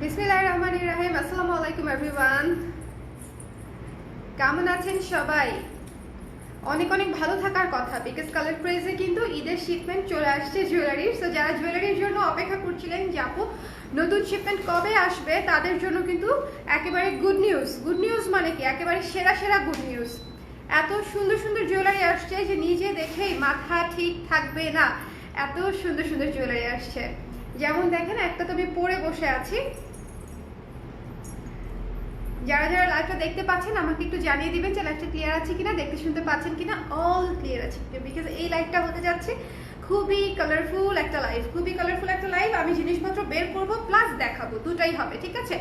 বিসমিল্লাহির রহমানির রহিম। আসসালামু আলাইকুম এভরিওয়ান, কেমন আছেন সবাই? অনেক অনেক ভালো থাকার কথা, বিকজ কালার প্রাইজে কিন্তু ঈদের শিপমেন্ট চলে আসছে জুয়েলারির। সো যারা জুয়েলারির জন্য অপেক্ষা করছিলেন যে আপু নতুন শিপমেন্ট কবে আসবে, তাদের জন্য কিন্তু একেবারে গুড নিউজ। গুড নিউজ মানে কি, একেবারে সেরা সেরা গুড নিউজ। এত সুন্দর সুন্দর জুয়েলারি আসছে যে নিজে দেখেই মাথা ঠিক থাকবে না, এত সুন্দর সুন্দর জুয়েলারি আসছে। যেমন দেখেন, একটা তো আমি পরে বসে আছি। যারা যারা লাইভটা দেখতে পাচ্ছেন আমাকে একটু জানিয়ে দিবেন যে লাইভটা ক্লিয়ার আছে কিনা, দেখতে শুনতে পাচ্ছেন কিনা। অল ক্লিয়ার আছে, বিকজ এই লাইভটা হতে যাচ্ছে খুবই কালারফুল একটা লাইভ। খুবই কালারফুল একটা লাইভ। আমি জিনিসপত্র বের করব প্লাস দেখাবো, দুটাই হবে, ঠিক আছে?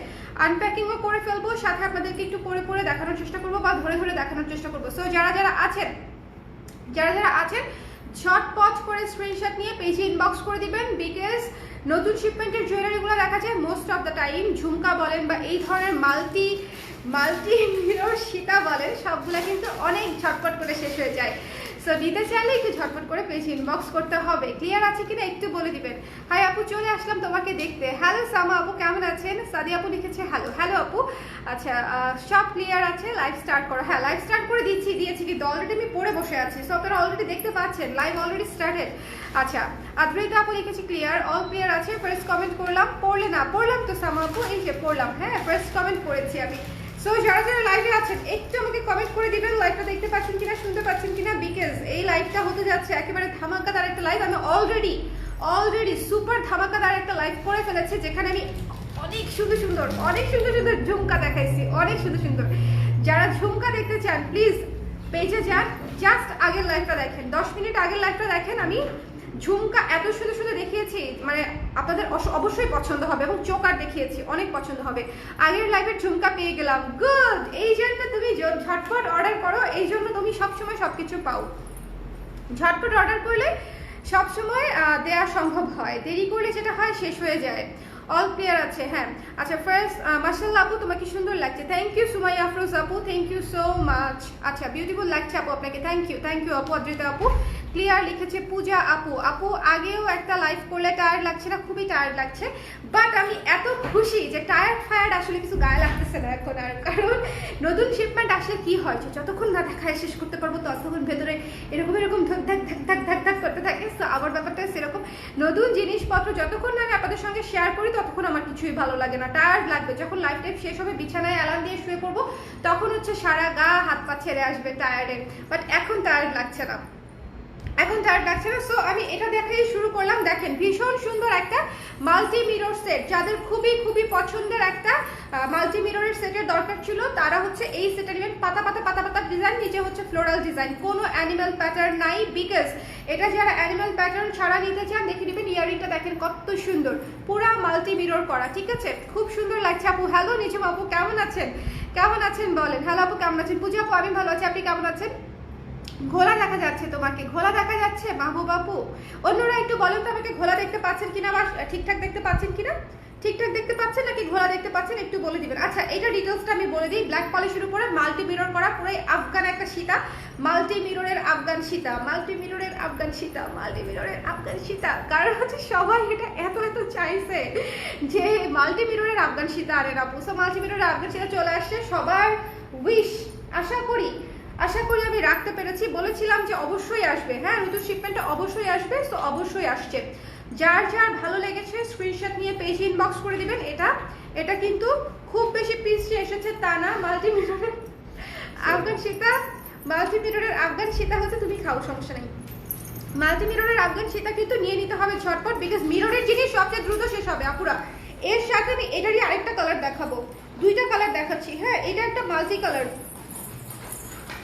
আনপ্যাকিংও করে ফেলবো, সাথে আপনাদেরকে একটু পরে পরে দেখানোর চেষ্টা করবো বা ধরে ধরে দেখানোর চেষ্টা করবো। সো যারা যারা আছেন ঝটপট করে স্ক্রিনশট নিয়ে পেজে ইনবক্স করে দিবেন, বিকজ নতুন শিপমেন্টের জুয়েলারিগুলো দেখা যায় মোস্ট অফ দ্য টাইম ঝুমকা বলেন বা এই ধরনের মাল্টি মিরর সীতা বলেন, সবগুলা কিন্তু অনেক ঝটপট করে শেষ হয়ে যায়। সো নিতে চাইলে একটু ঝটপট করে পেজে ইনবক্স করতে হবে। ক্লিয়ার আছে কিনা একটু বলে দিবেন। হাই আপু, চলে আসলাম তোমাকে দেখতে। হ্যালো সামা আপু, কেমন আছেন? সাদি আপু লিখেছে হ্যালো। হ্যালো আপু, আচ্ছা সব ক্লিয়ার আছে, লাইভ স্টার্ট করো। হ্যাঁ, লাইভ স্টার্ট করে দিয়েছি কিন্তু অলরেডি আমি পড়ে বসে আছি। সো আপনারা অলরেডি দেখতে পাচ্ছেন লাইভ অলরেডি স্টার্টেড। আচ্ছা, আদ্রিতা আপু লিখেছি ক্লিয়ার, অল ক্লিয়ার আছে। ফার্স্ট কমেন্ট করলাম, পড়লাম তো সামা আপু, এই যে পড়লাম। হ্যাঁ, ফার্স্ট কমেন্ট করেছি আমি। সো যারা যারা লাইভে আছেন একটু আমাকে কমেন্ট করে দিবেন লাইভটা দেখতে পাচ্ছেন কিনা, শুনতে পাচ্ছেন কিনা, বিকজ এই লাইভটা হতে যাচ্ছে একেবারে ধামাকাদার একটা লাইভ। আমি অলরেডি সুপার ধামাকাদার একটা লাইভ করে ফেলেছি, যেখানে আমি অনেক সুন্দর সুন্দর ঝুমকা দেখাইছি, অনেক সুন্দর। যারা ঝুমকা দেখতে চান প্লিজ পেজে যান, জাস্ট আগের লাইভটা দেখেন, 10 মিনিট আগের লাইভটা দেখেন। আমি ঝুমকা এত সুন্দর দেখিয়েছি, মানে আপনাদের অবশ্যই পছন্দ হবে, এবং চোকার দেখিয়েছি, অনেক পছন্দ হবে। আগের লাইভের ঝুমকা পেয়ে গেলাম, গুড। এই জন্য তুমি ঝটপট অর্ডার করো, এই জন্য তুমি সবসময় সবকিছু পাও। ঝটপট অর্ডার করলে সবসময় দেওয়া সম্ভব হয়, দেরি করলে যেটা হয় শেষ হয়ে যায়। অল ক্লিয়ার আছে, হ্যাঁ। আচ্ছা, ফার্স্ট মাশাআল্লাহ আপু, তোমাকে সুন্দর লাগছে। থ্যাংক ইউ সুমাইয়া আফরোজ আপু, থ্যাংক ইউ সো মাচ। আচ্ছা, বিউটিফুল লাগছে আপু আপনাকে, থ্যাংক ইউ আপু। অদ্রিতা আপু ক্লিয়ার লিখেছে। পূজা আপু আগেও একটা লাইভ করলে টায়ার্ড লাগছে না? খুবই টায়ার্ড লাগছে, বাট আমি এত খুশি যে টায়ার্ড আসলে কিছু গায়ে লাগতেছে না এখন আর। কারণ নতুন শিপমেন্ট আসলে কি হয়, যতক্ষণ না দেখায় শেষ করতে পারবো ততক্ষণ ভেতরে এরকম ধাক করতে থাকে। তো আমার ব্যাপারটা সেরকম, নতুন জিনিসপত্র যতক্ষণ না আমি আপনাদের সঙ্গে শেয়ার করি ততক্ষণ আমার কিছুই ভালো লাগে না, টায়ার্ড লাগবে। যখন লাইফ টাইম শেষ হবে, বিছানায় অ্যালার্ম দিয়ে শুয়ে পড়বো, তখন হচ্ছে সারা গা হাত পা ছেড়ে আসবে টায়ার্ডে। বাট এখন টায়ার্ড লাগছে না। সো আমি এটা দেখাই শুরু করলাম। দেখেন, ভীষণ সুন্দর একটা মাল্টি মিরর সেট। যাদের খুবই পছন্দের একটা মাল্টি মিররের সেটের দরকার ছিল, তারা হচ্ছে এই সেটটা নেবেন। পাতা ডিজাইন, নিচে হচ্ছে ফ্লোরাল ডিজাইন, কোনো অ্যানিমাল প্যাটার্ন নাই, বিকজ এটা যারা অ্যানিমাল প্যাটার্ন ছাড়া নিতে চান দেখে নেবেন। ইয়ারিংটা দেখেন কত সুন্দর, পুরা মাল্টি মিরর করা, ঠিক আছে? খুব সুন্দর লাগছে আপু। হ্যালো নিচে আপু, কেমন আছেন বলেন। হ্যালো আপু, কেমন আছেন? পূজা আপু আমি ভালো আছি, আপনি কেমন আছেন? ঘোলা দেখা যাচ্ছে, তোমাকে ঘোলা দেখা যাচ্ছে মাহবুব আপু। অন্যরা একটু বলেন তো আমাকে, ঘোলা দেখতে পাচ্ছেন কিনা বা ঠিকঠাক দেখতে পাচ্ছেন কিনা? ঠিকঠাক দেখতে পাচ্ছেন নাকি ঘোলা দেখতে পাচ্ছেন, একটু বলে দিবেন। আচ্ছা, এটা ডিটেলসটা আমি বলে দিই। ব্ল্যাক পলিশের উপরে মাল্টি মিরর করা, পুরো আফগান একটা সীতা, মাল্টি মিররের আফগান সীতা। কারণ হচ্ছে সবাই এটা এত চাইছে যে মাল্টি মিররের আফগান সীতা আরে না। সো মাল্টি মিররের আফগান সীতা চলে আসছে, সবার উইশ। আশা করি আমি রাখতে পেরেছি। বলেছিলাম যে অবশ্যই আসবে, হ্যাঁ, নতুন শিপমেন্টটা অবশ্যই আসবে। তো অবশ্যই আসছে। যার ভালো লেগেছে স্ক্রিনশট নিয়ে পেজে ইনবক্স করে দিবেন। এটা কিন্তু খুব বেশি পিস এসেছে তা না। মাল্টি মিররের আফগান সীতা হচ্ছে, তুমি খাও, সমস্যা নেই। মাল্টি মিররের আফগান সীতা কিন্তু নিয়ে নিতে হবে ঝটপট, বিকজ মিররের জিনিস সবচেয়ে দ্রুত শেষ হবে আপুরা। এর সাথে আমি এটারই আরেকটা কালার দেখাবো, দুইটা কালার দেখাচ্ছি। হ্যাঁ, এটা একটা মাল্টি কালার,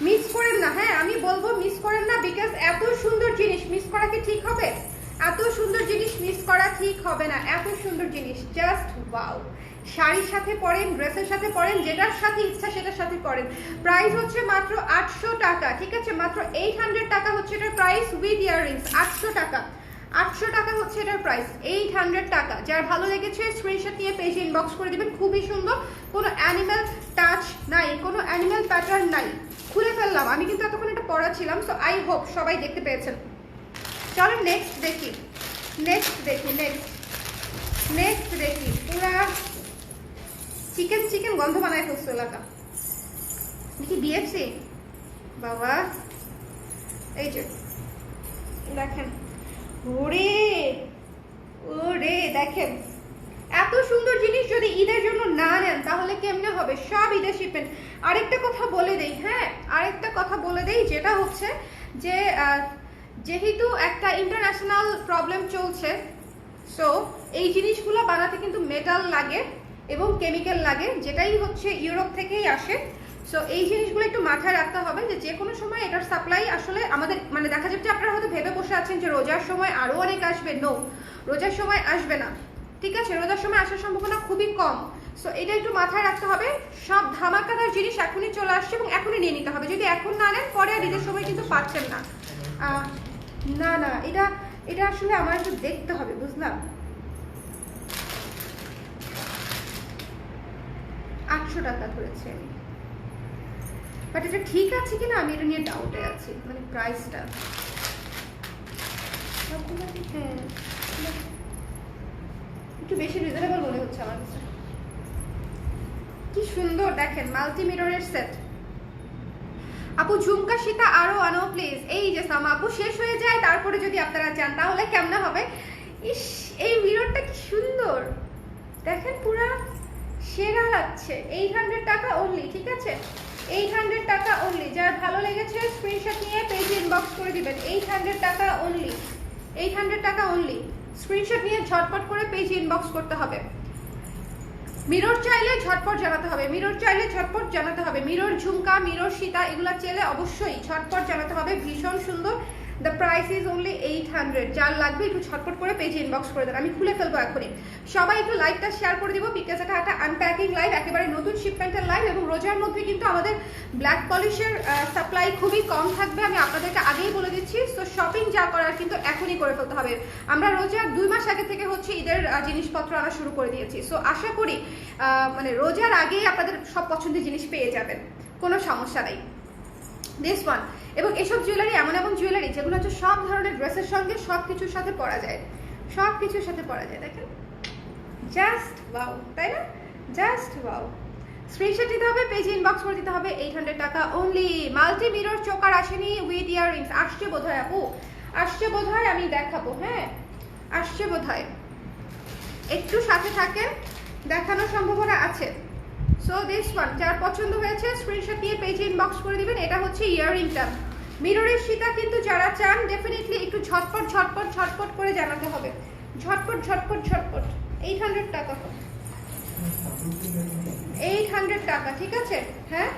মিস করেন না। হ্যাঁ, আমি বলবো মিস করেন না, বিকজ এত সুন্দর জিনিস মিস করা কি ঠিক হবে? এত সুন্দর জিনিস মিস করা ঠিক হবে না। এত সুন্দর জিনিস, জাস্ট ওয়াও। শাড়ির সাথে পরেন, ড্রেসের সাথে পরেন, যেটার সাথে ইচ্ছা সেটার সাথে পরেন। প্রাইস হচ্ছে মাত্র 800 টাকা, ঠিক আছে? মাত্র 800 টাকা হচ্ছে এটার প্রাইস উইথ ইয়াররিংস। 800 টাকা হচ্ছে এটার প্রাইস, 800 টাকা। যার ভালো লেগেছে স্ক্রিনশট নিয়ে পেজে ইনবক্স করে দিবেন। খুবই সুন্দর, কোনো অ্যানিমাল টাচ নাই, কোনো অ্যানিমাল প্যাটার্ন নাই। খুলে ফেললাম আমি, কিন্তু এতক্ষণ এটা পড়া ছিলাম। সো আই হোপ সবাই দেখতে পেয়েছেন। চলো নেক্সট দেখি পুরা চিকেন চিকেন গন্ধ বানায় ফেলছে এলাকা। দেখি বিএফসি বাবা, এই যে দেখেন, ওরে ওরে দেখেন, এত সুন্দর জিনিস যদি ঈদের জন্য না নেন তাহলে কেমনে হবে? সব ঈদের শিপমেন্ট। আরেকটা কথা বলে দেই, হ্যাঁ আরেকটা কথা বলে দেই, যেটা হচ্ছে যে যেহেতু একটা ইন্টারন্যাশনাল প্রবলেম চলছে, সো এই জিনিসগুলো বানাতে কিন্তু মেটাল লাগে এবং কেমিক্যাল লাগে, যেটাই হচ্ছে ইউরোপ থেকেই আসে। সো এই জিনিসগুলো একটু মাথায় রাখতে হবে যে কোনো সময় এটার সাপ্লাই আসলে আমাদের মানে দেখা যাচ্ছে আপনারা হয়তো ভেবে বসে আছেন যে রোজার সময় আরও অনেক আসবে। নো, রোজার সময় আসবে না, ঠিক আছে? রোজার সময় আসার সম্ভাবনা খুবই কম। সো এটা একটু মাথায় রাখতে হবে। সব ধামাকাদার জিনিস এখনই চলে আসছে এবং এখনই নিয়ে নিতে হবে। যদি এখন না নেন পরে আর ঈদের সময় কিন্তু পাচ্ছেন না। না না, এটা এটা আসলে আমার একটু দেখতে হবে, বুঝলাম। 800 টাকা ধরেছে আমি, বাট এটা ঠিক আছে কিনা আমি এটা নিয়ে ডাউটে আছি, মানে প্রাইসটা। হ্যাঁ একটু বেশি রিজনেবল মনে হচ্ছে আমার কাছে। কি সুন্দর দেখেন, মাল্টি মিররের সেট। আপু ঝুমকা সীতা আরো আনো প্লিজ। এই যে সামা আপু, শেষ হয়ে যায় তারপরে যদি আপনারা চান তাহলে কেমন হবে? ইস, এই মিররটা কি সুন্দর দেখেন, পুরা সেরা লাগছে। 800 টাকা অনলি, ঠিক আছে? 800 টাকা অনলি। যার ভালো লেগেছে স্ক্রিনশট নিয়ে পেজে ইনবক্স করে দিবেন। 800 টাকা অনলি, 800 টাকা অনলি। স্ক্রিনশট নিয়ে ঝটপট করে পেজে ইনবক্স করতে হবে। মিরর চাইলে ঝটপট জানাতে হবে, মিরর চাইলে ঝটপট জানাতে হবে। মিরর ঝুমকা, মিরর সীতা এগুলা চাইলে অবশ্যই ঝটপট জানাতে হবে। ভীষণ সুন্দর। The price is only 800। যার লাগবে একটু ঝটপট করে পেজে ইনবক্স করে দেন, আমি খুলে ফেলবো এখনই। সবাই একটু লাইভটা শেয়ার করে দিব, বিকজ এটা একটা আনপ্যাকিং লাইভ, একেবারে নতুন শিপমেন্টের লাইভ। এবং রোজার মধ্যে কিন্তু আমাদের ব্ল্যাক পলিশের সাপ্লাই খুবই কম থাকবে, আমি আপনাদেরকে আগেই বলে দিচ্ছি। সো শপিং যা করার কিন্তু এখনই করে ফেলতে হবে। আমরা রোজার 2 মাস আগে থেকে হচ্ছে ঈদের জিনিসপত্র আনা শুরু করে দিয়েছি। সো আশা করি মানে রোজার আগেই আপনাদের সব পছন্দের জিনিস পেয়ে যাবেন, কোনো সমস্যা নেই। This one. এবং এসব জুয়েলারি এমন এমন জুয়েলারি যেগুলো হচ্ছে সব ধরনের ড্রেসের সঙ্গে সব কিছুর সাথে পরা যায়, সব কিছুর সাথে পরা যায়। দেখেন, জাস্ট ওয়াও, তাই না? Just wow. স্ক্রিনশট দিতে হবে, পেজে ইনবক্স করে দিতে হবে। 800 টাকা অনলি। মাল্টি মিরর চোকার আসেনি উইথ ইয়াররিংস, আসছে বোধহয় আপু, আসছে বোধহয়, আমি দেখাবো। হ্যাঁ আসছে বোধহয়, একটু সাথে থাকেন, দেখানোর সম্ভাবনা আছে। সো দিস ওয়ান, যার পছন্দ হয়েছে স্ক্রিনশট নিয়ে পেজে ইনবক্স করে দিবেন। এটা হচ্ছে ইয়াররিংটা, মিররের সীতা। কিন্তু যারা চান ডেফিনেটলি একটু ঝটপট ঝটপট ঝটপট করে জানাতে হবে, ঝটপট ঝটপট ঝটপট। 800 টাকা, 800 টাকা, ঠিক আছে? হ্যাঁ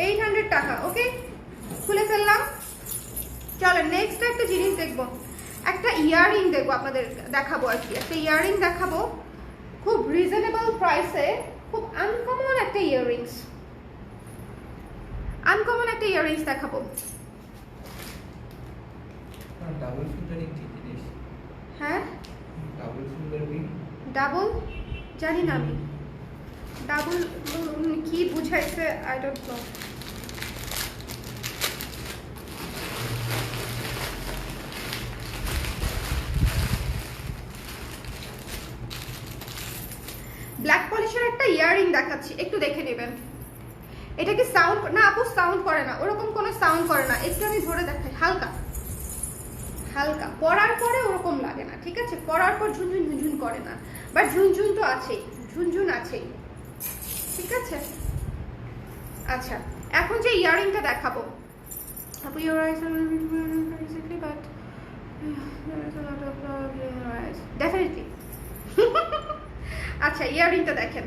800 টাকা, ওকে খুলে ফেললাম। চলো নেক্সট একটা জিনিস দেখবো, একটা ইয়াররিং দেখবো, আপনাদের দেখাবো আর কি। একটা ইয়াররিং দেখাবো খুব রিজনেবল প্রাইসে, খুব আনকমন একটা ইয়াররিংস, আনকমন একটা ইয়াররিংস দেখাবো। ডাবল ফিঙ্গারিং কি জিনিস? হ্যাঁ ডাবল ফিঙ্গারিং, ডাবল জানি না আমি, ডাবল কি বুঝাইছে আই ডোন্ট নো। ব্ল্যাক পলিশের একটা ইয়াররিং দেখাচ্ছি, একটু দেখে নেবেন। এটা কি সাউন্ড না আপু? সাউন্ড করে না, ওরকম কোনো সাউন্ড করে না। একটু আমি ধরে দেখাই, হালকা হালকা, পরার পরে ওরকম লাগে না, ঠিক আছে? পরার পর ঝুনঝুন ঝুনঝুন করে না, বাট ঝুনঝুন তো আছেই, ঝুনঝুন আছেই, ঠিক আছে? আচ্ছা, এখন যে ইয়াররিংটা দেখাবো আপু, your eyes basically, but definitely. আচ্ছা ইয়াররিংটা দেখেন।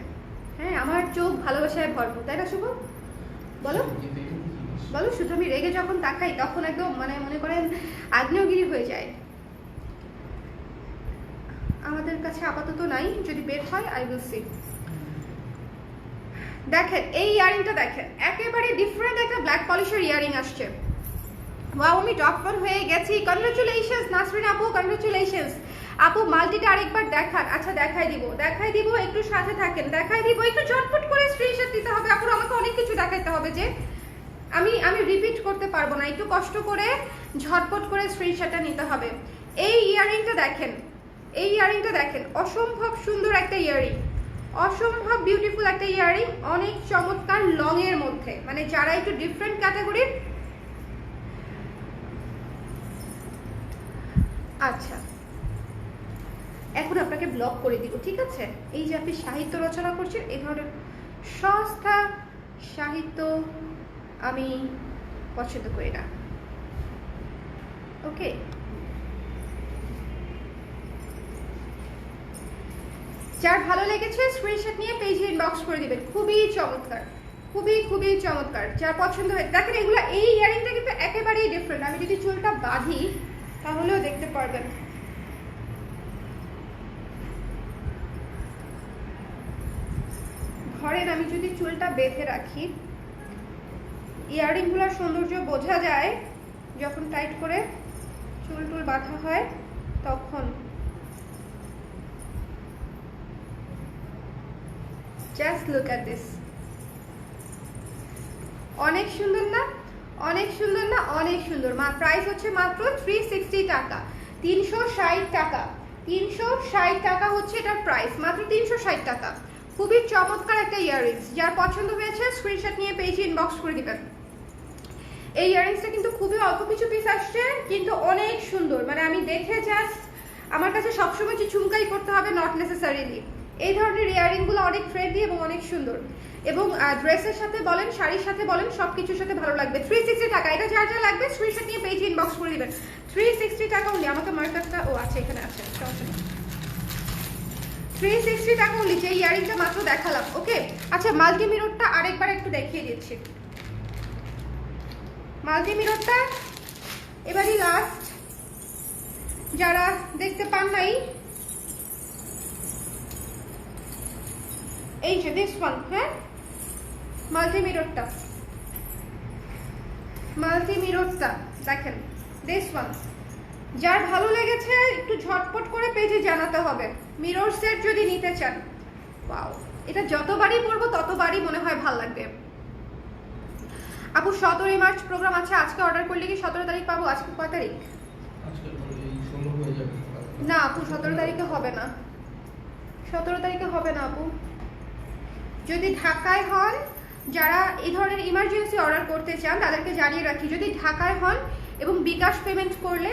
হ্যাঁ আমার চোখ ভালোবাসায় ভরপুর, তাই না শুভ? বলো বলো। শুধু আমি রেগে যখন তাকাই তখন একদম মানে মনে করেন আগ্নেয়গিরি হয়ে যায়। আমাদের কাছে আপাতত নাই, যদি বের হয় আই উইল সি। দেখেন এই ইয়াররিংটা দেখেন, একেবারে ডিফারেন্ট একটা ব্ল্যাক পলিশের ইয়াররিং আসছে। ওয়াও, আমি টপ 1 হয়ে গেছি। কনগ্রাচুলেশনস নাসরিন আপু, কনগ্রাচুলেশনস আপু। মাল্টিটা আরেকবার দেখান। আচ্ছা দেখাই দিব, একটু সাথে থাকেন, দেখাই দিব। একটু ঝটপট করে স্ক্রিনশট দিতে হবে আপু, আমাকে অনেক কিছু দেখাইতে হবে, যে আমি রিপিট করতে পারবো না। একটু কষ্ট করে ঝটপট করে স্ক্রিনশটটা নিতে হবে। এই ইয়াররিংটা দেখেন, এই ইয়াররিংটা দেখেন, অসম্ভব সুন্দর একটা ইয়াররিং, অসম্ভব বিউটিফুল একটা ইয়ারিং, অনেক চমৎকার লং এর মধ্যে, মানে যারা একটু ডিফারেন্ট ক্যাটাগরির। আচ্ছা, এখন আপনাকে ব্লক করে দিব, ঠিক আছে? এই যে আপনি সাহিত্য রচনা করছেন, এই ধরনের সস্তা সাহিত্য আমি পছন্দ করি না। ওকে, যার ভালো লেগেছে স্ক্রিনশট নিয়ে পেজে ইনবক্স করে দিবেন। খুবই চমৎকার, খুবই খুবই চমৎকার, যার পছন্দ হয়। দেখেন এগুলো, এই ইয়ারিংটা কিন্তু একেবারেই ডিফারেন্ট। আমি যদি চুলটা বাঁধি তাহলেও দেখতে পারবেন। ধরেন আমি যদি চুলটা বেঁধে রাখি, ইয়ারিংগুলোর সৌন্দর্য বোঝা যায় যখন টাইট করে চুল টুল বাঁধা হয় তখন। জাস্ট লুক অ্যাট দিস, অনেক সুন্দর না? অনেক সুন্দর না? অনেক সুন্দর। প্রাইস হচ্ছে মাত্র 360 টাকা, 360 টাকা, 360 টাকা হচ্ছে এটার প্রাইস, মাত্র 360 টাকা। খুবই চমৎকার একটা ইয়াররিংস, যার পছন্দ হয়েছে স্ক্রিনশট নিয়ে পেজে ইনবক্স করে দিবেন। এই ইয়াররিংসটা কিন্তু খুবই অল্প কিছু পিস আসছে, কিন্তু অনেক সুন্দর। মানে আমি দেখে জাস্ট, আমার কাছে সবসময় যে ঝুমকাই করতে হবে নট নেসেসারিলি। এই ধরনের ইয়াররিংগুলো অনেক ট্রেন্ডি এবং অনেক সুন্দর, এবং ড্রেসের সাথে বলেন, শাড়ির সাথে বলেন, সব কিছুর সাথে ভালো লাগবে। 360 টাকা, এটা যার যা লাগবে স্ক্রিনশট নিয়ে পেজে ইনবক্স করে দিবেন। 360 টাকা অনলি। আমাকে মার্কারটা, ও আচ্ছা এখানে আছে, 360 টাকা অনলি, যে ইয়ারিংটা মাত্র দেখালাম। ওকে, আচ্ছা মাল্টি মিররটা আরেকবার একটু দেখিয়ে দিচ্ছি। মাল্টি মিররটা এবারই লাস্ট, যারা দেখতে পান নাই, এই যে দিস ওয়ান, হ্যাঁ মাল্টি মিররটা, মাল্টি মিররটা দেখেন, দিস ওয়ান। যার ভালো লেগেছে একটু ঝটপট করে পেজে জানাতে হবে। মিরর সেট যদি নিতে চান, ওয়াও, এটা যতবারই পরবো ততবারই মনে হয় ভালো লাগবে। আপু 17 মার্চ প্রোগ্রাম আছে, আজকে অর্ডার করলে কি 17 তারিখ পাবো? আজকে কয় তারিখ? না আপু, 17 তারিখে হবে না, 17 তারিখে হবে না আপু। যদি ঢাকায় হন, যারা এই ধরনের ইমার্জেন্সি অর্ডার করতে চান তাদেরকে জানিয়ে রাখি, যদি ঢাকায় হন এবং বিকাশ পেমেন্ট করলে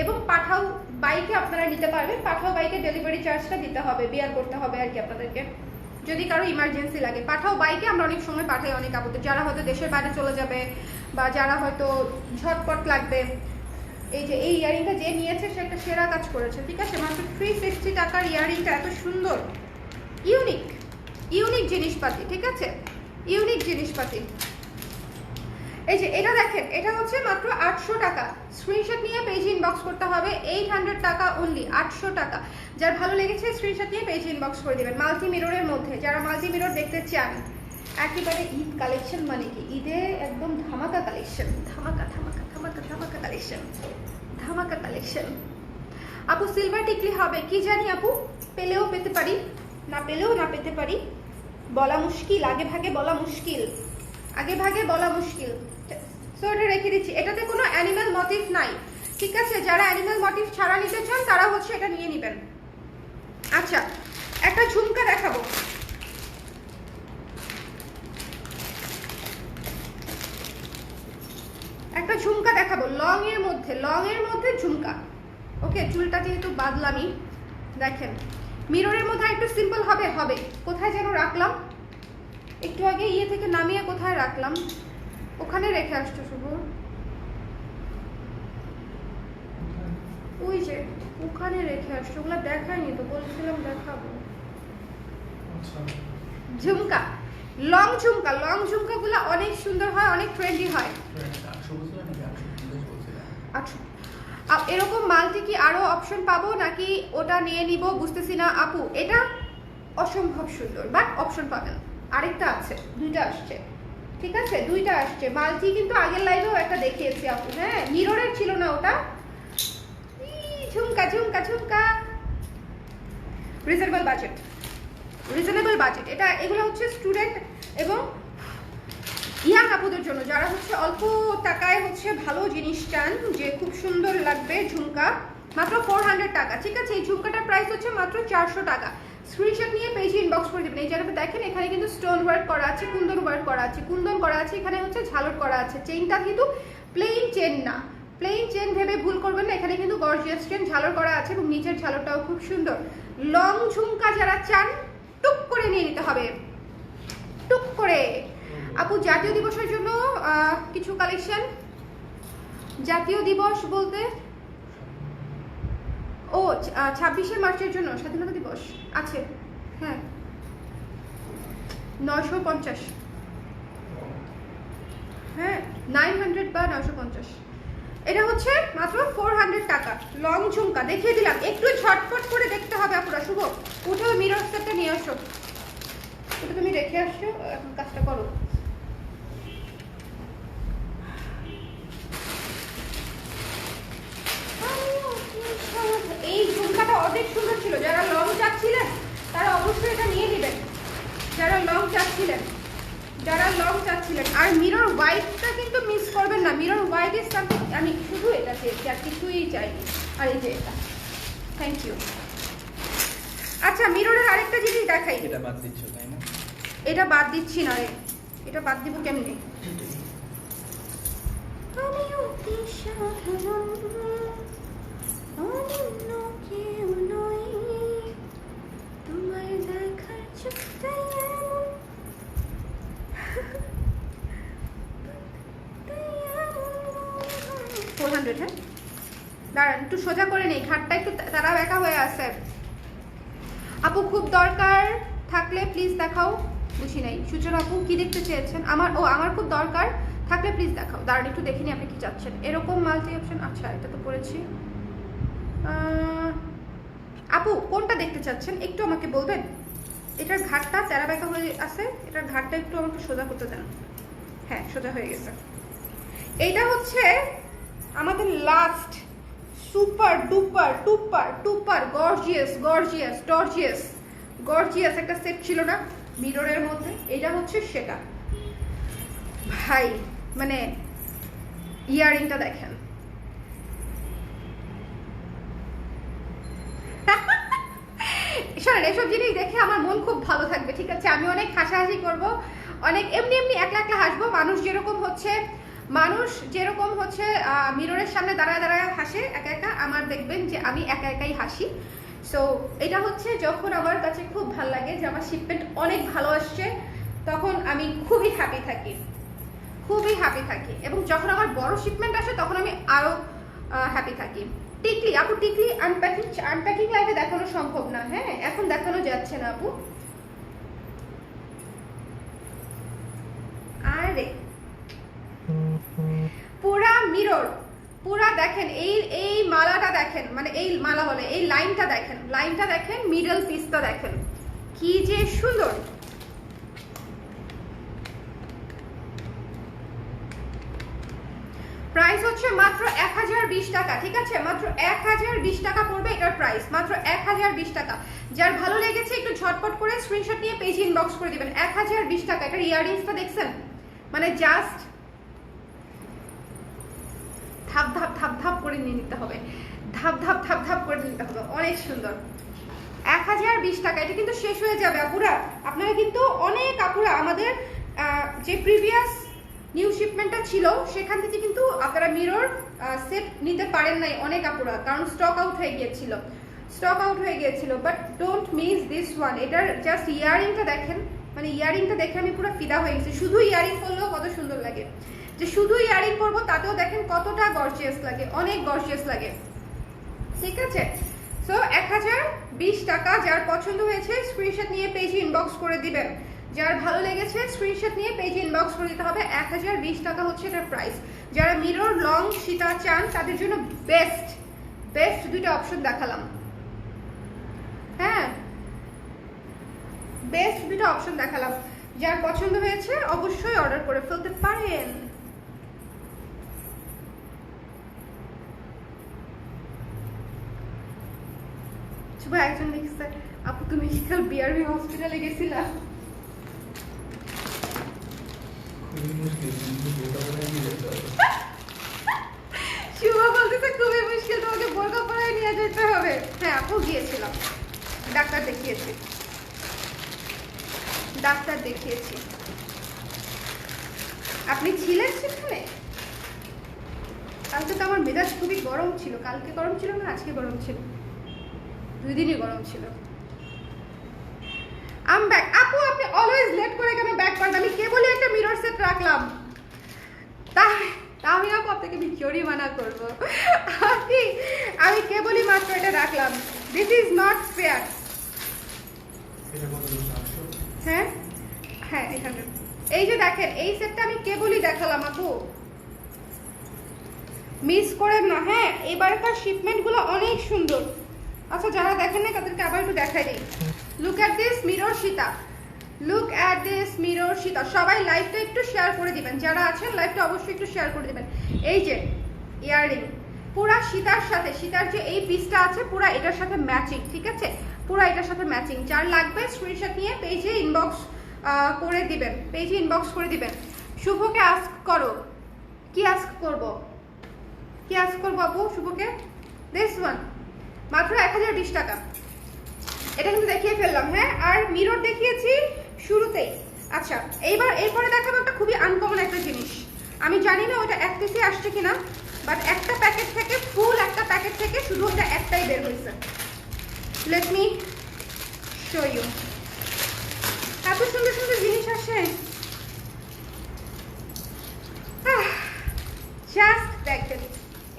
এবং পাঠাও বাইকে আপনারা নিতে পারবেন। পাঠাও বাইকে ডেলিভারি চার্জটা দিতে হবে, বিয়ার করতে হবে আর কি আপনাদেরকে, যদি কারো ইমার্জেন্সি লাগে। পাঠাও বাইকে আমরা অনেক সময় পাঠাই অনেক আপুদের, যারা হয়তো দেশের বাইরে চলে যাবে বা যারা হয়তো ঝটপট লাগবে। এই যে এই ইয়ারিংটা যে নিয়েছে সে একটা সেরা কাজ করেছে, ঠিক আছে? মাত্র 360 টাকার ইয়ারিংটা এত সুন্দর, ইউনিক ইউনিক জিনিসপাতি, ঠিক আছে? ইউনিক জিনিসপাতি। এই যে এটা দেখেন, এটা হচ্ছে মাত্র 800 টাকা। স্ক্রিনশট নিয়ে পেজে ইনবক্স করতে হবে, 800 টাকা অনলি, 800 টাকা। যার ভালো লেগেছে স্ক্রিনশট নিয়ে পেজে ইনবক্স করে দিবেন। মাল্টি মিররের মধ্যে যারা মাল্টি মিরর দেখতে চান, একেবারে ঈদ কালেকশন, মানে কি ঈদে একদম ধামাকা কালেকশন, ধামাকা ধামাকা ধামাকা ধামাকা কালেকশন, ধামাকা কালেকশন। আপু সিলভার টিকলি হবে কি জানি আপু, পেলেও পেতে পারি, না পেলেও না পেতে পারি, বলা মুশকিল, আগে ভাগে বলা মুশকিল, আগে ভাগে বলা মুশকিল। সো এটা রেখে দিচ্ছি, এটাতে কোনো অ্যানিমাল মোটিভ নাই, ঠিক আছে? যারা অ্যানিমাল মোটিভ ছাড়া নিতে চান তারা হচ্ছে এটা নিয়ে নেবেন। আচ্ছা, একটা ঝুমকা দেখাবো, একটা ঝুমকা দেখাবো লং এর মধ্যে, লং এর মধ্যে ঝুমকা। ওকে, চুলটা যেহেতু বাদলামি, দেখেন মিররের মধ্যে একটু সিম্পল হবে, হবে। কোথায় যেন রাখলাম একটু আগে, ইয়ে থেকে নামিয়ে কোথায় রাখলাম, ওখানে রেখে আসছো শুভ, ওই যে ওখানে রেখে আসছো, ওগুলো দেখায়নি তো, বলছিলাম দেখাবো। ঝুমকা, লং ঝুমকা, লং ঝুমকাগুলো অনেক সুন্দর হয়, অনেক ট্রেন্ডি হয়। আচ্ছা, এরকম মাল্টি কি আরো অপশন পাবো নাকি ওটা নিয়ে নিব বুঝতেছি না আপু। এটা অসম্ভব সুন্দর, বাট অপশন পাবেন, আরেকটা আছে, দুইটা আসছে, ঠিক আছে? দুইটা আসছে মাল্টি, কিন্তু আগের লাইভেও একটা দেখিয়েছি আপু, হ্যাঁ মিররের ছিল না ওটা। ঝুমকা ঝুমকা ঝুমকা, রিজনেবল বাজেট, রিজনেবল বাজেট। এটা এগুলো হচ্ছে স্টুডেন্ট এবং ইয়াং আপুদের জন্য, যারা হচ্ছে অল্প টাকায় হচ্ছে ভালো জিনিস চান, যে খুব সুন্দর লাগবে ঝুমকা। মাত্র 400 টাকা, ঠিক আছে? এই ঝুমকাটার প্রাইস হচ্ছে মাত্র 400 টাকা, স্ক্রিনশট নিয়ে পেজে ইনবক্স করে দেবেন। এই জায়গাটা দেখেন, এখানে কিন্তু স্টোন ওয়ার্ক করা আছে, কুন্দন ওয়ার্ক করা আছে, কুন্দন করা আছে, এখানে হচ্ছে ঝালর করা আছে। চেইনটা কিন্তু প্লেন চেন না, প্লেন চেন ভেবে ভুল করবেন না, এখানে কিন্তু গর্জিয়াস চেন ঝালর করা আছে এবং নিচের ঝালরটাও খুব সুন্দর। লং ঝুমকা যারা চান টুক করে নিয়ে নিতে হবে, টুক করে। আপু জাতীয় দিবসের জন্য কিছু কালেকশন। জাতীয় দিবস বলতে ও 26শে মার্চের জন্য স্বাধীনতা দিবস আছে, হ্যাঁ 950, হ্যাঁ 900 বা 950। এটা হচ্ছে মাত্র 400 টাকা। লং ঝুমকা দেখিয়ে দিলাম, একটু ঝটপট করে দেখতে হবে আপুরা। শুভ উঠে মিরর সেটটা নিয়ে আসো, ওটা তুমি রেখে আসছো, এখন কাজটা করো। এই ঝুমকাটা অনেক সুন্দর ছিল, যারা লং চাচ্ছিলেন তারা অবশ্যই এটা নিয়ে নেবেন, যারা লং চাচ্ছিলেন, যারা লং চাচ্ছিলেন। আর মিরর হোয়াইটটা কিন্তু মিস করবেন না, মিরর হোয়াইট ইজ সামথিং, আমি শুধু এটা চেয়েছি আর কিছুই চাইনি। আর এই যে এটা, থ্যাংক ইউ। আচ্ছা মিররের আরেকটা জিনিস দেখাই। এটা বাদ দিচ্ছ তাই না? এটা বাদ দিচ্ছি না রে, এটা বাদ দিব কেমনে? আমিও কি সাধারণ অনন্য কেউ নই, তোমায় দেখার চোখটা এমন 400, হ্যাঁ দাঁড়ান একটু সোজা করে নেই, ঘাটটা একটু তারা একা হয়ে আছে। আপু খুব দরকার থাকলে প্লিজ দেখাও। বুঝি নাই সূচনা আপু কি দেখতে চেয়েছেন? আমার খুব দরকার থাকলে প্লিজ দেখাও। দাঁড়ান একটু দেখিনি আপনি কি চাচ্ছেন। এরকম মাল্টি অপশন, আচ্ছা এটা তো পড়েছি। আপু কোনটা দেখতে চাচ্ছেন একটু আমাকে বলবেন? এটার ঘাটটা তেরা বেঁকা হয়ে আছে, এটার ঘাটটা একটু আমাকে সোজা করতে দেন। হ্যাঁ সোজা হয়ে গেছে। এইটা হচ্ছে আমাদের last super duper টুপার টুপার gorgeous gorgeous টর্জিয়াস gorgeous একটা সেট ছিল না মিররের মধ্যে, এটা হচ্ছে সেটা। ভাই মানে ইয়ারিংটা দেখেন, শোনেন এসব জিনিস দেখে আমার মন খুব ভালো থাকবে, ঠিক আছে? আমি অনেক হাসাহাসি করব, অনেক এমনি এমনি একলা একলা হাসবো। মানুষ যেরকম হচ্ছে মিররের সামনে দাঁড়ায় দাঁড়ায় হাসে একা একা, আমার দেখবেন যে আমি একা একাই হাসি। সো এটা হচ্ছে যখন আমার কাছে খুব ভালো লাগে যে আমার শিপমেন্ট অনেক ভালো আসছে, তখন আমি খুবই হ্যাপি থাকি, খুবই হ্যাপি থাকি। এবং যখন আমার বড় শিপমেন্ট আসে তখন আমি আরো হ্যাপি থাকি। টিকলি আপু, টিকলি আনপ্যাকিং লাইভে দেখানো সম্ভব না, হ্যাঁ এখন দেখানো যাচ্ছে না আপু। আরে পুরা মিরর পুরা দেখেন, এই মালাটা দেখেন, মানে এই মালা বলে এই লাইনটা দেখেন, লাইনটা দেখেন, মিডল পিসটা দেখেন কি যে সুন্দর। প্রাইস হচ্ছে মাত্র 1020 টাকা, ঠিক আছে? মাত্র 1020 টাকা পড়বে এটার প্রাইস, মাত্র 1020 টাকা। যার ভালো লেগেছে একটু ঝটপট করে স্ক্রিনশট নিয়ে পেজে ইনবক্স করে দিবেন। 1020 টাকা। এটার ইয়াররিংসটা দেখছেন, মানে জাস্ট ধাপ ধাপ ধাপ ধাপ করে নিয়ে নিতে হবে, ধাপ ধাপ ধাপ ধাপ করে নিতে হবে, অনেক সুন্দর। 1020 টাকা। এটা কিন্তু শেষ হয়ে যাবে আপুরা, আপনারা কিন্তু অনেক আপুরা আমাদের যে প্রিভিয়াস নিউ শিপমেন্টটা ছিল সেখান থেকে কিন্তু আপনারা মিরর সেট নিতে পারেন নাই অনেক আপুরা, কারণ স্টক আউট হয়ে গিয়েছিল। But don't miss this one. এটার জাস্ট ইয়ারিংটা দেখেন, মানে ইয়ারিংটা দেখে আমি পুরো ফিদা হয়ে গেছি। শুধু ইয়ারিং করলেও কত সুন্দর লাগে, যে শুধু ইয়ারিং করবো তাতেও দেখেন কতটা গর্জিয়াস লাগে, অনেক গর্জিয়াস লাগে, ঠিক আছে? সো 1020 টাকা। যার পছন্দ হয়েছে স্ক্রিনশট নিয়ে পেজে ইনবক্স করে দিবেন, যার ভালো লেগেছে স্ক্রিনশট নিয়ে পেজে ইনবক্স করে দিতে হবে। 1020 টাকা হচ্ছে এটার প্রাইস। যারা মিরর লং সীতা চান তাদের জন্য বেস্ট দুইটা অপশন দেখালাম, হ্যাঁ বেস্ট দুইটা অপশন দেখালাম। যার পছন্দ হয়েছে অবশ্যই অর্ডার করে ফেলতে পারেন। একজন লিখছে আপু তুমি কি কাল বিআরবি হসপিটালে গেছিলা? শুভ বলতেছে খুবই মুশকিল, তোমাকে বোরকা পরায় নিয়ে যেতে হবে। হ্যাঁ আপু গিয়েছিলাম, ডাক্তার দেখিয়েছি। ডাক্তার দেখিয়েছি। আপনি ছিলেন সেখানে? কালকে তো আমার মেজাজ খুবই গরম ছিল। কালকে গরম ছিল না, আজকে গরম ছিল, 2 দিনই গরম ছিল। আম ব্যাক। আপু আপনি অলওয়েজ লেট করে কেন ব্যাক করেন? আমি কেবলই একটা মিরর সেট রাখলাম, তাই আমি আপু আপনাকে আমি জরিমানা করবো। আমি কেবলই মাত্র এটা রাখলাম। This is not fair. হ্যাঁ হ্যাঁ, এখানে এই যে দেখেন, এই সেটটা আমি কেবলই দেখালাম আপু, মিস করেন না। হ্যাঁ, এবারকার শিপমেন্টগুলো অনেক সুন্দর। আচ্ছা, যারা দেখেন না তাদেরকে আবার একটু দেখাই দিই। Look at this mirror Sita, look at this mirror Sita. সবাই লাইভটা একটু শেয়ার করে দিবেন, যারা আছেন লাইভটা অবশ্যই একটু শেয়ার করে দিবেন। এই যে ইয়াররিং পুরা সীতার সাথে, সীতার যে এই পিসটা আছে পুরা এটার সাথে ম্যাচিং, ঠিক আছে? পুরা এটার সাথে ম্যাচিং। যার লাগবে স্ক্রিনশট নিয়ে পেজে ইনবক্স করে দিবেন, পেজে ইনবক্স করে দিবেন। শুভকে আস্ক করো। কি আস্ক করব? কি আস্ক করবো আপু শুভকে? দিস ওয়ান মাত্র 1020 টাকা। এটা কিন্তু দেখিয়ে ফেললাম। হ্যাঁ, আর মিরর দেখিয়েছি শুরুতেই। আচ্ছা, এরপরে দেখাবো একটা খুবই আনকমন একটা জিনিস। আমি জানি না ওটা এক পিসে আসছে কিনা, বাট একটা প্যাকেট থেকে, ফুল একটা প্যাকেট থেকে শুধু ওটা একটাই বের হয়েছে। Let me show you. এত সুন্দর সুন্দর জিনিস আসে, জাস্ট দেখেন।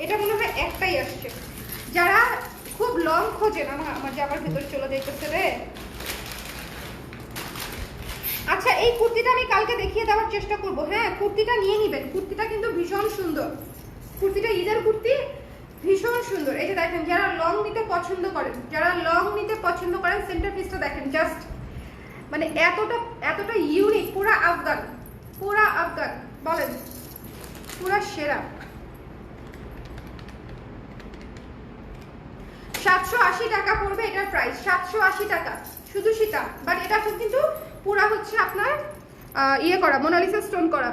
এটা মনে হয় একটাই আসছে। যারা খুব লং খোঁজেন, আমার জামার ভেতর চলে যেতেছে রে। আচ্ছা, এই কুর্তিটা আমি কালকে দেখিয়ে দেওয়ার চেষ্টা করব। হ্যাঁ, কুর্তিটা নিয়ে নিবেন, কুর্তিটা কিন্তু ভীষণ সুন্দর। কুর্তিটা ঈদের কুর্তি, ভীষণ সুন্দর। এই যে দেখেন, যারা লং নিতে পছন্দ করেন, যারা লং নিতে পছন্দ করেন, সেন্টার পিসটা দেখেন, জাস্ট মানে এতটা ইউনিক। পুরা আফগান, পুরা আফগান বলেন, পুরা সেরা। 780 টাকা পড়বে এটার প্রাইস, 780 টাকা শুধু সীতা। বাট এটা কিন্তু পুরা হচ্ছে আপনার ইয়ে করা, মোনালিসা স্টোন করা,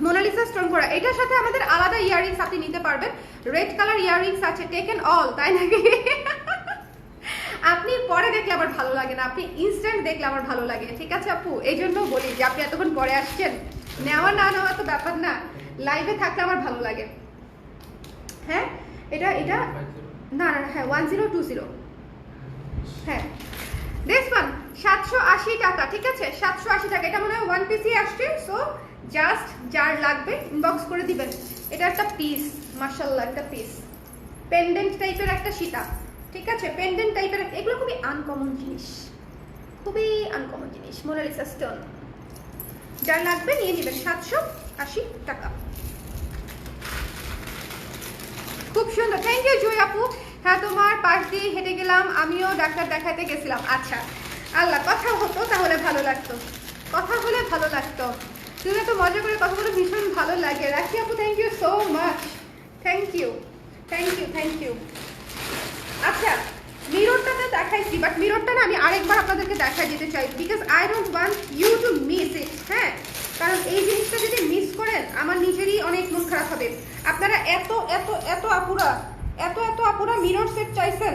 মোনালিসা স্টোন করা। এটার সাথে আমাদের আলাদা ইয়াররিংস আপনি নিতে পারবেন। রেড কালার ইয়াররিংস আছে, টেকেন অল, তাই নাকি? আপনি পরে দেখলে আবার ভালো লাগে না, আপনি ইনস্ট্যান্ট দেখলে আমার ভালো লাগে, ঠিক আছে আপু? এই জন্য বলি যে আপনি এতক্ষণ পরে আসছেন, নেওয়া না নেওয়া তো ব্যাপার না, লাইভে থাকলে আমার ভালো লাগে। হ্যাঁ, এটা না না, হ্যাঁ 1020, হ্যাঁ দিস ওয়ান 780 টাকা, ঠিক আছে? 780 টাকা। এটা মনে হয় ওয়ান পিসই আসছে। সো জাস্ট যার লাগবে ইনবক্স করে দিবেন। এটা একটা পিস, মাশাআল্লাহ, একটা পিস পেন্ডেন্ট টাইপের একটা সীতা, ঠিক আছে? পেন্ডেন্ট টাইপের, এগুলো খুবই আনকমন জিনিস, খুবই আনকমন জিনিস। মোনালিসা স্টোন, যার লাগবে নিয়ে নেবেন, 780 টাকা। খুব সুন্দর, থ্যাংক ইউ জয় আপু। হ্যাঁ, তোমার পাশ দিয়ে হেঁটে গেলাম, আমিও ডাক্তার দেখাতে গেছিলাম। আচ্ছা, আল্লাহ, কথা হতো তাহলে ভালো লাগতো, কথা হলে ভালো লাগতো। তুমি তো মজা করে কথা বলে ভীষণ ভালো লাগে। রাখি আপু, thank you so much, thank you, thank you, thank you. আচ্ছা, মিররটা তো দেখাইছি, বাট মিররটা না আমি আরেকবার আপনাদেরকে দেখাই দিতে চাই, because I don't want you to miss it. হ্যাঁ, কারণ এই জিনিসটা যদি মিস করেন আমার নিজেরই অনেক মন খারাপ হবে। আপনারা এত এত এত আপুরা, এত এত আপুরা মিরর সেট চাইছেন,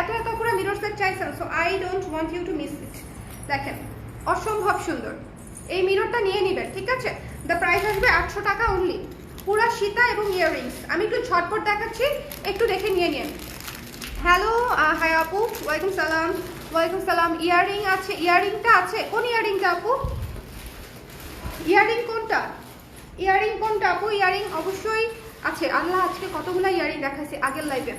এত এত আপুরা মিরর সেট চাইছেন। So I don't want you to miss it. দেখেন, অসম্ভব সুন্দর। এই মিররটা নিয়ে নেবেন, ঠিক আছে? দ্য প্রাইস আসবে 800 টাকা অনলি। পুরা সীতা এবং ইয়াররিংস। আমি একটু ঝটপট দেখাচ্ছি, একটু দেখে নিয়ে নিন। হ্যালো, হাই আপু, ওয়ালাইকুম সালাম। ওয়ালাইকুম সালাম। ইয়াররিং আছে, ইয়াররিংটা আছে। কোন ইয়াররিংটা আপু? ইয়াররিং কোনটা? ইয়াররিং কোনটা আপু? ইয়াররিং অবশ্যই আছে। আল্লাহ, আজকে কতগুলা ইয়াররিং দেখাইছে আগের লাইভে।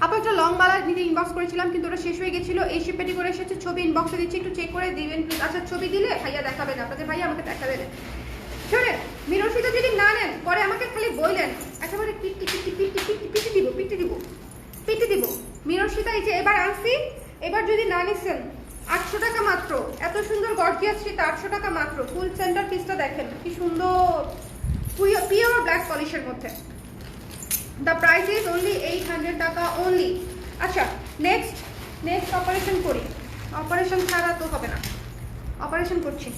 আপু একটা লং বালা নিতে ইনবক্স করেছিলাম, কিন্তু ওটা শেষ হয়ে গেছিল। এই শিপেটি করে এসেছে, ছবি ইনবক্সে দিচ্ছি, একটু চেক করে দিবেন প্লিজ। আচ্ছা, ছবি দিলে ভাইয়া দেখাবেন, আপনাদের ভাইয়া আমাকে দেখা দেবেন। শোনেন, মিরর সীতা যদি না নেন, পরে আমাকে খালি বললেন, একেবারে PT PT PT PT PT দিব, পিটি দিব, পিটি দিব। মিরর সীতা এই যে এবার আনছি, এবার যদি না নিচ্ছেন 800 টাকা মাত্র। এত সুন্দর গর্জিয়াস সীতা, 800 টাকা মাত্র। ফুল সেন্টার পিসটা দেখেন কি সুন্দর, পিওর ব্ল্যাক পলিশের মধ্যে। দ্য প্রাইস ইজ অনলি 800 টাকা অনলি। আচ্ছা, নেক্সট অপারেশন করি। অপারেশন ছাড়া তো হবে না, অপারেশন করছি।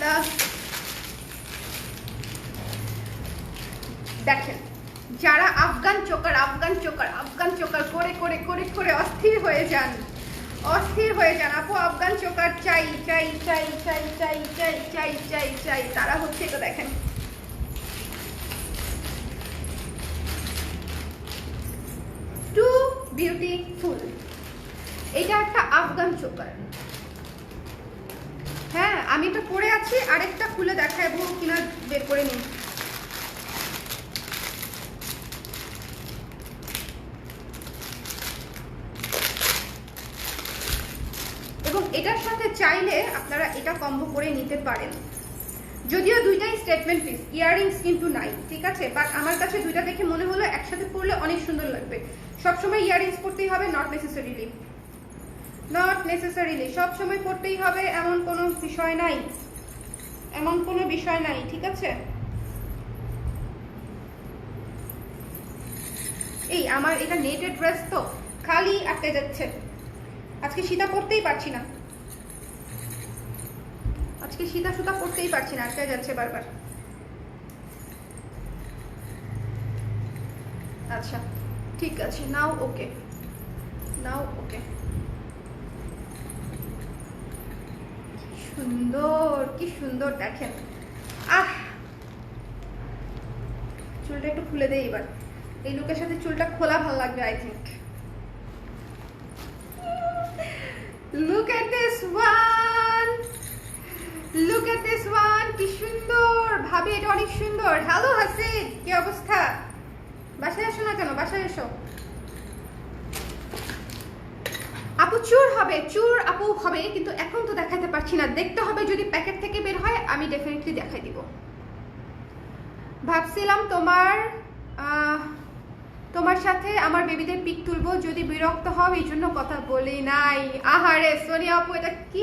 লা। দেখেন, যারা আফগান চোকার করে করে করে করে অস্থির হয়ে যান, আপু আফগান চোকার চাই চাই চাই চাই চাই চাই চাই চাই চাই, তারা হচ্ছে এটা দেখেন, টু বিউটিফুল। এটা একটা আফগান চোকার। হ্যাঁ, আমি এটা পরে আছি, আরেকটা খুলে দেখাবো কিনা বের করে নিই। এবং এটার সাথে চাইলে আপনারা এটা কম্বো করে নিতে পারেন, যদিও দুইটাই স্টেটমেন্ট পিস, ইয়াররিংস কিন্তু নাই, ঠিক আছে। বাট আমার কাছে দুইটা দেখে মনে হলো একসাথে পরলে অনেক সুন্দর লাগবে। সবসময় ইয়াররিংস পরতেই হবে নট নেসেসারিলি, সবসময় পরতেই হবে এমন কোনো বিষয় নাই, ঠিক আছে। এই আমার এটা নেটের ড্রেস তো খালি আটকে যাচ্ছে, আজকে সীতা পরতেই পারছি না, সুতা পরতেই পারছি না, আটকে যাচ্ছে বারবার। আচ্ছা ঠিক আছে, নাও ওকে। কি সুন্দর দেখেন। চুলটা একটু খুলে দেই এবার, এই লুকের সাথে চুলটা খোলা ভালো লাগবে I think. Look at this one, কি সুন্দর ভাবে, এটা অনেক সুন্দর। হ্যালো হাসিন, কি অবস্থা? বাসায় আসো না কেন, বাসায় এসো। আপু আপু হবে, কিন্তু এখন তো দেখাতে পারছি না, দেখতে হবে, যদি প্যাকেট থেকে বের হয় আমি ডেফিনেটলি দেখাই দিব। ভাবছিলাম তোমার সাথে আমার বেবিদের পিক তুলবো, যদি বিরক্ত হও এই জন্য কথা বলি নাই। আহারে সোনিয়া আপু, এটা কি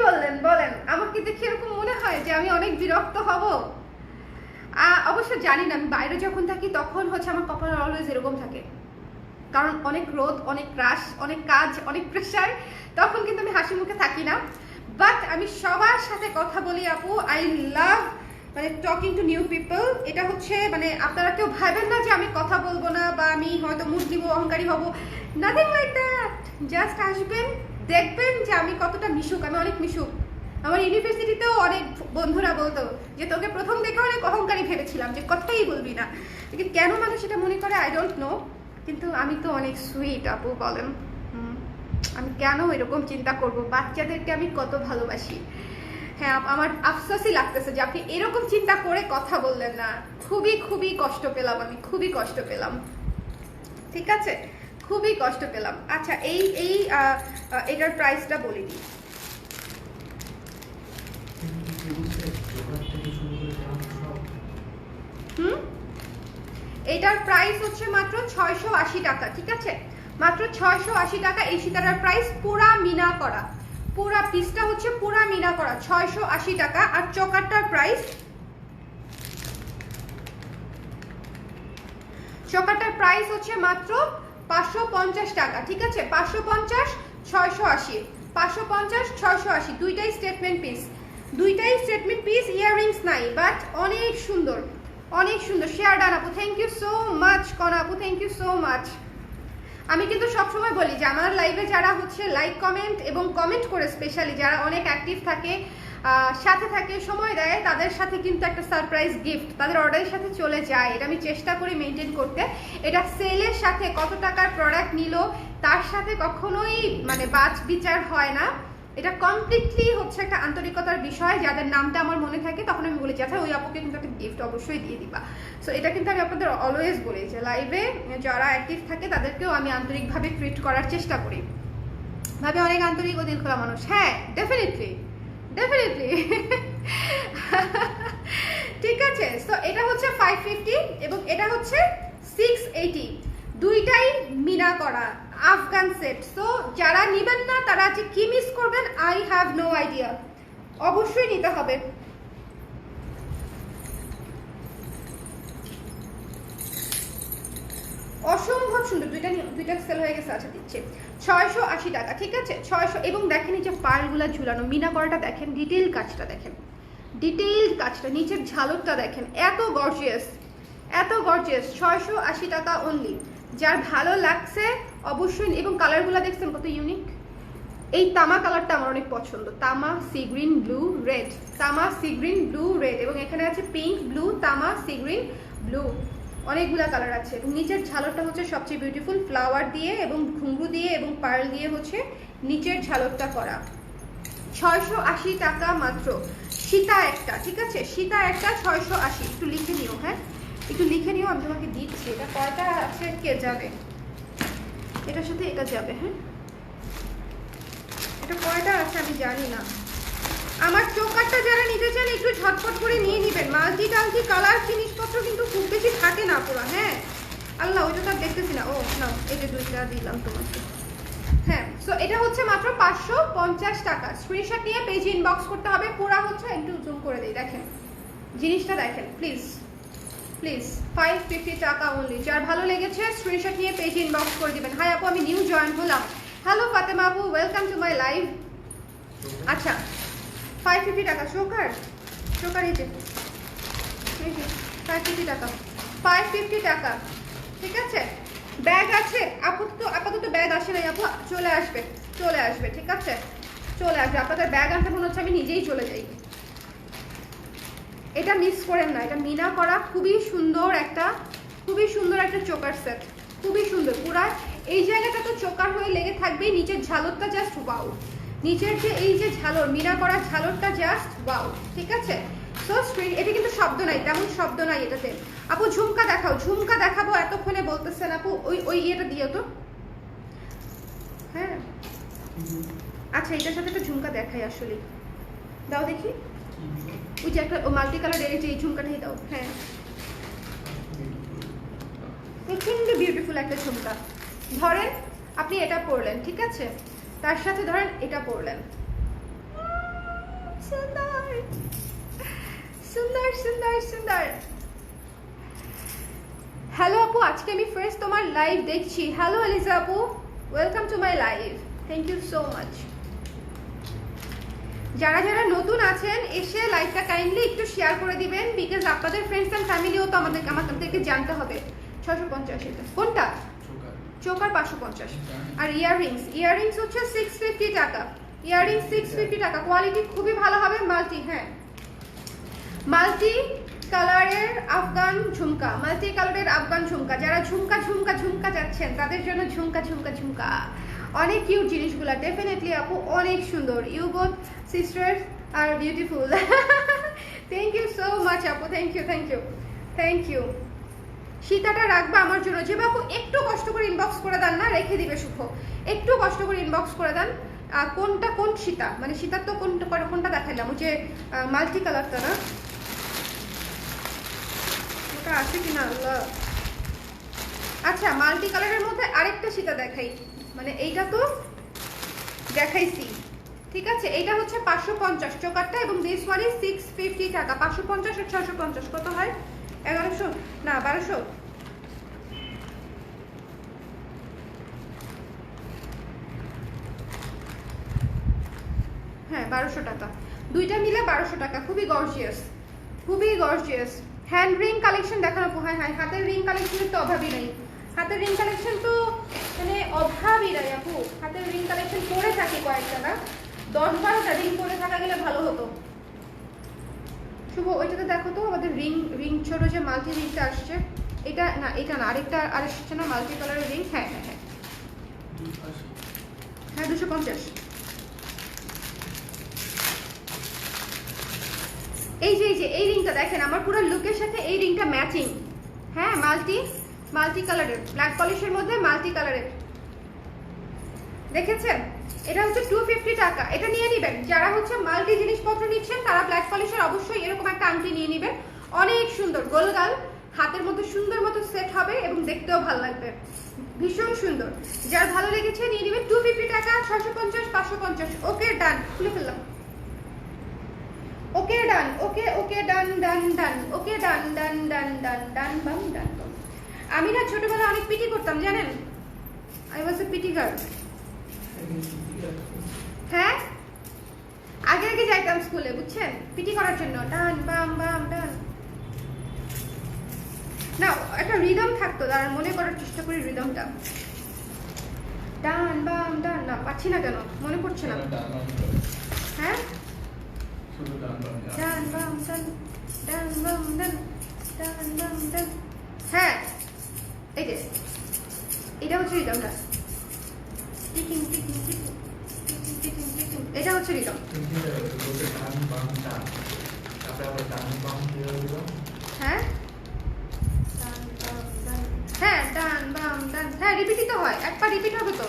বললেন বলেন? আমাকে দেখে এরকম মনে হয় যে আমি অনেক বিরক্ত হব? অবশ্য জানি না, আমি বাইরে যখন থাকি তখন হচ্ছে আমার কপাল অলওয়েজ এরকম থাকে, কারণ অনেক রোদ, অনেক ক্রাশ, অনেক কাজ, অনেক প্রেশার, তখন কিন্তু আমি হাসি মুখে থাকি না। বাট আমি সবার সাথে কথা বলি আপু, আই লাভ মানে টকিং টু নিউ পিপল। এটা হচ্ছে মানে আপনারা কেউ ভাবেন না যে আমি কথা বলবো না বা আমি হয়তো মুড দিব, অহংকারী হব, নাথিং লাইক দ্যাট। জাস্ট আসবেন, দেখবেন যে আমি কতটা মিশুক, আমি অনেক মিশুক। আমার ইউনিভার্সিটিতেও অনেক বন্ধুরা বলতো যে তোকে প্রথম দেখে অনেক অহংকারী ভেবেছিলাম, যে কথাই বলবি না, কিন্তু কেন মানুষ এটা মনে করে আই ডোন্ট নো, কিন্তু আমি তো অনেক সুইট আপু, বলেন আমি কেন এরকম চিন্তা করব? বাচ্চাদেরকে আমি কত ভালোবাসি। হ্যাঁ, আমার আফসোসই লাগতেছে যে আপনি এরকম চিন্তা করে কথা বললেন না, খুবই কষ্ট পেলাম, আমি খুবই কষ্ট পেলাম, ঠিক আছে, খুবই কষ্ট পেলাম। আচ্ছা, এটার প্রাইসটা বলে দিই। এটার প্রাইস হচ্ছে মাত্র 680 টাকা, ঠিক আছে, মাত্র 680 টাকা। এই সীতারার প্রাইস পুরা মিনা করা, পুরা পিসটা হচ্ছে পুরা মিনা করা, 680 টাকা। আর চকারটার প্রাইস হচ্ছে মাত্র 550 টাকা, ঠিক আছে, 550 680, 550 680, দুইটাই স্টেটমেন্ট পিস, ইয়াররিংস নাই, বাট অনেক সুন্দর। শেয়ার ডান আপু, থ্যাংক ইউ সো মাচ। কনা আপু, থ্যাংক ইউ সো মাচ। আমি কিন্তু সবসময় বলি যে আমার লাইভে যারা হচ্ছে লাইক কমেন্ট এবং কমেন্ট করে, স্পেশালি যারা অনেক অ্যাক্টিভ থাকে, সাথে থাকে, সময় দেয়, তাদের সাথে কিন্তু একটা সারপ্রাইজ গিফট তাদের অর্ডারের সাথে চলে যায়। এটা আমি চেষ্টা করি মেনটেন করতে। এটা সেলের সাথে কত টাকার প্রোডাক্ট নিল তার সাথে কখনোই মানে বাছ বিচার হয় না, এটা কমপ্লিটলি হচ্ছে একটা আন্তরিকতার বিষয়। যাদের নামটা আমার মনে থাকে তখন আমি বলি যে আচ্ছা ওই আপুকে কিন্তু একটা গিফট অবশ্যই দিয়ে দিবা। সো এটা কিন্তু আমি আপনাদের অলওয়েজ বলি যে লাইভে যারা অ্যাক্টিভ থাকে তাদেরকেও আমি আন্তরিকভাবে ট্রিট করার চেষ্টা করি, ভাবে অনেক আন্তরিক ও দিল খোলা মানুষ। হ্যাঁ, ডেফিনেটলি ঠিক আছে। সো এটা হচ্ছে 550 এবং এটা হচ্ছে 680, দুইটাই মিনা করা আফগান সেট। সো যারা নিবেন না তারা যে কি মিস করবেন আই হ্যাভ নো আইডিয়া, অবশ্যই নিতে হবে। অসম্ভব সুন্দর। দুইটা সেল হয়ে গেছে, আচ্ছা দিচ্ছে 680 টাকা, ঠিক আছে 600। এবং দেখেন এই যে পার্লগুলো ঝুলানো, মিনা করাটা দেখেন, ডিটেইল কাজটা দেখেন, ডিটেইল কাজটা, নিচের ঝালরটা দেখেন, এত গর্জিয়াস, এত গর্জিয়াস। 680 টাকা অনলি। যার ভালো লাগছে অবশ্যই। এবং কালারগুলো দেখছেন কত ইউনিক। এই তামা কালারটা আমার অনেক পছন্দ, তামা সি গ্রিন ব্লু রেড, তামা সি গ্রিন ব্লু রেড, এবং এখানে আছে পিঙ্ক ব্লু, তামা সি গ্রিন ব্লু, অনেকগুলা কালার আছে। এবং নিচের ঝালরটা হচ্ছে সবচেয়ে বিউটিফুল, ফ্লাওয়ার দিয়ে এবং ঘুঙ্গু দিয়ে এবং পার্ল দিয়ে হচ্ছে নিচের ঝালরটা করা। 680 টাকা মাত্র। সীতা একটা, ঠিক আছে সীতা একটা 680। একটু লিখে নিও, হ্যাঁ একটু লিখে নিও, আমি তোমাকে দিচ্ছি। এটা কয়টা আছে কে যাবে, এটার সাথে এটা যাবে, হ্যাঁ এটা কয়টা আছে আমি জানি না। আমার চোকারটা যারা নিতে চান একটু ঝটপট করে নিয়ে নেবেন। মাল্টি টাল্টি কালার জিনিসপত্র কিন্তু খুব বেশি থাকে না পুরো, হ্যাঁ আল্লাহ ওইটা তো আর দেখতেছি না। ও না, এই যে দুইটা দিলাম তোমাকে, হ্যাঁ। সো এটা হচ্ছে মাত্র 550 টাকা। স্ক্রিনশট নিয়ে পেজে ইনবক্স করতে হবে। পুরা হচ্ছে একটু জুম করে দেই, দেখেন জিনিসটা দেখেন প্লিজ প্লিজ। 550 টাকা অনলি। যার ভালো লেগেছে স্ক্রিনশট নিয়ে পেজে ইনবক্স করে দিবেন। হাই আপু, আমি নিউ জয়েন হলাম। হ্যালো ফাতেমা আপু, ওয়েলকাম টু মাই লাইভ। আচ্ছা 550 টাকা শোকার, শোকার এই যে 550 টাকা, 550 টাকা, ঠিক আছে। ব্যাগ আছে আপাতত ব্যাগ আসে নাই আপু, চলে আসবে চলে আসবে, ঠিক আছে চলে আসবে। আপনাদের ব্যাগ আনতে মনে হচ্ছে আমি নিজেই চলে যাই। এটা মিস করেন না, এটা মিনা করা খুবই সুন্দর একটা, খুবই সুন্দর একটা চোকার সেট, খুবই সুন্দর। পুরা এই জায়গাটা তো চোকার হয়ে লেগে থাকবে, নিচের ঝালরটা জাস্ট ওয়াও, নিচের যে এই যে ঝালর, মিনা করা ঝালরটা জাস্ট ওয়াও, ঠিক আছে। সো স্ক্রিন, এটা কিন্তু শব্দ নাই, তেমন শব্দ নাই এটাতে। আপু ঝুমকা দেখাও, ঝুমকা দেখাবো এতক্ষণে বলতেছেন আপু, ওই ইয়েটা দিও তো, হ্যাঁ আচ্ছা এটার সাথে একটা ঝুমকা দেখাই আসলে, দাও দেখি। ওই যে একটা মাল্টি কালার এই যে ঝুমকাটাই দাও, হ্যাঁ প্রচন্ড বিউটিফুল একটা ঝুমকা। ধরেন আপনি এটা পরলেন, ঠিক আছে, তার সাথে ধরেন এটা পরলেন, সুন্দর সুন্দর সুন্দর সুন্দর। হ্যালো আপু, আজকে আমি ফার্স্ট তোমার লাইভ দেখছি। হ্যালো আলিজা আপু, welcome to my live, thank you so much. যারা যারা নতুন আছেন এসে লাইভটা কাইন্ডলি একটু শেয়ার করে দিবেন, বিকজ আপনাদের ফ্রেন্ডস অ্যান্ড ফ্যামিলিও তো আমাদেরকে জানতে হবে। 650 এটা কোনটা? চোকার 550। আর ইয়াররিংস হচ্ছে 650 টাকা। ইয়াররিংস 650 টাকা, কোয়ালিটি খুবই ভালো হবে। মাল্টি, হ্যাঁ মাল্টি কালারের আফগান ঝুমকা, মাল্টি কালারের আফগান ঝুমকা। যারা ঝুমকা ঝুমকা ঝুমকা যাচ্ছেন তাদের জন্য ঝুমকা ঝুমকা ঝুমকা। অনেক কিউট জিনিসগুলো, ডেফিনেটলি আপু অনেক সুন্দর। You both sisters are beautiful. Thank you so much আপু, thank you thank you thank you. সীতাটা রাখবা আমার জন্য। যে বাবু একটু কষ্ট করে ইনবক্স করে দেন না, রেখে দিবে শুভ, একটু কষ্ট করে ইনবক্স করে দেন। কোনটা কোন সীতা, মানে সীতার তো কোনটা দেখাইলাম, ওই যে মাল্টি কালারটা না, ওটা আছে কিনা আল্লাহ। আচ্ছা মাল্টি কালারের মধ্যে আরেকটা সীতা দেখাই, মানে এইটা তো দেখাইছি, ঠিক আছে। এইটা হচ্ছে 550 চোকারটা, এবং দিস ওয়ান ইজ 650 টাকা। 550 আর 650 কত হয়? 1100 না 1200। হ্যাঁ 1200 টাকা, দুইটা মিলে 1200 টাকা। খুবই গর্জিয়াস, খুবই গর্জিয়াস। হ্যান্ড রিং কালেকশন দেখানো, হ্যাঁ হ্যাঁ হাতের রিং কালেকশনের তো অভাবই নাই। হাতের রিং কালেকশন তো মানে অভাবই নাই আপু। হাতের রিং কালেকশন করে থাকি কয়েকটা, না 10-12টা রিং করে থাকা গেলে ভালো হতো। শুভ ওইটাতে দেখো তো, আমাদের রিং ছোট যে মাল্টি রিংটা আসছে, এটা না এটা না, আরেকটা আর আসছে না মাল্টি কালারের রিং। হ্যাঁ হ্যাঁ হ্যাঁ হ্যাঁ 250। এই যে এই রিংটা দেখেন, আমার পুরো লুকের সাথে এই রিংটা ম্যাচিং। হ্যাঁ মাল্টি কালারের, ব্ল্যাক পলিশের মধ্যে মাল্টি কালারের, দেখেছেন? এটা হচ্ছে 250 টাকা। এটা নিয়ে নেবেন যারা হচ্ছে মাল্টি জিনিসপত্র নিচ্ছেন, তারা ব্ল্যাক পলিশের অবশ্যই এরকম একটা আংটি নিয়ে নেবেন। অনেক সুন্দর গোলগাল, হাতের মধ্যে সুন্দর মতো সেট হবে এবং দেখতেও ভালো লাগবে, ভীষণ সুন্দর। যার ভালো লেগেছে নিয়ে নেবেন। 250 টাকা, 650, 550। ওকে ডান, খুলে ফেললাম। ওকে ডান, ওকে ডান ডান ডান, ওকে ডান ডান ডান ডান ডান বাম ডান বাম। আমি না ছোটবেলায় অনেক পিটি করতাম জানেন, I was a PT girl. হ্যাঁ, আগে আগে যাইতাম স্কুলে বুঝছেন, পিটি করার জন্য, ডান বাম বাম ডান। না একটা রিদম থাকতো, দাঁড়ান মনে করার চেষ্টা করি রিদমটা। ডান বাম ডান, না পাচ্ছি না কেন, মনে পড়ছে না। হ্যাঁ, ডান বাম ডান, ডান বাম ডান, ডান বাম ডান। হ্যাঁ, এই যে এটা হচ্ছে রিদমটা, ticking ticking ticking ticking ticking ticking, এটা হচ্ছে রিদম। হ্যাঁ, হ্যাঁ ডান বাম ডান, হ্যাঁ রিপিটই তো হয়, একবার রিপিট হবে তো,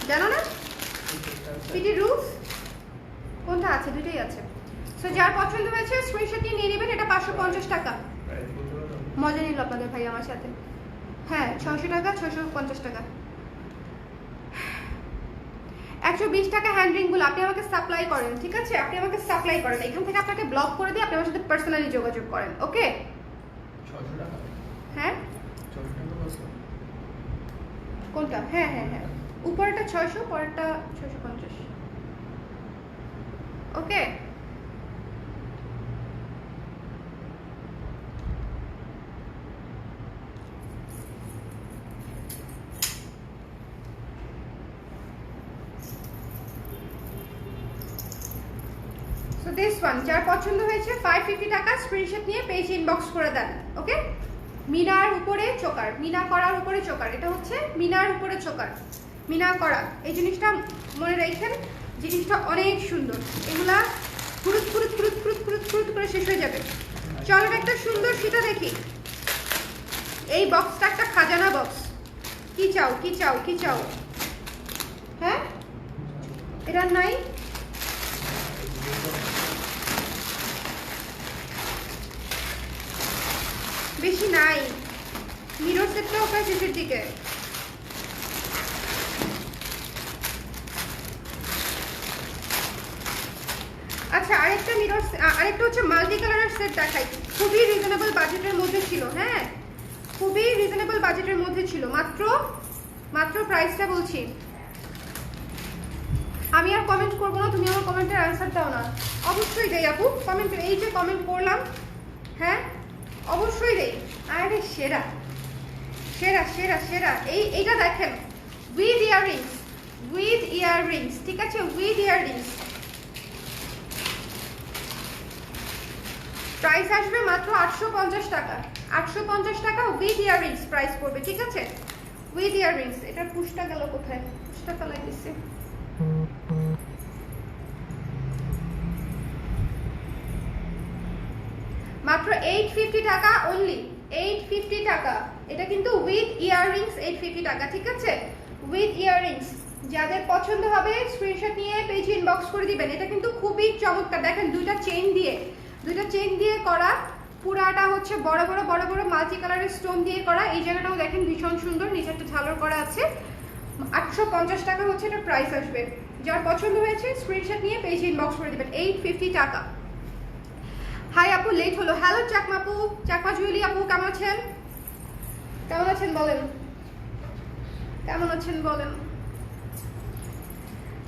জানো না পিটি রুলস কোনটা আছে? দুটোই আছে। সো যার পছন্দ হয়েছে স্ক্রিনশট নিয়ে নেবেন। এটা 550 টাকা। মজা নিল আপনাদের ভাই আমার সাথে। হ্যাঁ 600 টাকা, 650 টাকা, 120 টাকা হ্যান্ডরিংগুলো আপনি আমাকে সাপ্লাই করেন, ঠিক আছে? আপনি আমাকে সাপ্লাই করেন, এখান থেকে আপনাকে ব্লক করে দিয়ে আপনি আমার সাথে পার্সোনালি যোগাযোগ করেন, ওকে? হ্যাঁ কোনটা? হ্যাঁ হ্যাঁ হ্যাঁ, উপরটা 600, পরেরটা 650, ওকে? সো দিস ওয়ান যার পছন্দ হয়েছে 550 টাকা, স্ক্রিনশট নিয়ে পেজ ইনবক্স করে দেন, ওকে? মিনার উপরে চোকার, মিনা করার উপরে চোকার, এটা হচ্ছে মিনার উপরে চোকার, মিনা করা। এই জিনিসটা মনে রাখেন, জিনিসটা অনেক সুন্দর। এগুলা ফুরুত ফুরুত ফুরুত ফুরুত ফুরুত ফুরুত করে শেষ হয়ে যাবে। চলো একটা সুন্দর ফিতা দেখি। এই বক্সটা একটা খাজানা বক্স। কি চাও কি চাও কি চাও? হ্যাঁ এটা নাই, বেশি নাই। মিরর সেটটাও প্রায় শেষের দিকে। আচ্ছা আরেকটা মিরর, আরেকটা হচ্ছে মাল্টি কালারের সেট দেখাই। খুবই রিজনেবল বাজেটের মধ্যে ছিল, হ্যাঁ খুবই রিজনেবল বাজেটের মধ্যে ছিল। মাত্র প্রাইসটা বলছি। আমি আর কমেন্ট করবো না, তুমি আমার কমেন্টের অ্যান্সার দাও না। অবশ্যই দেই আপু কমেন্ট, এই যে কমেন্ট করলাম, হ্যাঁ অবশ্যই দেই। আরে সেরা সেরা সেরা সেরা, এইটা দেখেন উইথ ইয়াররিংস, উইথ ইয়াররিংস, ঠিক আছে? With earrings. প্রাইস আসবে মাত্র 850 টাকা। 850 টাকা উইথ ইয়াররিংস প্রাইস পড়বে, ঠিক আছে? With earrings. এটা পুশটা গেল কোথায়? পুশটা ফেলাই দিচ্ছে। মাত্র 850 টাকা অনলি, 850 টাকা। এটা কিন্তু উইথ ইয়াররিংস 850 টাকা, ঠিক আছে? With earrings. যাদের পছন্দ হবে স্ক্রিনশট নিয়ে পেজ ইনবক্স করে দিবেন। এটা কিন্তু খুবই চমৎকার, দেখেন দুইটা চেইন দিয়ে করা, পুরাটা হচ্ছে বড় বড় মাল্টি কালারের স্টোন দিয়ে করা। এই জায়গাটাও দেখেন ভীষণ সুন্দর, নিচে একটা ঝালর করা আছে। 850 টাকা হচ্ছে এটা প্রাইস আসবে। যার পছন্দ হয়েছে স্ক্রিনশট নিয়ে পেজ ইনবক্স করে দিবেন। 850 টাকা। হাই আপু, লেট হলো। হ্যালো চাকমা আপু, চাকমা জুয়েলি আপু, কেমন আছেন? কেমন আছেন বলেন, কেমন আছেন বলেন।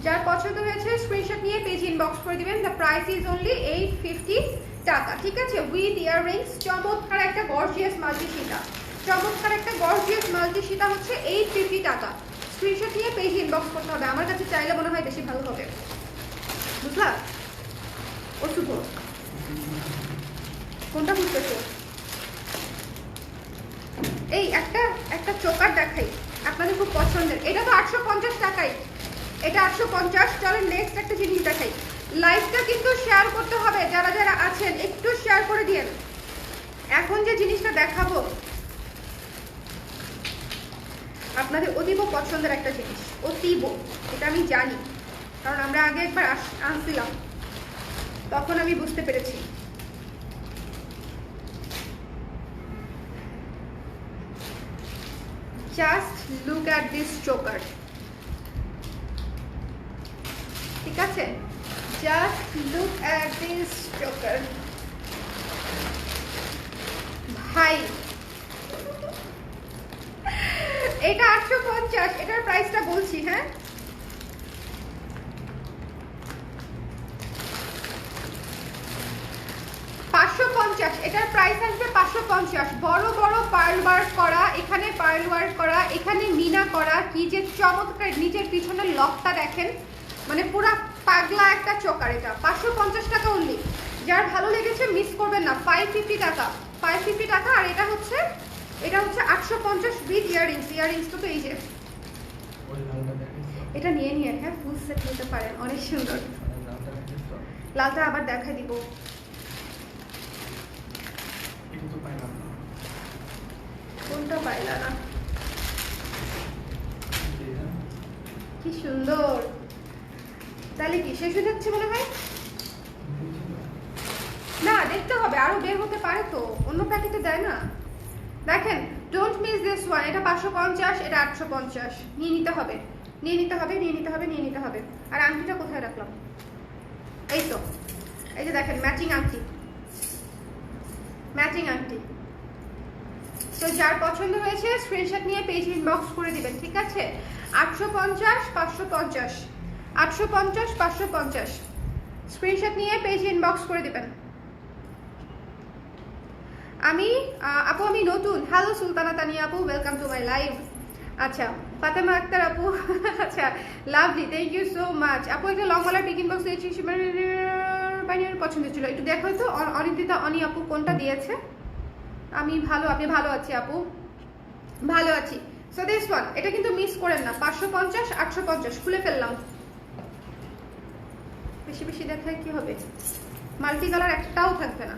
যার পছন্দ হয়েছে স্ক্রিনশট নিয়ে পেজ ইনবক্স করে দিবেন। দ্য প্রাইস ইজ অনলি 850 টাকা, ঠিক আছে? With earrings. চমৎকার একটা গর্জিয়াস মাল্টি সীতা, চমৎকার একটা গর্জিয়াস মাল্টি সীতা হচ্ছে 850 টাকা। স্ক্রিনশট নিয়ে পেজ ইনবক্স করতে হবে। আমার কাছে চাইলে মনে হয় বেশি ভালো হবে, বুঝলা? ও শুভ কোনটা বুঝতেছো? এই একটা চোকার দেখাই আপনাদের খুব পছন্দের। এটা তো 850 টাকাই, এটা 850। চলেন নেক্সট একটা জিনিস দেখাই। লাইভটা কিন্তু শেয়ার করতে হবে, যারা যারা আছেন একটু শেয়ার করে দিয়েন। এখন যে জিনিসটা দেখাবো আপনাদের অতীব পছন্দের একটা জিনিস, অতীব, এটা আমি জানি, কারণ আমরা আগে একবার আনছিলাম, তখন আমি বুঝতে পেরেছি। Just look at this choker, ঠিক আছে? Just look at this choker. ভাই এটা 850, এটার প্রাইসটা বলছি, হ্যাঁ। এটার প্রাইস আসবে 550। বড় বড় পার্ল ওয়ার্ক করা, এখানে পার্ল ওয়ার্ক করা, এখানে মিনা করা, কি যে চমৎকার। নিচের পিছনের লকটা দেখেন, মানে পুরো পাগলা একটা চোকার। এটা 550 টাকা অনলি। যার ভালো লেগেছে মিস করবেন না। 550 টাকা, 550 টাকা। আর এটা হচ্ছে 850 উইথ ইয়াররিংস। ইয়াররিংস তো এই যে এটা নিয়ে নিয়ে, হ্যাঁ, ফুল সেট নিতে পারেন, অনেক সুন্দর। লালটা আবার দেখাই দিব। কোনটা পাইলা না? কি সুন্দর। তাহলে কি শেষ হয়ে যাচ্ছে মনে হয়? না, দেখতে হবে, আরো বের হতে পারে তো, অন্য প্যাকেটে দেয় না। দেখেন, ডোন্ট মিস দিস ওয়ান। এটা 550, এটা 850। নিয়ে নিতে হবে, নিয়ে নিতে হবে, নিয়ে নিতে হবে, নিয়ে নিতে হবে। আর আংটিটা কোথায় রাখলাম? এই তো, এই যে দেখেন, ম্যাচিং আংটি, ম্যাচিং আংটি। তো যার পছন্দ হয়েছে স্ক্রিনশট নিয়ে পেজ ইনবক্স করে দিবেন, ঠিক আছে? 850, 550, 850, 550। স্ক্রিনশট নিয়ে পেজ ইনবক্স করে দিবেন। আপু আমি নতুন। হ্যালো সুলতানা তানিয়া আপু, ওয়েলকাম টু মাই লাইভ। আচ্ছা, ফাতেমা আক্তার আপু, আচ্ছা, lovely, thank you so much. আপু একটা লং গলার পিক ইনবক্স দিয়েছি, বাইনের পছন্দ ছিল, একটু দেখো তো অনিন্দিতা অনি আপু কোনটা দিয়েছে। আমি ভালো, আপনি ভালো আছি আপু, ভালো আছি। সো দিস ওয়ান, এটা কিন্তু মিস করেন না। 550, 850 খুলে ফেললাম। বেশি বেশি দেখায় কি হবে? মাল্টি কালার একটাও থাকবে না,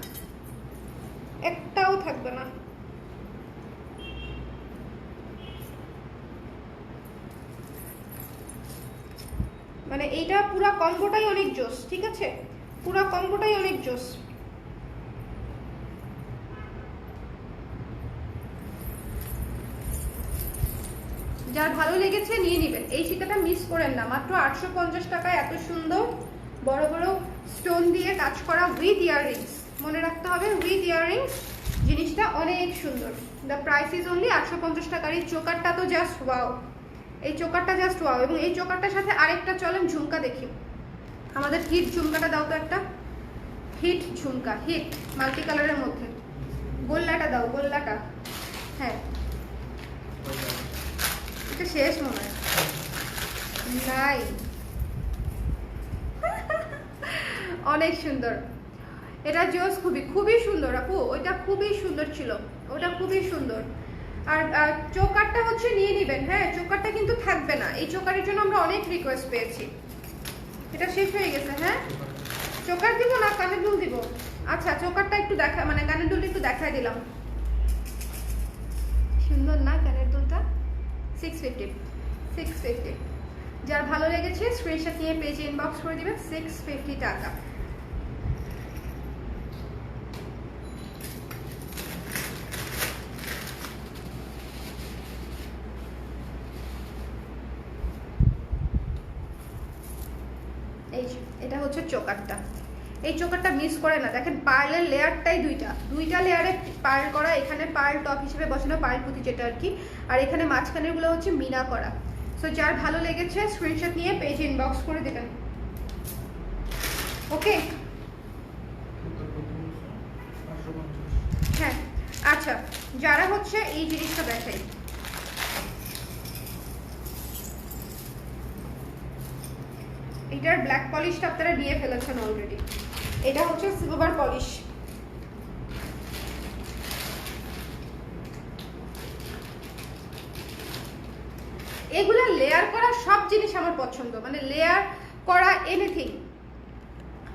একটাও থাকবে না। মানে এইটা পুরা কম্বোটাই অনেক জোস, ঠিক আছে? পুরা কম্বোটাই অনেক জোস। যার ভালো লেগেছে নিয়ে নেবেন, এই সীতাটা মিস করেন না। মাত্র 850 টাকায় এত সুন্দর বড় বড় স্টোন দিয়ে কাজ করা উইথ ইয়াররিংস। মনে রাখতে হবে, উইথ ইয়াররিংস। জিনিসটা অনেক সুন্দর। দ্য প্রাইস ইজ অনলি 850 টাকার। এই চোকারটা তো জাস্ট ওয়াও, এই চোকারটা জাস্ট ওয়াও। এবং এই চোকারটার সাথে আরেকটা চলেন ঝুমকা দেখি। আমাদের হিট ঝুমকাটা দাও তো একটা, হিট ঝুমকা, হিট মাল্টি কালারের মধ্যে। গোল্লাটা দাও, গোল্লাটা। হ্যাঁ, এটা শেষ মনে হয় নাই। অনেক সুন্দর, এটা জোস, খুবই খুবই সুন্দর আপু। ওইটা খুবই সুন্দর ছিল, ওটা খুবই সুন্দর। আর চোকারটা হচ্ছে নিয়ে নিবেন, হ্যাঁ, চোকারটা কিন্তু থাকবে না। এই চোকারের জন্য আমরা অনেক রিকোয়েস্ট পেয়েছি। এটা শেষ হয়ে গেছে, হ্যাঁ। চোকার দিব না কানের দুল দিব? আচ্ছা, চোকারটা একটু দেখা, মানে কানের দুলটা একটু দেখাই দিলাম। সুন্দর না কানের দুলটা? 650, 650। যার ভালো লেগেছে স্ক্রিনশট নিয়ে পেজে ইনবক্স করে দিবেন। 650 টাকা। এই এটা হচ্ছে চোকারটা। এই চোকারটা মিস করে না। দেখেন পার্লের লেয়ারটাই দুইটা লেয়ারে পার্ল করা। এখানে পার্ল টপ হিসেবে বসানো, পার্ল পুঁতি যেটা আর কি। আর এখানে মাঝখানের গুলো হচ্ছে মিনা করা। সো যার ভালো লেগেছে স্ক্রিনশট নিয়ে পেজে ইনবক্স করে দেবেন, ওকে? হ্যাঁ, আচ্ছা, যারা হচ্ছে এই জিনিসটা দেখাই, এটার ব্ল্যাক পলিশটা আপনারা নিয়ে ফেলেছেন অলরেডি। এটা হচ্ছে সিলভার পলিশ। এগুলা লেয়ার করা সব জিনিস আমার পছন্দ, মানে লেয়ার করা এনিথিং।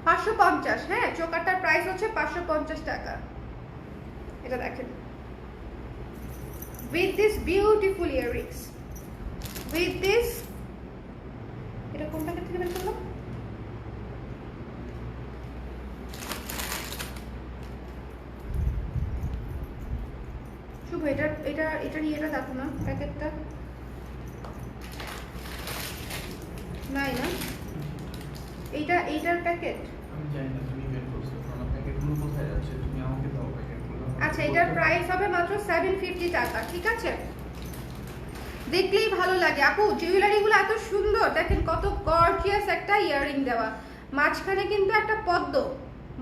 550, হ্যাঁ। চোকারটার প্রাইস হচ্ছে 550 টাকা। এটা দেখেন, with this beautiful earrings, with this. এটা কোন প্যাকেট থেকে বের করলাম? শুভ, এটা এটা এটা নিয়ে এটা দেখো না, প্যাকেটটা নাই না? এইটার প্যাকেট আমি জানি না তুমি বের করছো, কারণ প্যাকেটগুলো কোথায় যাচ্ছে? তুমি আমাকে দাও প্যাকেটগুলো। আচ্ছা, এটার প্রাইস হবে মাত্র 750 টাকা, ঠিক আছে? দেখলেই ভালো লাগে। আপু জুয়েলারিগুলো এত সুন্দর, দেখেন কত গর্জিয়াস একটা ইয়াররিং দেওয়া, মাঝখানে কিন্তু একটা পদ্ম,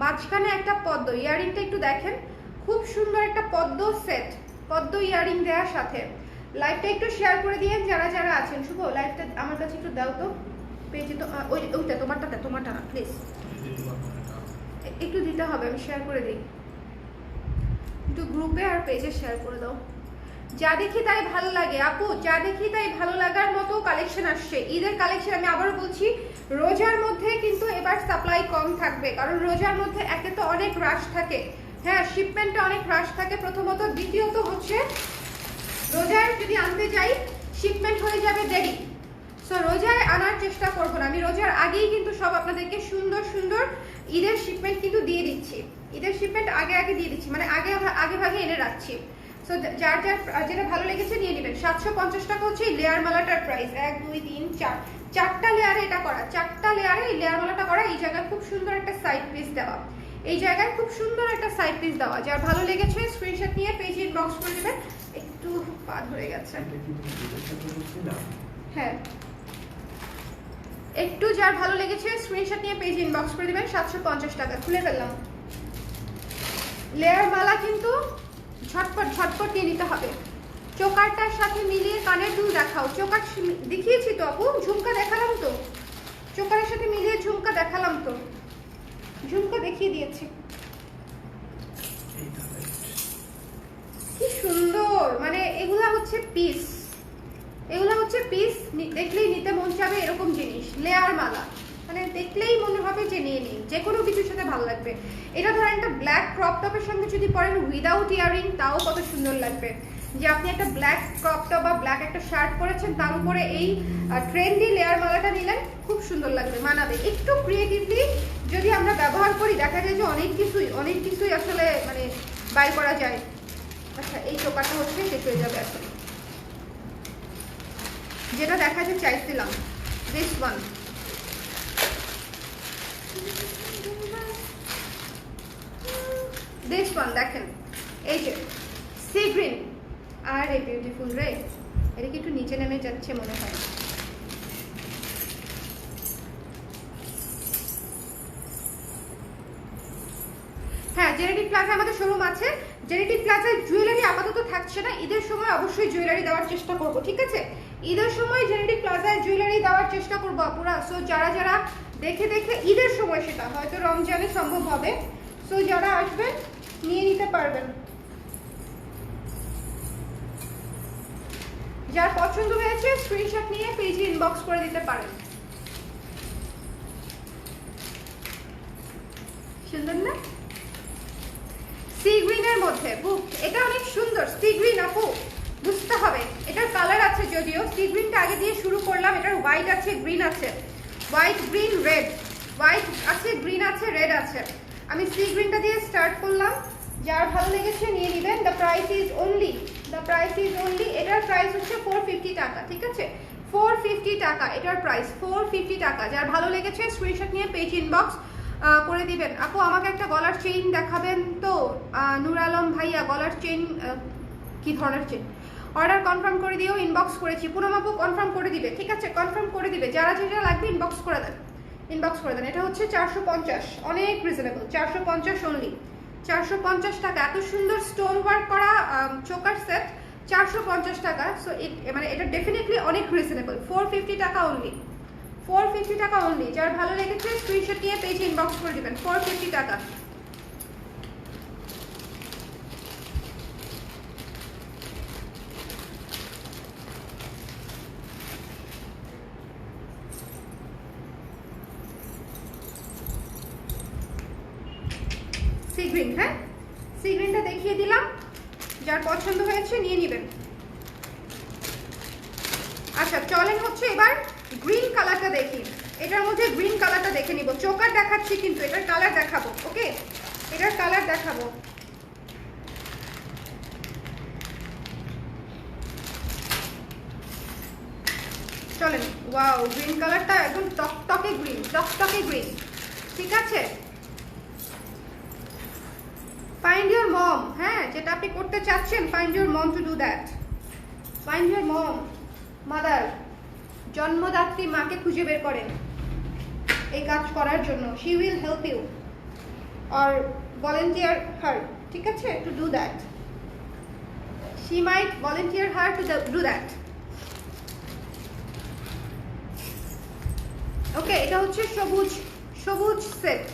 মাঝখানে একটা পদ্ম। ইয়াররিংটা একটু দেখেন, খুব সুন্দর একটা পদ্ম সেট, পদ্ম ইয়াররিং দেওয়ার সাথে। লাইভটা একটু শেয়ার করে দিয়েন যারা যারা আছেন। শুভ লাইভটা আমার কাছে একটু দাও তো, পেজে তো ওইটা তোমারটা না প্লিজ একটু দিতে হবে, আমি শেয়ার করে দিই একটু গ্রুপে আর পেজে শেয়ার করে দাও। যা দেখি তাই ভালো লাগে আপু, যা দেখি তাই ভালো লাগার মতো কালেকশন আসছে, ঈদের কালেকশন। আমি আবারও বলছি, রোজার মধ্যে কিন্তু এবার সাপ্লাই কম থাকবে, কারণ রোজার মধ্যে একে তো অনেক রাশ থাকে, হ্যাঁ শিপমেন্টটা অনেক রাশ থাকে প্রথমত, দ্বিতীয়ত হচ্ছে রোজার যদি আনতে যাই শিপমেন্ট হয়ে যাবে দেরি। সো রোজায় আনার চেষ্টা করবো না, আমি রোজার আগেই কিন্তু সব আপনাদেরকে সুন্দর সুন্দর ঈদের শিপমেন্ট কিন্তু দিয়ে দিচ্ছি, ঈদের শিপমেন্ট আগে আগে দিয়ে দিচ্ছি, মানে আগে ভাগে এনে রাখছি। সো যার যার যেটা ভালো লেগেছে নিয়ে নেবেন। 750 টাকা হচ্ছে এই লেয়ার মালাটার প্রাইস। 1 2 3 4 চারটা লেয়ারে এটা করা, চারটা লেয়ারে এই লেয়ার মালাটা করা। এই জায়গায় খুব সুন্দর একটা সাইড পিস দেওয়া, এই জায়গায় খুব সুন্দর একটা সাইড পিস দেওয়া। যার ভালো লেগেছে স্ক্রিনশট নিয়ে পেজ ইনবক্স করে দেবেন। একটু পা ধরে গেছে, হ্যাঁ একটু যার ভালো লেগেছে স্ক্রিনশট নিয়ে পেজ ইনবক্স করে দিবেন। 750 টাকা। খুলে ফেললাম লেয়ার মালা, কিন্তু ঝটপট ঝটপট নিয়ে নিতে হবে। চোকারটার সাথে মিলিয়ে কানের দুল দেখাও। চোকার দেখিয়েছি তো আপু, ঝুমকা দেখালাম তো, চোকারের সাথে মিলিয়ে ঝুমকা দেখালাম তো, ঝুমকা দেখিয়ে দিয়েছি। কি সুন্দর, মানে এগুলা হচ্ছে পিস, এগুলো হচ্ছে পিস, দেখলেই নিতে মন চাবে এরকম জিনিস। লেয়ার মালা মানে দেখলেই মনে হবে যে নিয়ে নিন, যে কোনো কিছুর সাথে ভালো লাগবে। এটা ধরেন একটা ব্ল্যাক ক্রপ টপের সঙ্গে যদি পরেন উইদাউট ইয়ারিং, তাও কত সুন্দর লাগবে। যে আপনি একটা ব্ল্যাক ক্রপ টপ বা ব্ল্যাক একটা শার্ট পরেছেন, তার উপরে এই ট্রেন্ডি লেয়ার মালাটা নিলেন, খুব সুন্দর লাগবে, মানাবে। একটু ক্রিয়েটিভলি যদি আমরা ব্যবহার করি, দেখা যায় যে অনেক কিছুই আসলে মানে বাই করা যায়। আচ্ছা এই চোকাটা হচ্ছে শেষ হয়ে যাবে আসলে, যেটা দেখাতে চাইছিলাম, দিস ওয়ান। দিস ওয়ান দেখেন, এই যে সি গ্রিন, আর এই বিউটিফুল রে, এটা কি একটু নিচে নেমে যাচ্ছে মনে হয়। হ্যাঁ জেনেটিক প্লাজা আমাদের শোরুম আছে। জেনেটিক প্লাজায় জুয়েলারি আপাতত থাকছে না, ঈদের সময় অবশ্যই জুয়েলারি দেওয়ার চেষ্টা করব, ঠিক আছে? ঈদের সময় জেনেটিক প্লাজায় জুয়েলারি দেওয়ার চেষ্টা করবো আপুরা। সো যারা যারা দেখে ঈদের সময়, সেটা হয়তো রমজানে সম্ভব হবে, সো যারা আসবেন নিয়ে নিতে পারবেন। যার পছন্দ হয়েছে স্ক্রিনশট নিয়ে পেজে ইনবক্স করে দিতে পারেন। সুন্দর না? সি গ্রিনের মধ্যে বুক, এটা অনেক সুন্দর। সি গ্রিন আপু বুঝতে হবে, এটার কালার আছে, যদিও সি গ্রিনটা আগে দিয়ে শুরু করলাম। এটার হোয়াইট আছে, গ্রিন আছে, হোয়াইট গ্রিন রেড, হোয়াইট আছে, গ্রিন আছে, রেড আছে। আমি সি গ্রিনটা দিয়ে স্টার্ট করলাম। যার ভালো লেগেছে নিয়ে নেবেন। দ্য প্রাইস ইজ অনলি, এটার প্রাইস হচ্ছে 450 টাকা, ঠিক আছে? 450 টাকা এটার প্রাইস, 450 টাকা। যার ভালো লেগেছে স্ক্রিনশট নিয়ে পেজ ইনবক্স করে দিবেন। আপু আমাকে একটা গলার চেইন দেখাবেন তো? নূর আলম ভাইয়া, গলার চেইন কি ধরনের চেইন? অর্ডার কনফার্ম করে দিও, ইনবক্স করেছি। পুনম আপু কনফার্ম করে দিবে, ঠিক আছে? কনফার্ম করে দিবে, যারা যেটা লাগবে ইনবক্স করে দেন, ইনবক্স করে দেন। এটা হচ্ছে 450, অনেক রিজনেবল, 450 অনলি, 450 টাকা। এত সুন্দর স্টোন ওয়ার্ক করা চোকার সেট 450 টাকা। সো মানে এটা ডেফিনেটলি অনেক রিজনেবল। 450 টাকা অনলি, 450 টাকা অনলি। যার ভালো লেগেছে স্ক্রিনশট নিয়ে পেজে ইনবক্স করে দিবেন। 450 টাকা। সি গ্রিন, হ্যাঁ সি গ্রিনটা দেখিয়ে দিলাম, যার পছন্দ হয়েছে নিয়ে নেবেন। আচ্ছা চলেন হচ্ছে এবার গ্রিন কালারটা দেখি। এটার মধ্যে গ্রিন কালারটা দেখে নিব। চোকার দেখাচ্ছি কিন্তু এটার কালার দেখাবো, ওকে? এটার কালার দেখাবো। চলেন, ওয়াও গ্রিন কালারটা একদম টকটকে গ্রিন, টকটকে গ্রিন, ঠিক আছে? ফাইন্ড ইউর মম, হ্যাঁ যেটা আপনি করতে চাচ্ছেন, find your mom to do that, find your mom. Mother, জন্মদাত্রী মাকে খুঁজে বের করেন এই কাজ করার জন্য। She will help you or volunteer her, ঠিক আছে, to do that. She might volunteer her to do that. Okay, এটা হচ্ছে সবুজ সবুজ সেট,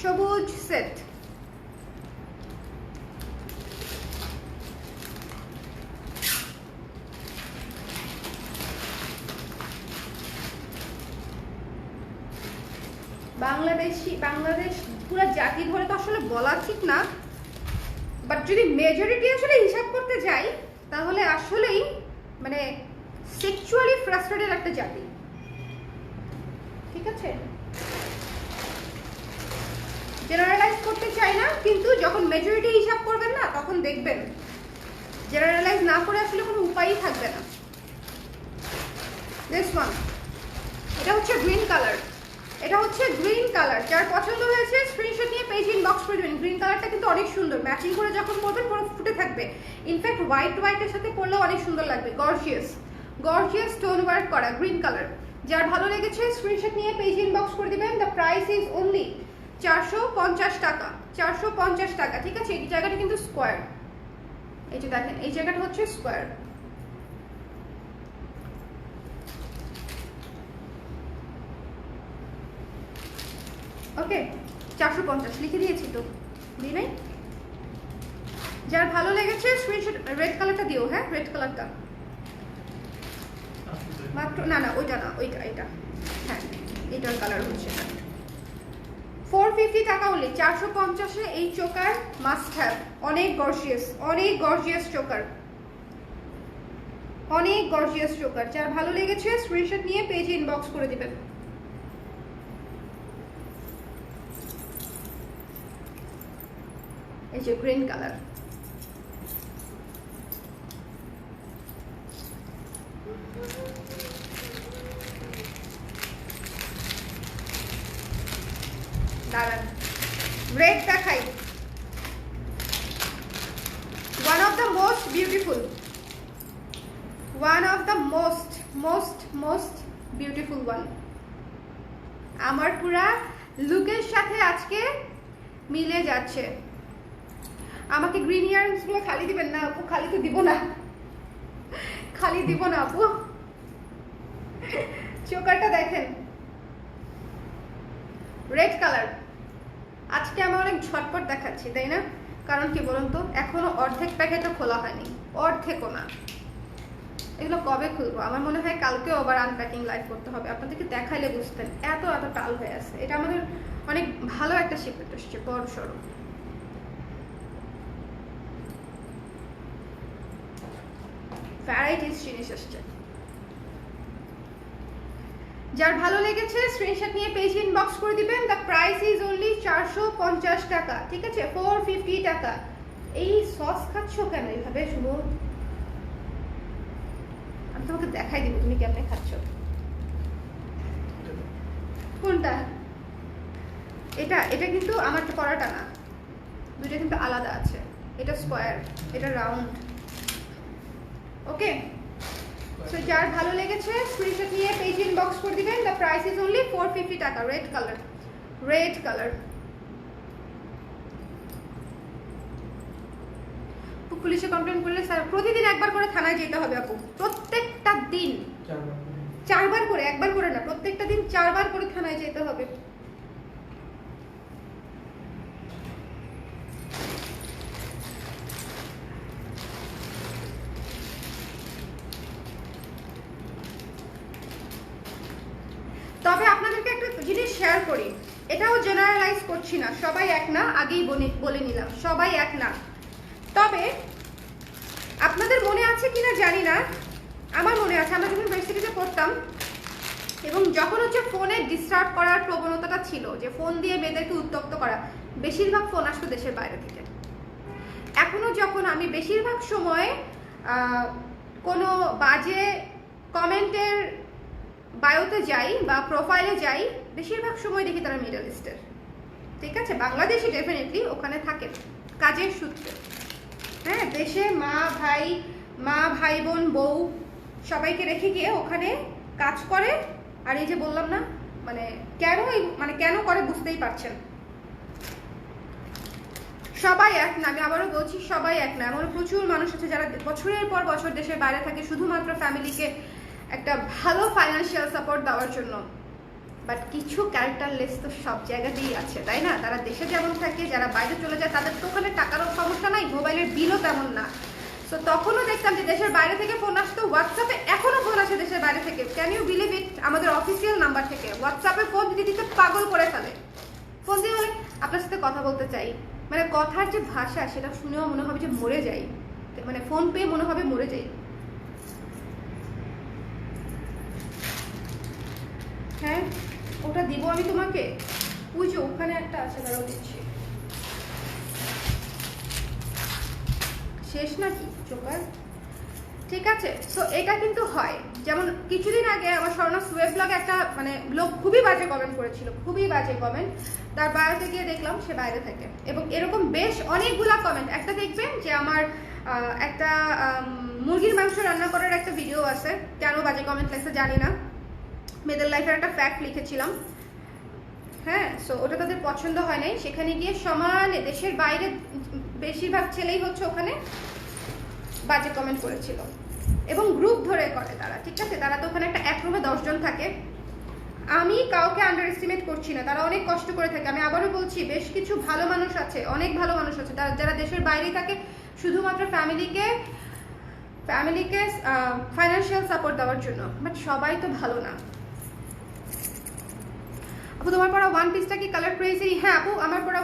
সবুজ সেট। বাংলাদেশ পুরো জাতি ধরে তো আসলে বলা ঠিক না, বাট যদি মেজরিটি আসলে হিসাব করতে যাই তাহলে আসলেই মানে সেক্সুয়ালি ফ্রাস্ট্রেটেড একটা জাতি, ঠিক আছে। জেনারেলাইজ করতে চাই না, কিন্তু যখন মেজরিটি হিসাব করবেন না তখন দেখবেন জেনারেলাইজ না করে আসলে কোনো উপায়ই থাকবে না। দিস ওয়ান, এটা হচ্ছে গ্রিন কালার, এটা হচ্ছে গ্রিন কালার। যার পছন্দ হয়েছে স্ক্রিনশট নিয়ে পেজ ইনবক্স করে দেবেন। গ্রিন কালারটা কিন্তু অনেক সুন্দর, ম্যাচিং করে যখন পরবেন পুরো ফুটে থাকবে। ইনফ্যাক্ট হোয়াইটের সাথে পরলেও অনেক সুন্দর লাগবে। গর্জিয়াস গর্জিয়াস স্টোন ওয়ার্ক করা গ্রিন কালার। যার ভালো লেগেছে স্ক্রিনশট নিয়ে পেজ ইনবক্স করে দিবেন। দ্য প্রাইস ইজ অনলি 450 টাকা, 450 টাকা, ঠিক আছে। এই জায়গাটা কিন্তু স্কোয়ার, এই যে দেখেন এই জায়গাটা হচ্ছে স্কোয়ার। ওকে, 450 লিখে দিয়েছি তো, দিই নাই? যার ভালো লেগেছে স্ক্রিনশট, রেড কালারটা দিও, হ্যাঁ রেড কালারটা মাত্র, না না ওইটা না, ওইটা এটা, হ্যাঁ এটার কালার হচ্ছে 450 টাকা হলে। 450-এ এই চোকার মাস্ট হ্যাভ। অনেক গর্জিয়াস, অনেক গর্জিয়াস চোকার, অনেক গর্জিয়াস চোকার। যার ভালো লেগেছে স্ক্রিনশট নিয়ে পেজে ইনবক্স করে দিবেন। এই যে গ্রিন কালার, দাঁড়ান রেড দেখাই। One of the most beautiful, one of the most most most beautiful one. আমার পুরা লুকের সাথে আজকে মিলে যাচ্ছে। আমাকে গ্রিন ইয়ারিংস গুলো খালি দিবেন না আপু? খালি তো দিব না, খালি দিব না আপু। চোকারটা দেখেন, রেড কালার। আজকে আমি অনেক ঝটপট দেখাচ্ছি, তাই না? কারণ কি বলুন তো, এখনো অর্ধেক প্যাকেটও খোলা হয়নি, অর্ধেকও না। এগুলো কবে খুলবো? আমার মনে হয় কালকেও আবার আনপ্যাকিং লাইভ করতে হবে। আপনাদেরকে দেখাইলে বুঝতেন এত এত টাল হয়ে আছে। এটা আমাদের অনেক ভালো একটা শিপমেন্ট আসছে, বড় সড়ো। ভ্যারাইটিস জিনিস আসছে। যার ভালো লেগেছে স্ক্রিনশট নিয়ে পেজ ইনবক্স করে দিবেন। দ্য প্রাইস ইজ অনলি 450 টাকা, ঠিক আছে, 450 টাকা। এই সস খাচ্ছ কেন এইভাবে? শুনো, আমি তোমাকে দেখাই দিব তুমি কেমনে খাচ্ছ। কোনটা? এটা এটা কিন্তু আমার করাটা না, দুটো কিন্তু আলাদা আছে। এটা স্কোয়ার, এটা রাউন্ড। ওকে, সো যার ভালো লেগেছে স্ক্রিনশট নিয়ে পেজ ইনবক্স করে দিবেন। দ্য প্রাইস ইজ অনলি 450 টাকা। Red colour, red colour. পুলিশে কমপ্লেন করলে স্যার প্রতিদিন একবার করে থানায় যেতে হবে আপু, প্রত্যেকটা দিন 4বার করে, একবার করে না, প্রত্যেকটা দিন 4বার করে থানায় যেতে হবে। তবে আপনাদেরকে একটা জিনিস শেয়ার করি, এটাও জেনারেলাইজ করছি না, সবাই এক না, আগেই বলে নিলাম, সবাই এক না। তবে আপনাদের মনে আছে কিনা জানি না, আমার মনে আছে আমরা যখন ভার্সিটিতে পড়তাম এবং যখন হচ্ছে ফোনে ডিস্টার্ব করার প্রবণতাটা ছিল, যে ফোন দিয়ে মেয়েদেরকে উত্তক্ত করা, বেশিরভাগ ফোন আসতো দেশের বাইরে থেকে। এখনো যখন আমি বেশিরভাগ সময় কোনো বাজে কমেন্টের বায়োতে যাই বা প্রোফাইলে যাই, বেশিরভাগ সময় দেখি তারা মিডল ইস্টের, ঠিক আছে, বাংলাদেশি ডেফিনেটলি ওখানে থাকে কাজের সূত্রে। হ্যাঁ, দেশে মা ভাই বোন বউ সবাইকে রেখে গিয়ে ওখানে কাজ করে। আর এই যে বললাম না, মানে কেন করে বুঝতেই পারছেন। সবাই এক না, আমি আবারও বলছি সবাই এক না। এমন প্রচুর মানুষ আছে যারা বছরের পর বছর দেশের বাইরে থাকে শুধুমাত্র ফ্যামিলিকে একটা ভালো ফাইন্যান্সিয়াল সাপোর্ট দেওয়ার জন্য। বাট কিছু ক্যারেক্টারলেস তো সব জায়গাতেই আছে, তাই না? তারা দেশে যেমন থাকে, যারা বাইরে চলে যায় তাদের তো ওখানে টাকারও সমস্যা নাই, মোবাইলের বিলও তেমন না। তো তখনও দেখতাম যে দেশের বাইরে থেকে ফোন আসতো, হোয়াটসঅ্যাপে এখনো ফোন আসে দেশের বাইরে থেকে। Can you believe it? আমাদের অফিসিয়াল নাম্বার থেকে হোয়াটসঅ্যাপে ফোন দিতে দিতে পাগল করে ফেলে। ফোন দিয়ে বলে আপনার সাথে কথা বলতে চাই, মানে কথার যে ভাষা সেটা শুনেও মনে হবে যে মরে যাই, মানে ফোন পেয়ে মনে হবে মরে যাই। হ্যাঁ ওটা দিব আমি তোমাকে, ওই যে ওখানে একটা আছে, দাঁড়াও দিচ্ছি। শেষ নাকি চোকার? ঠিক আছে, সো এটা কিন্তু হয়। যেমন কিছুদিন আগে আমার স্বর্ণা ওয়েব ব্লগে একটা মানে লোক খুবই বাজে কমেন্ট করেছিল, খুবই বাজে কমেন্ট। তার বাড়িতে গিয়ে দেখলাম সে বাইরে থাকে, এবং এরকম বেশ অনেকগুলা কমেন্ট। একটা দেখবেন যে আমার একটা মুরগির মাংস রান্না করার একটা ভিডিও আছে, কেন বাজে কমেন্ট লাগছে জানি না, মেয়েদের লাইফের একটা ফ্যাক্ট লিখেছিলাম। হ্যাঁ, সো ওটা তাদের পছন্দ হয় নাই। সেখানে গিয়ে সমানে দেশের বাইরে বেশিরভাগ ছেলেই হচ্ছে ওখানে বাজে কমেন্ট করেছিল, এবং গ্রুপ ধরে করে তারা। ঠিক আছে, তারা তো ওখানে একটা এক রুমে 10 জন থাকে। আমি কাউকে আন্ডার এস্টিমেট করছি না, তারা অনেক কষ্ট করে থাকে। আমি আবারও বলছি, বেশ কিছু ভালো মানুষ আছে, অনেক ভালো মানুষ আছে তারা, যারা দেশের বাইরেই থাকে শুধুমাত্র ফ্যামিলিকে ফাইন্যান্সিয়াল সাপোর্ট দেওয়ার জন্য। বাট সবাই তো ভালো না। আপু তোমার পরা ওয়ান পিসটা কি কালার ক্রেজি? হ্যাঁ আপু, আমার পরা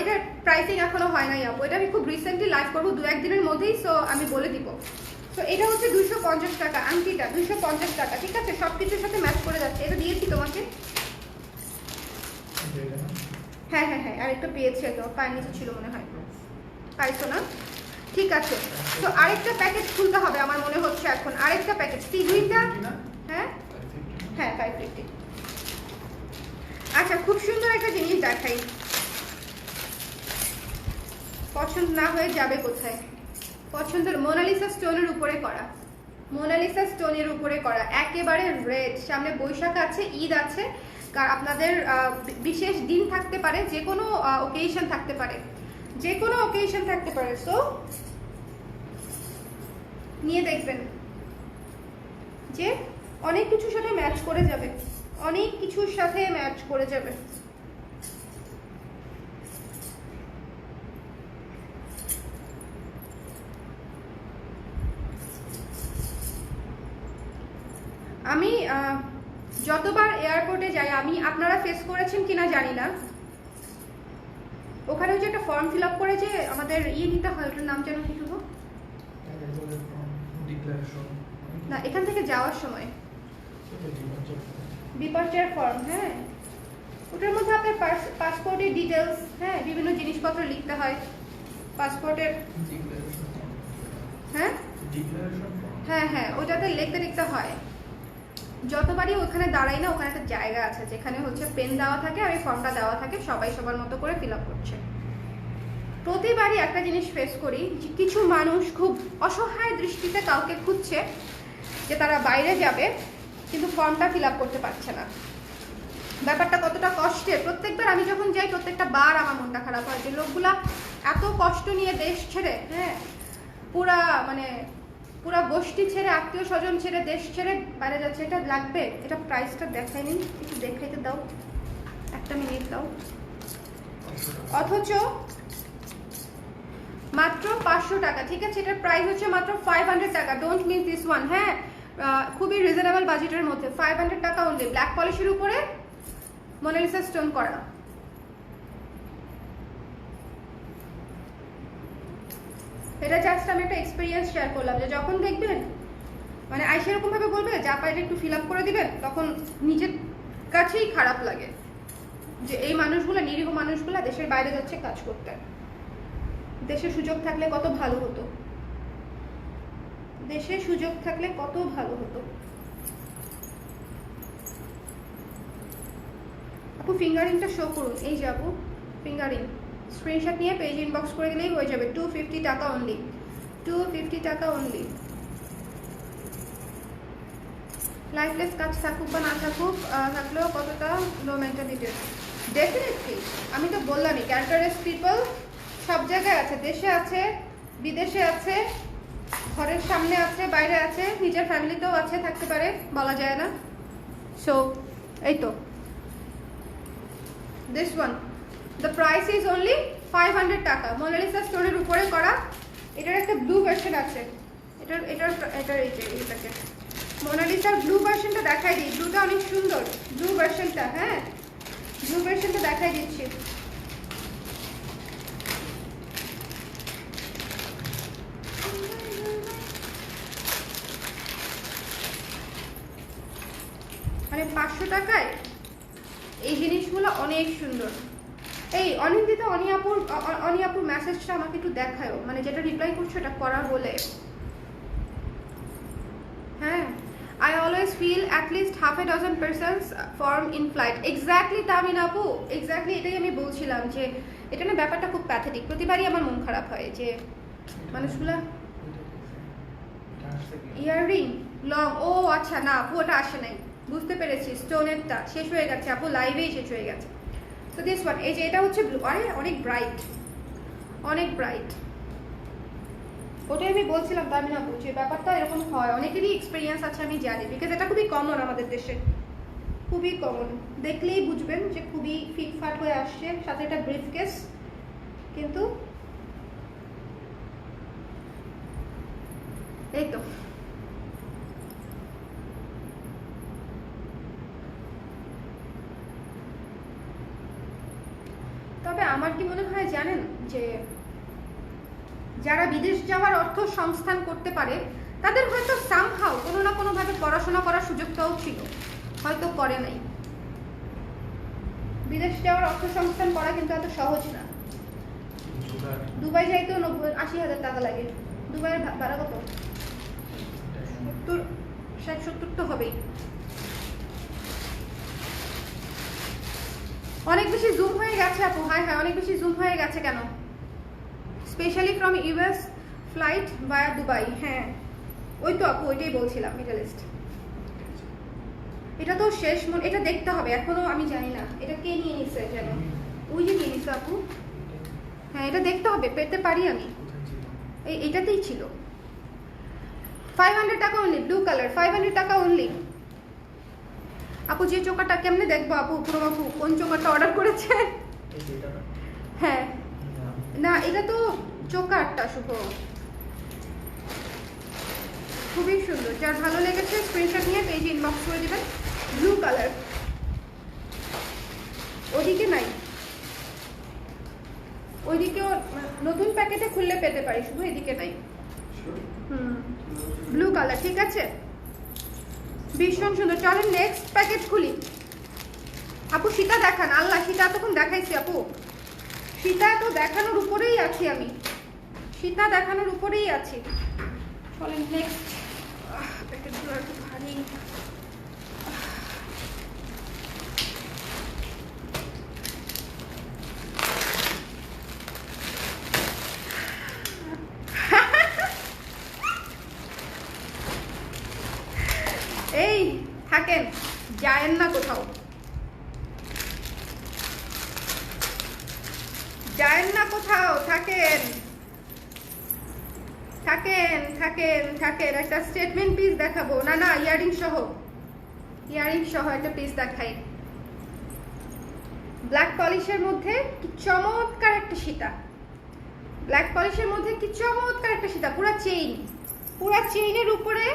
এটার প্রাইসিং এখনো হয় নাই আপু, এটা আমি খুব রিসেন্টলি লাইভ করবো 2-1 দিনের মধ্যেই, সো আমি বলে দিব। তো এটা হচ্ছে 250 টাকা, আংটিটা 250 টাকা। ঠিক আছে, সবকিছুর সাথে ম্যাচ করে যাচ্ছে। এটা দিয়েছি তোমাকে। হ্যাঁ হ্যাঁ হ্যাঁ, আর একটা পেয়েছে, তো পায়ের নিচে ছিল মনে হয়, পাইছো না? ঠিক আছে, তো আরেকটা প্যাকেজ খুলতে হবে আমার মনে হচ্ছে এখন, আরেকটা প্যাকেজ সিগুইনটা। হ্যাঁ হ্যাঁ 550। আচ্ছা, খুব সুন্দর একটা জিনিস দেখাই, পছন্দ না হয়ে যাবে কোথায়? পছন্দের মোনালিসা স্টোনের উপরে করা, মোনালিসা স্টোনের উপরে করা, একেবারে রেড। সামনে বৈশাখ আছে, ঈদ আছে, আপনাদের বিশেষ দিন থাকতে পারে, যে কোনো ওকেশন থাকতে পারে, যে কোনো ওকেশন থাকতে পারে। সো নিয়ে দেখবেন যে অনেক কিছুর সাথে ম্যাচ করে যাবে, অনেক কিছুর সাথে ম্যাচ করে যাবে। আমি যতবার এয়ারপোর্টে যাই, আমি আপনারা ফেস করেছেন কিনা জানি না, ওখানে যে একটা ফর্ম ফিল আপ করে যে আমাদের নিতে হয়, ওটার নাম যেন কি হলো না, এখান থেকে যাওয়ার সময় ডিপার্চার ফর্ম। হ্যাঁ, ওটার মধ্যে আপনার পাসপোর্টের ডিটেলস, হ্যাঁ বিভিন্ন জিনিসপত্র লিখতে হয় পাসপোর্টের। হ্যাঁ হ্যাঁ হ্যাঁ, ওটাতে লিখতে হয়। যতবারই ওখানে দাঁড়াই না, ওখানে একটা জায়গা আছে যেখানে হচ্ছে পেন দেওয়া থাকে আর এই ফর্মটা দেওয়া থাকে, সবাই সবার মতো করে ফিল আপ করছে। প্রতিবারই একটা জিনিস ফেস করি, যে কিছু মানুষ খুব অসহায় দৃষ্টিতে কাউকে খুঁজছে যে তারা বাইরে যাবে, কিন্তু ফর্মটা ফিল আপ করতে পারছে না। ব্যাপারটা কতটা কষ্টের! প্রত্যেকবার আমি যখন যাই, প্রত্যেকটা বার আমার মনটা খারাপ হয় যে লোকগুলা এত কষ্ট নিয়ে দেশ ছেড়ে, হ্যাঁ পুরা গোষ্ঠী ছেড়ে, আত্মীয় স্বজন ছেড়ে, দেশ ছেড়ে বাইরে যাচ্ছে। এটা লাগবে? এটা প্রাইসটা দেখায়নি, একটু দেখাইতে দাও, একটা মিনিট দাও। অথচ মাত্র 500 টাকা। ঠিক আছে, এটার প্রাইস হচ্ছে মাত্র 500 টাকা। Don't miss this one. হ্যাঁ, খুবই রিজনেবল বাজেটের মধ্যে 500 টাকা অনলি। ব্ল্যাক পলিশের উপরে মোনালিসা স্টোন করা। এটা জাস্ট আমি একটা এক্সপিরিয়েন্স শেয়ার করলাম, যে যখন দেখবেন মানে আইসা এরকম ভাবে বলবে যা পাইলে একটু ফিল আপ করে দিবেন, তখন নিজের কাছেই খারাপ লাগে যে এই মানুষগুলো, নিরীহ মানুষগুলো দেশের বাইরে যাচ্ছে কাজ করতে। দেশে সুযোগ থাকলে কত ভালো হতো, দেশে সুযোগ থাকলে কত ভালো হতো। আপু ফিঙ্গারিংটা শো করুন। এই যে আপু ফিঙ্গারিং, স্ক্রিনশট নিয়ে পেজ ইনবক্স করে দিলেই হয়ে যাবে। 250 টাকা অনলি, 250 টাকা অনলি। লাইফলেস কাজ থাকুক বা না থাকুক, থাকলেও কতটা লো মেন্টালিটি। ডেফিনেটলি আমি তো বললামই, ক্যারেক্টারেস পিপল সব জায়গায় আছে, দেশে আছে, বিদেশে আছে, ঘরের সামনে আছে, বাইরে আছে, নিজের ফ্যামিলিতেও আছে, থাকতে পারে, বলা যায় না। সো এই তো this one, the price is only 500 টাকা। মোনালিসা স্টোনের উপরে করা। এটার একটা ব্লু ভার্সন আছে, এটার এইটাকে মোনালিসার ব্লু ভার্সনটা দেখাই দিই। ব্লুটা অনেক সুন্দর, ব্লু ভার্সনটা। হ্যাঁ, ব্লু ভার্সনটা দেখাই দিচ্ছি। মানে 500 টাকায় এই জিনিসগুলো অনেক সুন্দর। এই অনিন্দিতা অনিয়াপুর মেসেজটা আমাকে একটু দেখায়ও, মানে যেটা রিপ্লাই করছো এটা করা বলে। হ্যাঁ, I always feel at least half a dozen persons form in flight. Exactly তামিন আপু, এক্স্যাক্টলি এটাই আমি বলছিলাম যে এটা না ব্যাপারটা খুব প্যাথেটিক। প্রতিবারই আমার মন খারাপ হয় যে মানুষগুলা ইয়াররিং লং। ও আচ্ছা, না আপু ওটা আসে নাই, বুঝতে পেরেছি। স্টোনেরটা শেষ হয়ে গেছে আপু, লাইভেই শেষ হয়ে গেছে। তো দিস ওয়ান, এই যে এটা হচ্ছে ব্লু। আরে অনেক ব্রাইট, অনেক ব্রাইট। ওটাই আমি বলছিলাম তামিন আপু যে ব্যাপারটা এরকম হয়, অনেকেরই এক্সপিরিয়েন্স আছে আমি জানি, বিকজ এটা খুবই কমন আমাদের দেশে, খুবই কমন। দেখলেই বুঝবেন যে খুবই ফিটফাট হয়ে আসছে, সাথে একটা ব্রিফকেস। কিন্তু এই তো তবে আমার কি মনে হয় জানেন, যে যারা বিদেশ যাওয়ার অর্থ সংস্থান করতে পারে তাদের হয়তো সামহাও কোনো না কোনোভাবে পড়াশোনা করার সুযোগটাও ছিল, হয়তো করে নাই। বিদেশ যাওয়ার অর্থ সংস্থান করা কিন্তু এত সহজ না। দুবাই যাইতেও 80,000 টাকা লাগে। দুবাইয়ের ভাড়া কত? 60-70 তো হবেই। অনেক বেশি জুম হয়ে গেছে আপু। হ্যাঁ হ্যাঁ, অনেক বেশি জুম হয়ে গেছে কেন? Specially from US flight via Dubai. হ্যাঁ ওই তো আপু, ওইটাই বলছিলাম, মিডল ইস্ট। এটা তো শেষ, এটা দেখতে হবে, এখনো আমি জানি না এটা কে নিয়ে নিছে যেন। ওই যে নিয়ে নিছে আপু। হ্যাঁ এটা দেখতে হবে, পেতে পারি আমি। এইটাতেই ছিল। 500 টাকা অনলি, ব্লু কালার, 500 টাকা অনলি। আপু যে চোকাটা কেমনে দেখবো আপু? পুরো আপু কোন চোকাটা অর্ডার করেছে? হ্যাঁ না, এটা তো চোকারটা শুভ, খুবই সুন্দর। যার ভালো লেগেছে স্ক্রিনশট নিয়ে পেজে ইনবক্স করে দিবেন। ব্লু কালার, ওদিকে নাই, ওইদিকেও নতুন প্যাকেটে খুললে পেতে পারি, শুধু এদিকে নাই। ব্লু কালার, ঠিক আছে, ভীষণ সুন্দর। চলেন নেক্সট প্যাকেট খুলি। আপু সীতা দেখান। আল্লাহ, সীতা এতক্ষণ দেখাইছি আপু, সীতা তো দেখানোর উপরেই আছি আমি, সীতা দেখানোর উপরেই আছি। চলেন নেক্সট। প্যাকেটগুলো একটু ভারী। এই থাকেন, যায়েন না কোথাও, যায়েন না কোথাও, থাকেন থাকেন থাকেন থাকেন। একটা স্টেটমেন্ট পিস দেখাবো। না না, ইয়ারিং সহ, ইয়ারিং সহ একটা পিস দেখাই। ব্ল্যাক পলিশের মধ্যে কি চমৎকার একটা সীতা, ব্ল্যাক পলিশের মধ্যে কি চমৎকার একটা সীতা, পুরা চেইন, পুরা চেইনের উপরে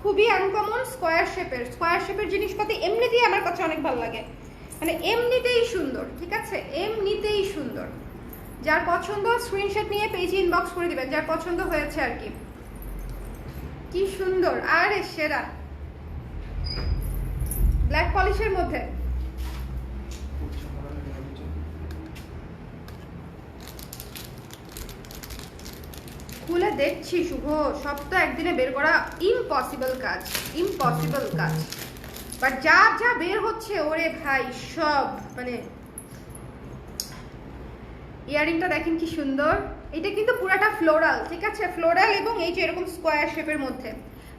খুবই আনকমন স্কোয়ার শেপের। স্কোয়ার শেপের জিনিসপাতি এমনিতেই আমার কাছে অনেক ভালো লাগে, মানে এমনিতেই সুন্দর, ঠিক আছে, এমনিতেই সুন্দর। যার পছন্দ স্ক্রিনশট নিয়ে পেজে ইনবক্স করে দিবেন, যার পছন্দ হয়েছে আর কি। কি সুন্দর, আরে সেরা। ব্ল্যাক পলিশের মধ্যে খুলে দেখছি শুভ, সব তো একদিনে বের করা ইম্পসিবল কাজ, ইম্পসিবল কাজ। বাট যা যা বের হচ্ছে ওরে ভাই সব, মানে ইয়ারিংটা দেখেন কি সুন্দর। এটা কিন্তু পুরাটা ফ্লোরাল, ঠিক আছে, ফ্লোরাল এবং এই যে এরকম স্কোয়ার শেপের মধ্যে।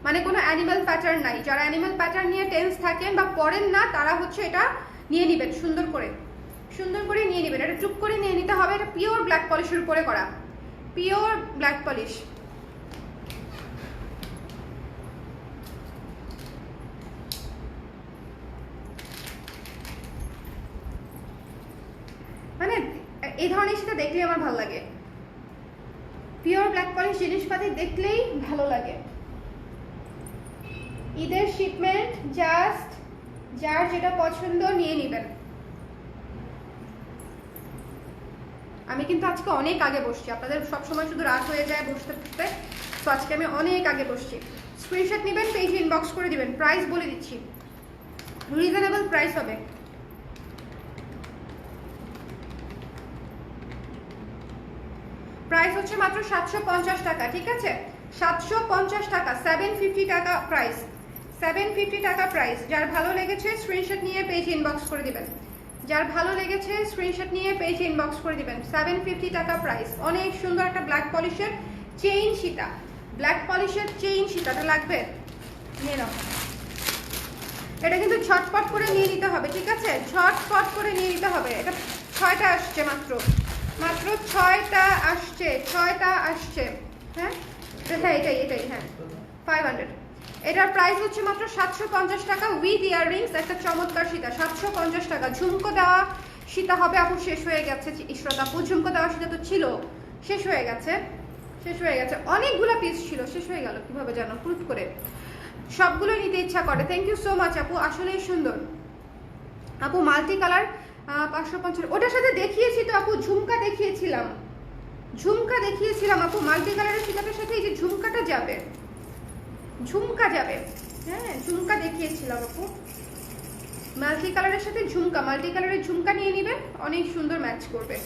মানে কোনো অ্যানিমাল প্যাটার্ন নাই। যারা অ্যানিমাল প্যাটার্ন নিয়ে টেন্স থাকেন বা পড়েন না তারা হচ্ছে এটা নিয়ে নেবেন, সুন্দর করে নিয়ে নেবেন। এটা চুপ করে নিয়ে নিতে হবে। এটা পিওর ব্ল্যাক পলিশের উপরে করা, পিওর ব্ল্যাক পলিশ। মানে এই ধরনের সেটা দেখলেই আমার ভালো লাগে। পিওর ব্ল্যাক পলিশ জিনিসপাতি দেখলেই ভালো লাগে। ঈদের শিপমেন্ট, জাস্ট যার যেটা পছন্দ নিয়ে নেবেন। আমি কিন্তু আজকে অনেক আগে বসছি, আপনাদের সবসময় শুধু রাত হয়ে যায় বসতে থাকতে, তো আজকে আমি অনেক আগে বসছি। স্ক্রিনশট নেবেন, পেজে ইনবক্স করে দিবেন। প্রাইস বলে দিচ্ছি, রিজনেবল প্রাইস হবে। প্রাইস হচ্ছে মাত্র 750 টাকা, ঠিক আছে? 750 টাকা, 750 টাকা প্রাইস, 750 টাকা প্রাইস। যার ভালো লেগেছে স্ক্রিনশট নিয়ে পেজে ইনবক্স করে দিবেন। যার ভালো লেগেছে স্ক্রিনশট নিয়ে পেজে ইনবক্স করে দিবেন। 750 টাকা প্রাইস। অনেক সুন্দর একটা ব্ল্যাক পলিশের চেইন সীতা, ব্ল্যাক পলিশের চেইন সীতাটা লাগবে, নিয়ে নাও। এটা কিন্তু ঝটপট করে নিয়ে নিতে হবে, ঠিক আছে? ঝটপট করে নিয়ে নিতে হবে। এটা 6টা আসছে, মাত্র 6টা আসছে, 6টা আসছে। হ্যাঁ হ্যাঁ, এটাই হ্যাঁ, 500। এটার প্রাইস হচ্ছে মাত্র 750 টাকা উইথ ইয়াররিংস। একটা চমৎকার সীতা, 750 টাকা। ঝুমকো দেওয়া সীতা হবে আপু, শেষ হয়ে গেছে ইশরাত আপু। ঝুমকো দেওয়া সীতা তো ছিল, শেষ হয়ে গেছে। অনেকগুলো পিস ছিল, শেষ হয়ে গেল কিভাবে জানো, হুট করে সবগুলো নিতে ইচ্ছা করে। থ্যাংক ইউ সো মাচ আপু, আসলেই সুন্দর আপু। মাল্টি কালার 550, ওটার সাথে দেখিয়েছি তো আপু, ঝুমকা দেখিয়েছিলাম আপু। মাল্টি কালারের সীতাটার সাথে এই যে ঝুমকা যাবে, হ্যাঁ ঝুমকা দেখিয়েছিলাম আপু। মাল্টি কালারের সাথে ঝুমকা, মাল্টি কালারের ঝুমকা নিয়ে নেবেন, অনেক সুন্দর ম্যাচ করবে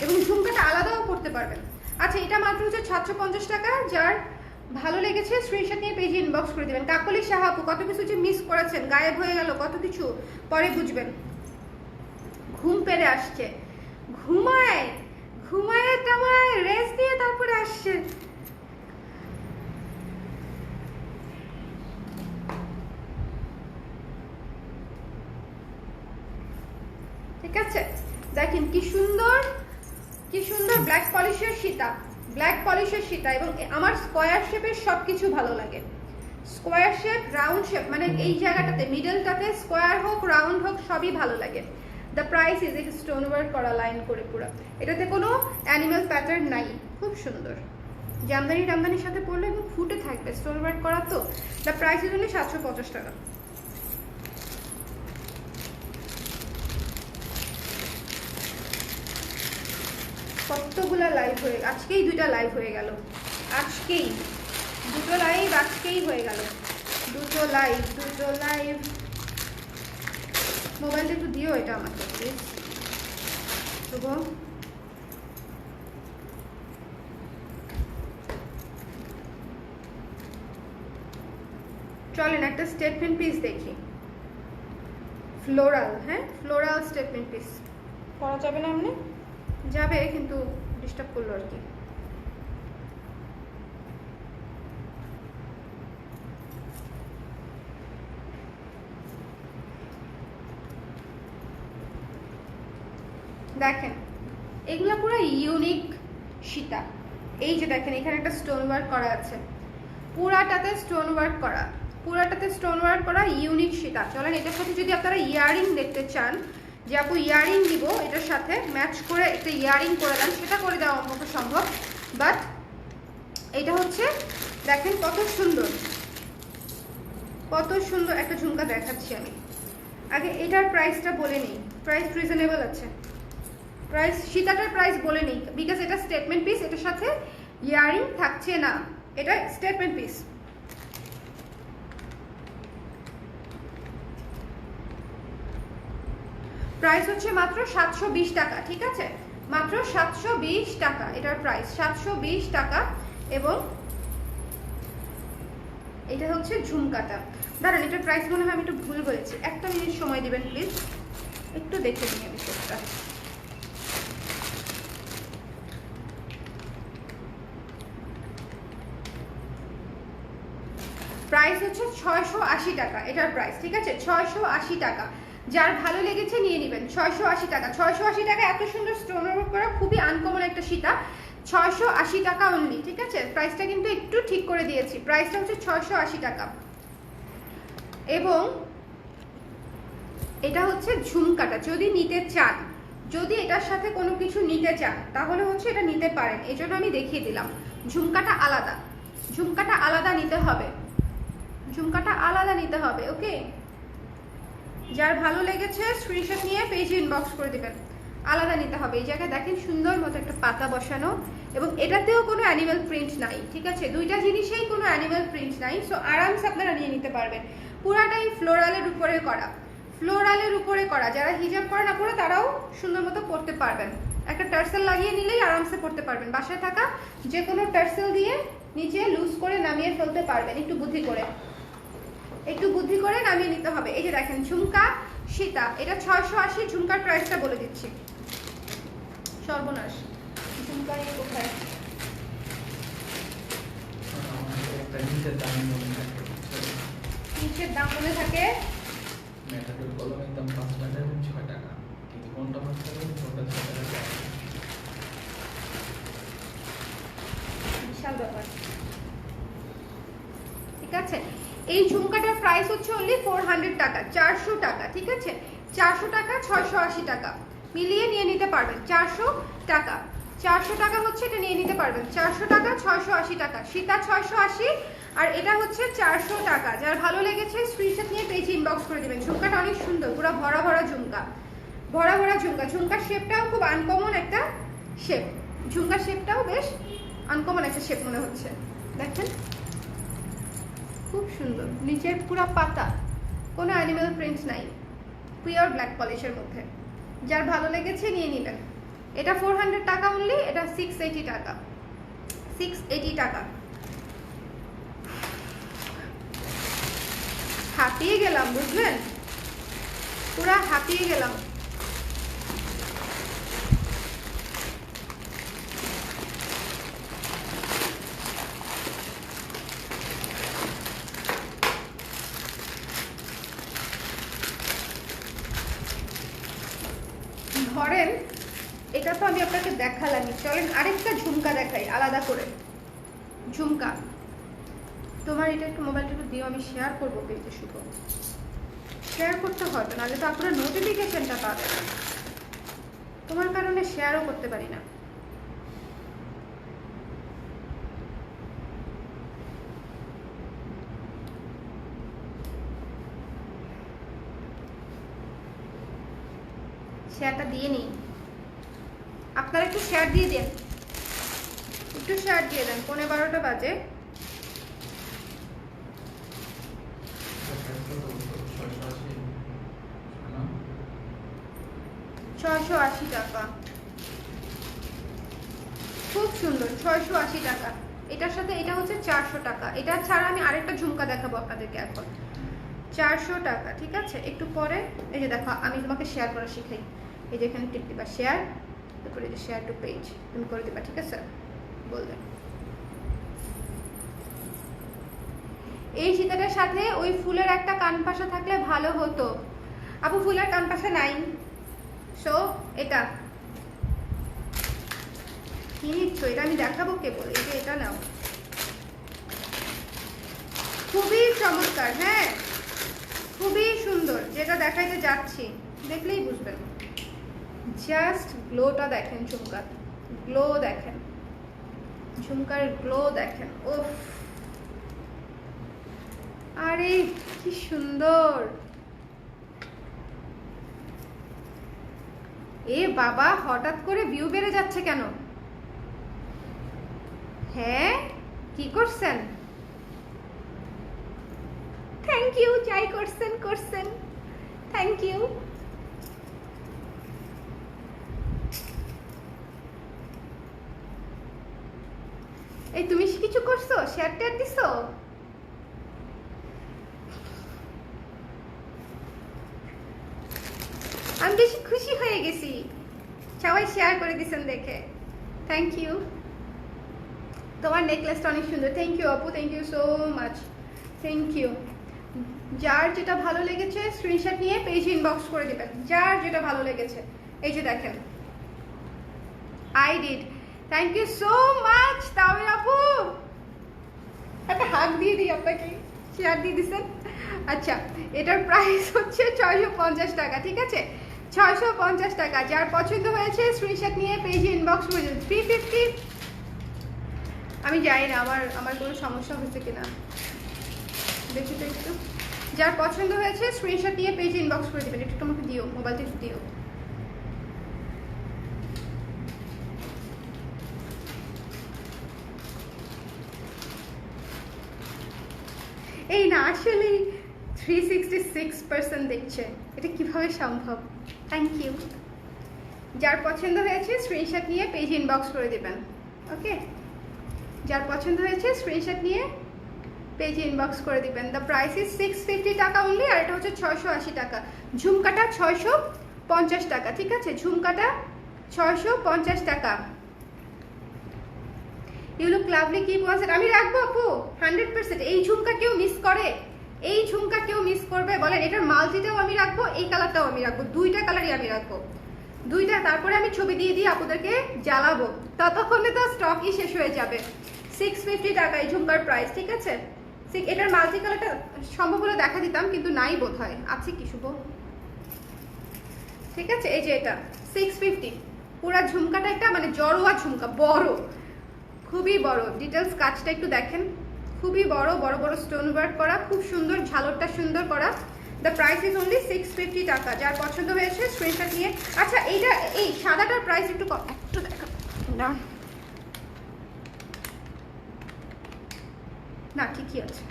এবং ঝুমকাটা আলাদাও করতে পারবেন। আচ্ছা, এটা মাত্র হচ্ছে 750 টাকা। যার ভালো লেগেছে স্ক্রিনশট নিয়ে পেজে ইনবক্স করে দিবেন। কাকলি সাহা আপু, কত কিছু যে মিস করেছেন, গায়েব হয়ে গেল কত কিছু, পরে বুঝবেন। ঘুম পেরে আসছে, ঘুমায় টামায় রেস্ট দিয়ে তারপরে আসছে। ঠিক আছে, দেখেন কি সুন্দর ব্ল্যাক পলিশের সীতা। এবং আমার স্কোয়ার শেপের সবকিছু ভালো লাগে। স্কোয়ার শেপ, রাউন্ড শেপ, মানে এই জায়গাটাতে মিডলটাতে স্কোয়ার হোক রাউন্ড হোক সবই ভালো লাগে। The price is a stone work করা লাইন করে পুরো। এটাতে কোনো অ্যানিমাল প্যাটার্ন নাই, খুব সুন্দর। জামদানির সাথে পরলে একদম ফুটে থাকবে, স্টোন ওয়ার্ক করা তো। দ্য প্রাইস ইজ অনলি 750 টাকা। কতগুলা লাইভ হয়ে, আজকেই 2টা লাইভ হয়ে গেল, আজকেই 2টো লাইভ হয়ে গেল, 2টো লাইভ। মোবাইলটা একটু দিও এটা আমাকে প্লিজ শুভ। চলেন একটা স্টেটমেন্ট পিস দেখি, ফ্লোরাল। হ্যাঁ, ফ্লোরাল স্টেটমেন্ট পিস করা যাবে না? এমনি যাবে, কিন্তু ডিস্টার্ব করলো আর কি। দেখেন এগুলা পুরো ইউনিক সীতা। এই যে দেখেন এখানে একটা স্টোন ওয়ার্ক করা আছে, পুরাটাতে স্টোন ওয়ার্ক করা ইউনিক সীতা। চলেন এটার সাথে যদি আপনারা ইয়ারিং দেখতে চান, যে আপু ইয়ারিং দিব এটার সাথে ম্যাচ করে একটা ইয়ারিং করে দেন, সেটা করে দেওয়া আমার পক্ষে সম্ভব। বাট এটা হচ্ছে দেখেন কত সুন্দর একটা ঝুমকা দেখাচ্ছি আমি। আগে এটার প্রাইসটা বলে নিই, প্রাইস রিজনেবল আছে। প্রাইস সীতাটার প্রাইস বলে নিই, বিকজ এটা স্টেটমেন্ট পিস, এটার সাথে ইয়ারিং থাকছে না, এটা স্টেটমেন্ট পিস। প্রাইস হচ্ছে মাত্র 720 টাকা, ঠিক আছে? মাত্র 720 টাকা এটার প্রাইস, 720 টাকা। এবং এটা হচ্ছে ঝুমকাটা। দাঁড়ান, এটার প্রাইস মনে হয় আমি একটু ভুল বলেছি, একটা মিনিট সময় দিবেন প্লিজ, একটু দেখে নিই আমি সবটা। প্রাইস হচ্ছে 680 টাকা এটার প্রাইস, ঠিক আছে? 680 টাকা। যার ভালো লেগেছে নিয়ে নেবেন। 680 টাকা, 680 টাকা। এত সুন্দর স্টোনের উপরে খুবই আনকমন একটা সীতা, 680 টাকা অনলি, ঠিক আছে? প্রাইসটা কিন্তু একটু ঠিক করে দিয়েছি, প্রাইসটা হচ্ছে 680 টাকা। এবং এটা হচ্ছে ঝুমকাটা, যদি নিতে চান, যদি এটার সাথে কোনো কিছু নিতে চান তাহলে হচ্ছে এটা নিতে পারেন, এই জন্য আমি দেখিয়ে দিলাম। ঝুমকাটা আলাদা, ঝুমকাটা আলাদা নিতে হবে, ঝুমকাটা আলাদা নিতে হবে, ওকে? যার ভালো লেগেছে স্ক্রিনশট নিয়ে পেজে ইনবক্স করে দিবেন, আলাদা নিতে হবে। এই জায়গায় দেখেন সুন্দর মতো একটা পাতা বসানো, এবং এটাতেও কোনো অ্যানিমাল প্রিন্ট নাই, ঠিক আছে? দুইটা জিনিসেই কোনো অ্যানিমাল প্রিন্ট নাই, সো আরামসে আপনারা নিয়ে নিতে পারবেন। পুরাটাই ফ্লোরালের উপরে করা, ফ্লোরালের উপরে করা। যারা হিজাব করে না পরে তারাও সুন্দর মতো পরতে পারবেন। একটা টার্সেল লাগিয়ে নিলেই আরামসে পরতে পারবেন। বাসায় থাকা যে কোনো টার্সেল দিয়ে নিচে লুজ করে নামিয়ে ফেলতে পারবেন, একটু বুদ্ধি করে, একটু বুদ্ধি করে নামিয়ে নিতে হবে। এই যে দেখেন ঝুমকা সীতা, এটা 680। ঝুমকার প্রাইসটা বলে দিচ্ছি। সর্বনাশ, ঝুমকা নিয়ে কোথায়? একটা নিচের দাম মনে থাকে, নিচের দাম মনে থাকে। মেটাডোর কলম একদম 5 টাকা এবং 6 টাকা, কিন্তু কোনটা 5 টাকা এবং কোনটা 6 টাকা? বিশাল ব্যাপার, ঠিক আছে? এই ঝুমকাটার প্রাইস হচ্ছে অনলি 400 টাকা, 400 টাকা, ঠিক আছে? 400 টাকা, 680 টাকা মিলিয়ে নিয়ে নিতে পারবেন। 400 টাকা, 400 টাকা হচ্ছে এটা নিয়ে নিতে পারবেন। 400 টাকা, 680 টাকা। সীতা 680 আর এটা হচ্ছে 400 টাকা। যার ভালো লেগেছে স্ক্রিনশট নিয়ে পেজে ইনবক্স করে দিবেন। ঝুমকাটা অনেক সুন্দর, পুরো ভরা ভরা ঝুমকা, ভরা ভরা ঝুমকা। ঝুমকার শেপটাও খুব আনকমন একটা শেপ, ঝুমকার শেপটাও বেশ আনকমন একটা শেপ মনে হচ্ছে, দেখেন খুব সুন্দর। নিচের পুরো পাতা, কোনো অ্যানিমাল প্রিন্ট নাই, পিওর ব্ল্যাক পলিশের মধ্যে। যার ভালো লেগেছে নিয়ে নেবেন। এটা 400 টাকা অনলি, এটা 680 টাকা, 680 টাকা। হাঁপিয়ে গেলাম, বুঝলেন? পুরা হাঁপিয়ে গেলাম। ধরেন এটা তো আমি আপনাকে দেখালামই, চলেন আরেকটা ঝুমকা দেখাই আলাদা করে। ঝুমকা, তোমার এটা একটু মোবাইলটা একটু দিও, আমি শেয়ার করবো পেজে। শুধু শেয়ার করতে হবে, নাহলে তো আপনারা নোটিফিকেশনটা পাবেন না। তোমার কারণে শেয়ারও করতে পারি না। শেয়ারটা দিয়ে নিই, আপনারা একটু শেয়ার দিয়ে দেন, একটু শেয়ার দিয়ে দেন। 11:15 বাজে। 680 টাকা, খুব সুন্দর, 680 টাকা। এটার সাথে এটা হচ্ছে 400 টাকা। এটা ছাড়া আমি আরেকটা ঝুমকা দেখাবো আপনাদেরকে এখন। 400 টাকা, ঠিক আছে? একটু পরে এই যে দেখো, আমি তোমাকে শেয়ার করা শিখাই। এই যে এখানে টিপ দিবা শেয়ার, তারপরে যে শেয়ার টু পেজ তুমি করে দিবা, ঠিক আছে? বলবেন এই সীতাটার সাথে ওই ফুলের একটা কানপাশা থাকলে ভালো হতো। আপু ফুলের কানপাশা নাই, সো এটা কি নিচ্ছ? এটা আমি দেখাবো কে বলে, এই যে এটা নাও, খুবই চমৎকার। হ্যাঁ, খুবই সুন্দর। যেটা দেখাইতে যাচ্ছি দেখলেই বুঝবেন। জাস্ট গ্লোটা দেখেন, ঝুমকার গ্লো দেখেন, ঝুমকার গ্লো দেখেন। ওফ, আরে কি সুন্দর! এ বাবা, হঠাৎ করে ভিউ বেড়ে যাচ্ছে কেন? হ্যাঁ, কি করছেন? থ্যাংক ইউ, যাই করছেন করছেন, থ্যাংক ইউ। এই তুমি কিছু করছো? শেয়ার টেয়ার দিছো? আমি বেশি খুশি হয়ে গেছি, সবাই শেয়ার করে দিছেন দেখে। Thank you. তোমার নেকলেসটা অনেক সুন্দর। থ্যাংক ইউ আপু, thank you so much, thank you. যার যেটা ভালো লেগেছে স্ক্রিনশট নিয়ে পেজ ইনবক্স করে দিবেন, যার যেটা ভালো লেগেছে। এই যে দেখেন, I did, thank you so much তাওই আপু, একটা হাত দিয়ে দিই আপনাকে, শেয়ার দিয়ে দিচ্ছেন। আচ্ছা, এটার প্রাইস হচ্ছে 650 টাকা, ঠিক আছে, 650 টাকা। যার পছন্দ হয়েছে স্ক্রিনশট নিয়ে পেজে ইনবক্স করে দিন। 350, আমি জানি না আমার কোনো সমস্যা হচ্ছে কিনা, দেখি তো একটু। যার পছন্দ হয়েছে স্ক্রিনশট নিয়ে পেজে ইনবক্স করে দেবেন। একটু আমাকে দিও, মোবাইলটা একটু দিও। এই না, আসলে 366% দেখছে, এটা কিভাবে সম্ভব? Thank you. যার পছন্দ হয়েছে স্ক্রিনশট নিয়ে পেজ ইনবক্স করে দেবেন। ওকে, যার পছন্দ হয়েছে স্ক্রিনশট নিয়ে পেজ ইনবক্স করে দিবেন। দ্য প্রাইস ইজ 650 টাকা অনলি, আর এটা হচ্ছে 680 টাকা। ঝুমকাটা 650 টাকা, ঠিক আছে, ঝুমকাটা 650 টাকা। ইউ লুক লাভলি, কি বলছেন? আমি রাখবো আপু 100%। এই ঝুমকা কেউ মিস করে? এই ঝুমকা কেউ মিস করবে বলেন? এটার মাল্টিটাও আমি রাখবো, এই কালারটাও আমি রাখবো, দুইটা কালারই আমি রাখবো, দুইটা। তারপরে আমি ছবি দিয়ে দিয়ে আপুদেরকে জ্বালাবো, ততক্ষণে তো স্টকই শেষ হয়ে যাবে। 650 টাকা এই ঝুমকার প্রাইস, ঠিক আছে। এটার মাল্টি কালারটা সম্ভব হলে দেখা দিতাম, কিন্তু নাই বোধ হয়, আছে কি শুভ? ঠিক আছে, এই যে এটা 650, পুরা ঝুমকাটা একটা মানে জড়োয়া ঝুমকা, বড়, খুবই বড়। ডিটেলস কাজটা একটু দেখেন, খুবই বড়, বড় বড় স্টোন ওয়ার্ক করা, খুব সুন্দর, ঝালরটা সুন্দর করা। দ্য প্রাইস ইজ অনলি 650 টাকা। যার পছন্দ হয়েছে স্ক্রিনশট নিয়ে। আচ্ছা, এইটা, এই সাদাটার প্রাইস একটু একটু দেখা না, না ঠিকই আছে,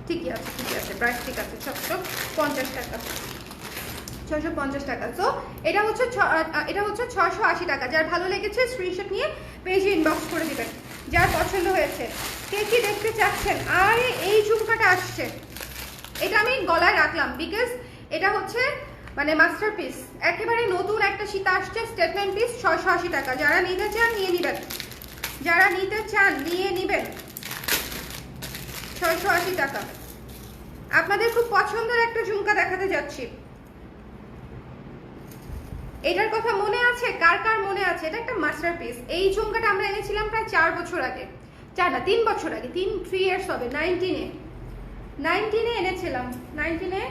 ঠিকই আছে, ঠিকই আছে, প্রাইস ঠিক আছে, 650 টাকা, 650 টাকা। তো এটা হচ্ছে 680 টাকা। যার ভালো লেগেছে স্ক্রিনশট নিয়ে পেজে ইনবক্স করে দিবেন। যার পছন্দ হয়েছে, কে কি দেখতে চাচ্ছেন? আরে এই ঝুমকাটা আসছে, এটা আমি গলায় রাখলাম বিকজ এটা হচ্ছে মানে মাস্টারপিস, একেবারে নতুন একটা সীতা আসছে, স্টেটমেন্ট পিস, 680 টাকা। যারা নিতে চান নিয়ে নেবেন, যারা নিতে চান নিয়ে নেবেন, 680 টাকা। আপনাদের খুব পছন্দের একটা ঝুমকা দেখাতে যাচ্ছি, এটার কথা মনে আছে? কার কার মনে আছে? এটা একটা মাস্টারপিস। এই ঝুমকাটা আমরা এনেছিলাম প্রায় 4 বছর আগে, 4 না 3 বছর আগে, 3 ইয়ার্স হবে, 19-এ এনেছিলাম, 19-এ।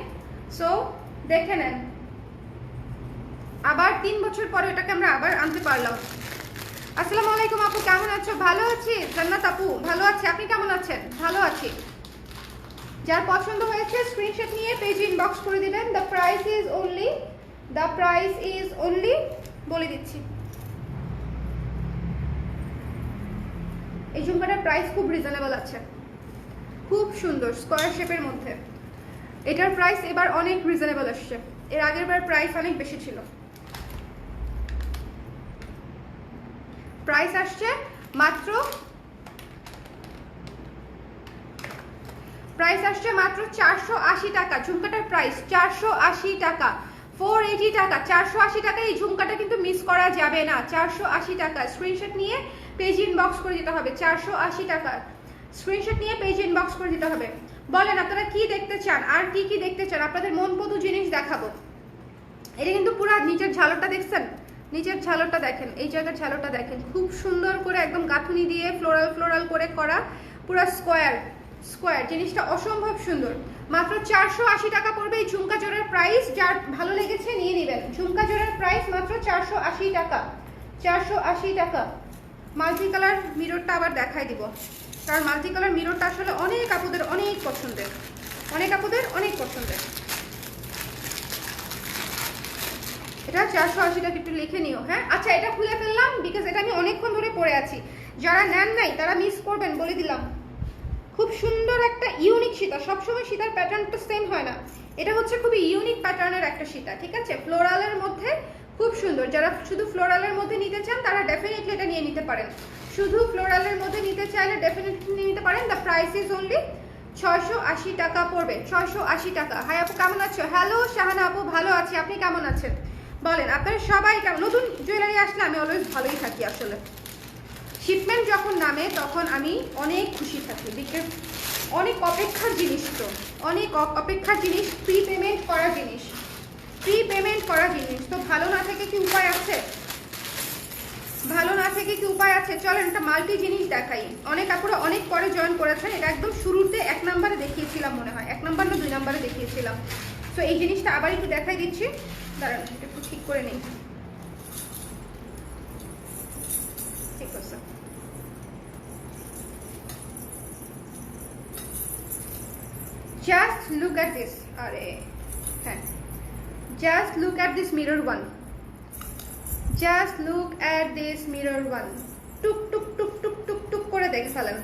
সো দেখে নেন, আবার 3 বছর পরে এটাকে আমরা আবার আনতে পারলাম। আসসালামু আলাইকুম আপু, কেমন আছো? ভালো আছি। জান্নাত আপু, ভালো আছি, আপনি কেমন আছেন? ভালো আছি। যার পছন্দ হয়েছে স্ক্রিনশট নিয়ে পেজে ইনবক্স করে দিবেন। দ্য প্রাইস ইজ অনলি, বলে দিচ্ছি, এই ঝুমকাটার প্রাইস খুব রিজনেবল আছে, খুব সুন্দর স্কোয়ার শেপের মধ্যে। এটার প্রাইস এবার অনেক রিজনেবল আসছে, এর আগের বার প্রাইস অনেক বেশি ছিল। প্রাইস আসছে মাত্র 480 টাকা। ঝুমকাটার প্রাইস 480 টাকা, 480 টাকা, 480 টাকা। এই ঝুমকাটা কিন্তু মিস করা যাবে না, 480 টাকা। স্ক্রিনশট নিয়ে পেজ ইনবক্স করে দিতে হবে, 480 টাকা। স্ক্রিনশট নিয়ে পেজ ইনবক্স করে দিতে হবে। বলেন আপনারা কি দেখতে চান, আর কি কি দেখতে চান? আপনাদের মনপদু জিনিস দেখাবো। এটা কিন্তু পুরো নিচের ঝালরটা দেখছেন, নিচের ঝালরটা দেখেন, এই জায়গার ঝালরটা দেখেন, খুব সুন্দর করে একদম গাঁথুনি দিয়ে ফ্লোরাল করে করা, পুরো স্কোয়ার জিনিসটা অসম্ভব সুন্দর। মাত্র 480 টাকা পড়বে এই ঝুমকা জোড়ার প্রাইস। যার ভালো লেগেছে নিয়ে নেবেন। ঝুমকা জোড়ার প্রাইস মাত্র 480 টাকা, 480 টাকা। মাল্টি কালার মিররটা আবার দেখাই দিব, কারণ মাল্টি কালার মিররটা আসলে অনেক আপুদের অনেক পছন্দের, এটা 480 টাকা, একটু লিখে নিও। হ্যাঁ, আচ্ছা, এটা খুলে ফেললাম বিকজ এটা আমি অনেকক্ষণ ধরে পরে আছি। যারা নেন নাই তারা মিস করবেন, বলে দিলাম। খুব সুন্দর একটা ইউনিক সীতা, সবসময় সীতার প্যাটার্নটা সেম হয় না, এটা হচ্ছে খুবই ইউনিক প্যাটার্নের একটা সীতা, ঠিক আছে, ফ্লোরালের মধ্যে খুব সুন্দর। যারা শুধু ফ্লোরালের মধ্যে নিতে চান তারা ডেফিনেটলি এটা নিয়ে নিতে পারেন, শুধু ফ্লোরালের মধ্যে নিতে চাইলে ডেফিনেটলি নিয়ে নিতে পারেন। দ্য প্রাইস ইজ অনলি 680 টাকা পড়বে, 680 টাকা। হাই আপু, কেমন আছো? হ্যালো শাহানা আপু, ভালো আছি, আপনি কেমন আছেন? বলেন আপনারা সবাই কেমন? নতুন জুয়েলারি আসলে আমি অলওয়েজ ভালোই থাকি আসলে। শিপমেন্ট যখন নামে তখন আমি অনেক খুশি থাকি, বিকজ অনেক অপেক্ষার জিনিস, তো অনেক অপেক্ষার জিনিস, প্রি পেমেন্ট করা জিনিস, প্রি পেমেন্ট করা জিনিস, তো ভালো না থেকে কি উপায় আছে? ভালো না থেকে কি উপায় আছে? চলেন একটা মাল্টি জিনিস দেখাই। অনেক আপুরা অনেক পরে জয়েন করেছেন, এটা একদম শুরুতে 1 নম্বরে দেখিয়েছিলাম মনে হয়, 1 নম্বর না 2 নম্বরে দেখিয়েছিলাম। তো এই জিনিসটা আবার একটু দেখাই দিচ্ছি, দাঁড়ান এটা একটু ঠিক করে নিই। ঠিক আছে, জাস্ট লুক অ্যাট দিস। আরে হ্যাঁ, just look at this mirror one, just look at this mirror one. টুক টুক টুক টুক টুক টুক করে দেখে ফেলেন,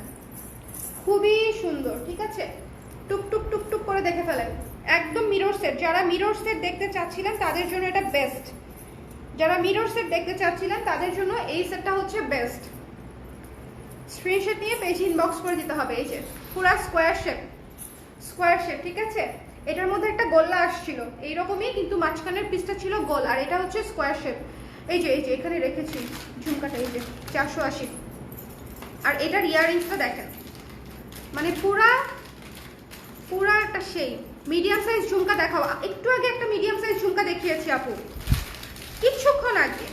খুবই সুন্দর, ঠিক আছে? টুক টুক টুক টুক করে দেখে ফেলেন, একদম মিরর সেট। যারা মিরর সেট দেখতে চাচ্ছিলেন তাদের জন্য এটা বেস্ট, যারা মিরর সেট দেখতে চাচ্ছিলেন তাদের জন্য এই সেটটা হচ্ছে বেস্ট। স্ক্রিনশট নিয়ে পেজ ইনবক্স করে দিতে হবে। এই যে পুরা স্কোয়ার শেপ, স্কোয়ার শেপ, ঠিক আছে? এটার মধ্যে একটা গোল্লা আসছিল এইরকমই, কিন্তু মাঝখানের পিসটা ছিল গোল, আর এটা হচ্ছে স্কোয়ার শেপ। এই যে এখানে রেখেছি ঝুমকাটা, এই যে 480। আর এটার ইয়াররিংসটা দেখেন, মানে পুরা একটা সেই মিডিয়াম সাইজ ঝুমকা দেখাও। একটু আগে একটা মিডিয়াম সাইজ ঝুমকা দেখিয়েছি আপু, কিছুক্ষণ আগে,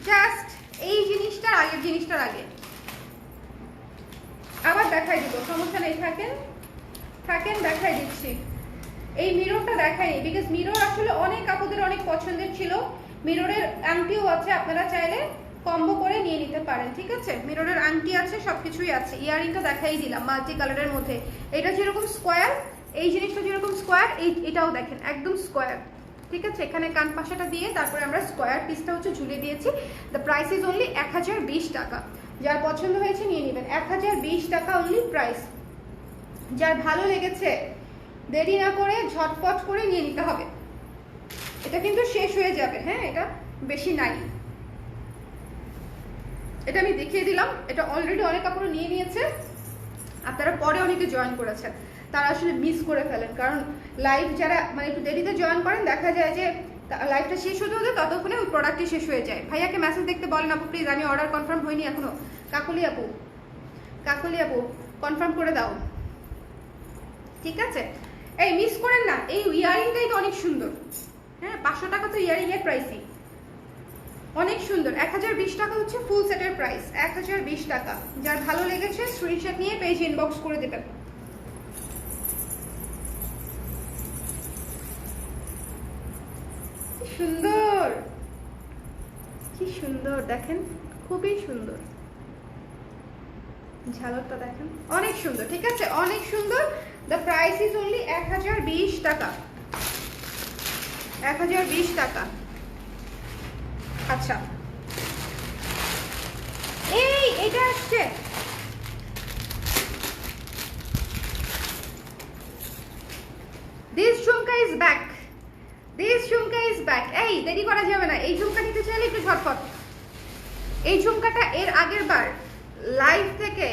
জাস্ট এই জিনিসটার আগের জিনিসটার আগে। আবার দেখাই দিব, সমস্যা নেই, থাকেন দেখাই দিচ্ছি। এই মিররটা দেখাইনি, বিকজ মিরর আসলে অনেক আপুদের অনেক পছন্দের ছিল। মিররের আংটিও আছে, আপনারা চাইলে কম্বো করে নিয়ে নিতে পারেন, ঠিক আছে? মিররের আংটি আছে, সবকিছুই আছে। ইয়াররিংটা দেখাই দিলাম মাল্টি কালারের মধ্যে। এটা যেরকম স্কোয়ার, এই জিনিসটা যেরকম স্কোয়ার, এটাও দেখেন একদম স্কোয়ার, ঠিক আছে? এখানে কান পাশাটা দিয়ে তারপরে আমরা স্কোয়ার পিসটা হচ্ছে ঝুলিয়ে দিয়েছি। দ্য প্রাইস ইজ অনলি 1020 টাকা। যার পছন্দ হয়েছে নিয়ে নেবেন, 1020 টাকা অনলি প্রাইস। যার ভালো লেগেছে দেরি না করে ঝটপট করে নিয়ে নিতে হবে, এটা কিন্তু শেষ হয়ে যাবে। হ্যাঁ, এটা বেশি নাই, এটা আমি দেখিয়ে দিলাম। এটা অলরেডি অনেক কাপড় নিয়ে নিয়েছে, আপনারা পরে অনেকে জয়েন করেছেন, তারা আসলে মিস করে ফেলেন। কারণ লাইভ যারা মানে একটু দেরিতে জয়েন করেন, দেখা যায় যে লাইভটা শেষ হতে হতে ততক্ষণে ওই প্রোডাক্টটি শেষ হয়ে যায়। ভাইয়াকে মেসেজ দেখতে বলেন আপু প্লিজ, আমি অর্ডার কনফার্ম হয়নি এখনো। কাকলি আপু কনফার্ম করে দাও, ঠিক আছে? এই মিস করেন না, এই ইয়ারিংটাই তো অনেক সুন্দর। হ্যাঁ, 500 টাকা তো ইয়ারিং এর প্রাইসই, অনেক সুন্দর। 1020 টাকা হচ্ছে ফুল সেটের প্রাইস, 1020 টাকা। যার ভালো লেগেছে স্ক্রিনশট নিয়ে পেজ ইনবক্স করে দেবেন। সুন্দর, কি সুন্দর দেখেন, খুবই সুন্দর। ঝালরটা দেখেন, অনেক সুন্দর, ঠিক আছে? অনেক সুন্দর। দ্য প্রাইস ইজ অনলি 1020 টাকা, 1020 টাকা। আচ্ছা, এটা আসছে this jhumka is back, this jhumka is back. এই দেরি করা যাবে না, এই ঝুমকা নিতে চাইলে একটু ঝটপট। এই ঝুমকাটা এর আগের বার লাইভ থেকে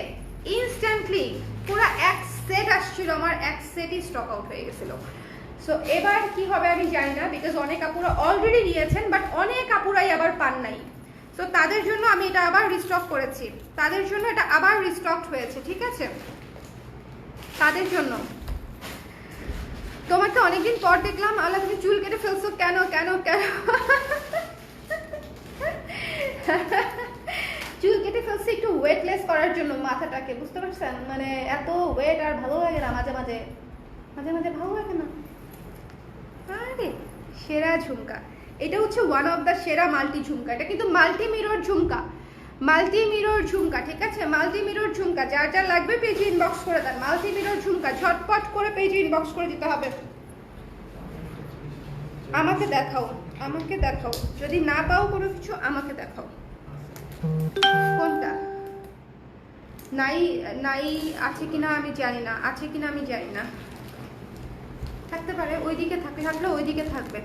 ইনস্ট্যান্টলি পুরো এক সেট আসছিল, আমার এক সেটই স্টক আউট হয়ে গেছিল। সো এবার কি হবে আমি জানি না, বিকজ অনেক আপুরা অলরেডি নিয়েছেন, বাট অনেক আপুরাই আবার পান নাই। সো তাদের জন্য আমি এটা আবার রিস্টক করেছি, তাদের জন্য এটা আবার রিস্টক হয়েছে, ঠিক আছে? তাদের জন্য। তোমাকে অনেকদিন পর দেখলাম, আল্লাহ তুমি চুল কেটে ফেলছো কেন কেন কেন? চুল কেটে ফেলছি একটু ওয়েটলেস করার জন্য মাথাটাকে, বুঝতে পারছেন? মানে এত ওয়েট আর ভালো লাগে না, মাঝে মাঝে ভালো লাগে না। আরে সেরা ঝুমকা, এটা হচ্ছে ওয়ান অফ দ্য সেরা মাল্টি ঝুমকা। এটা কিন্তু মাল্টি মিরর ঝুমকা, মাল্টি মিরর ঝুমকা, ঠিক আছে? মাল্টি মিরর ঝুমকা। যার যার লাগবে পেজে ইনবক্স করে দেন। মাল্টি মিরর ঝুমকা ঝটপট করে পেজে ইনবক্স করে দিতে হবে। আমাকে দেখাও, আমাকে দেখাও, যদি না পাও কোনো কিছু আমাকে দেখাও। কোনটা নাই আছে কিনা আমি জানি না, আছে কিনা আমি জানি না, থাকতে পারে। ওইদিকে থাকলে ওইদিকে থাকবে,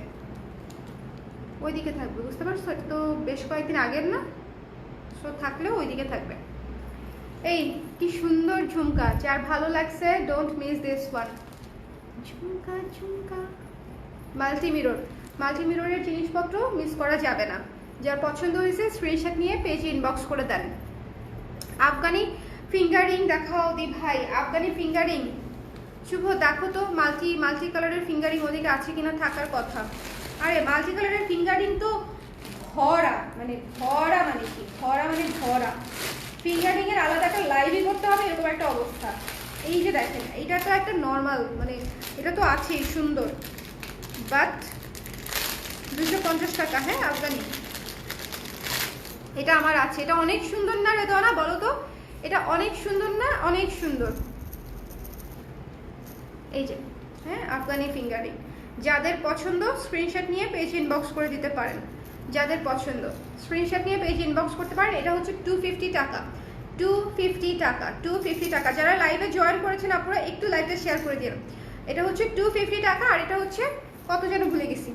বুঝতে পারছো? এটা তো বেশ কয়েকদিন আগের না, সো থাকলেও ওইদিকে থাকবে। এই কি সুন্দর ঝুমকা, যার ভালো লাগছে don't miss this one. Jhumka multi মিররের জিনিসপত্র মিস করা যাবে না। যার পছন্দ হয়েছে স্ক্রিনশট নিয়ে পেজে ইনবক্স করে দেন। আফগানি ফিঙ্গারিং দেখাও দি ভাই, আফগানি ফিঙ্গারিং। শুভ দেখো তো মাল্টি কালারের ফিঙ্গারিং ওদিকে আছে কিনা, থাকার কথা। আরে মাল্টি কালারের ফিঙ্গারিং তো ভরা, মানে ভরা, মানে কি ভরা, মানে ভরা। ফিঙ্গারিং এর আলাদা একটা লাইভই করতে হবে, এরকম একটা অবস্থা। এই যে দেখেন, এটা তো একটা নর্মাল, মানে এটা তো আছেই সুন্দর, বাট 250 টাকা। হ্যাঁ আফগানি, এটা আমার আছে। এটা অনেক সুন্দর না রেদনা, বলো তো? এটা অনেক সুন্দর না? অনেক সুন্দর। এই যে হ্যাঁ আফগানি ফিঙ্গারিং, যাদের পছন্দ স্ক্রিনশট নিয়ে পেজ ইনবক্স করে দিতে পারেন। যাদের পছন্দ স্ক্রিনশট নিয়ে পেজ ইনবক্স করতে পারেন। এটা হচ্ছে 250 টাকা, 250 টাকা, 250 টাকা। যারা লাইভে জয়েন করেছেন আপনারা একটু লাইভটা শেয়ার করে দিন। এটা হচ্ছে 250 টাকা। আর এটা হচ্ছে কত যেন ভুলে গেছি,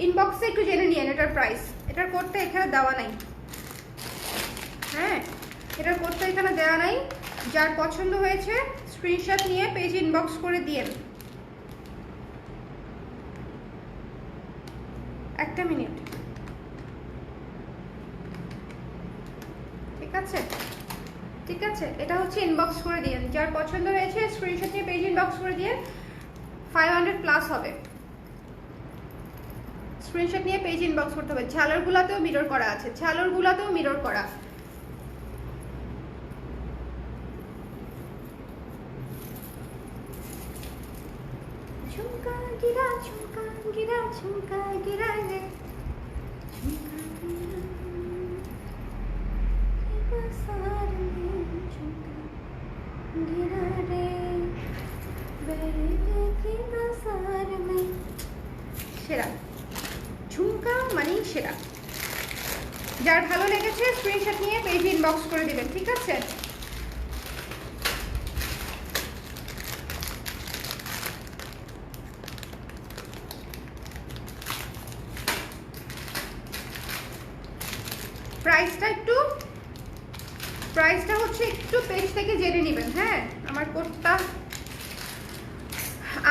ইনবক্সে একটু জেনে নিন এটার প্রাইস। এটার কোডটা এখানে দেওয়া নাই। হ্যাঁ এটার কোডটা এখানে দেওয়া নাই। যার পছন্দ হয়েছে স্ক্রিনশট নিয়ে পেজ ইনবক্স করে দিন। একটা মিনিট, ঠিক আছে ঠিক আছে। এটা হচ্ছে ইনবক্স করে দিন, যার পছন্দ হয়েছে স্ক্রিনশট নিয়ে পেজ ইনবক্স করে দিন। 500 প্লাস হবে। স্ক্রিনশট নিয়ে পেজ ইনবক্স করতে হবে। ঝালরগুলাতেও মিরর করা আছে, ঝালরগুলাতেও মিরর করা। ঝুমকা গিরা ঝুমকা গিরা ঝুমকা গিরা রে, ঝুমকা গিরা बसार में झुमका गिरा रे, बैठे की बसार में। সেরা ঝুমকা মানে সেরা। যার ভালো লেগেছে স্ক্রিনশট নিয়ে পেজ ইনবক্স করে দিবেন, ঠিক আছে? প্রাইসটা হচ্ছে একটু পেজ থেকে জেনে নেবেন। হ্যাঁ আমার কোটটা।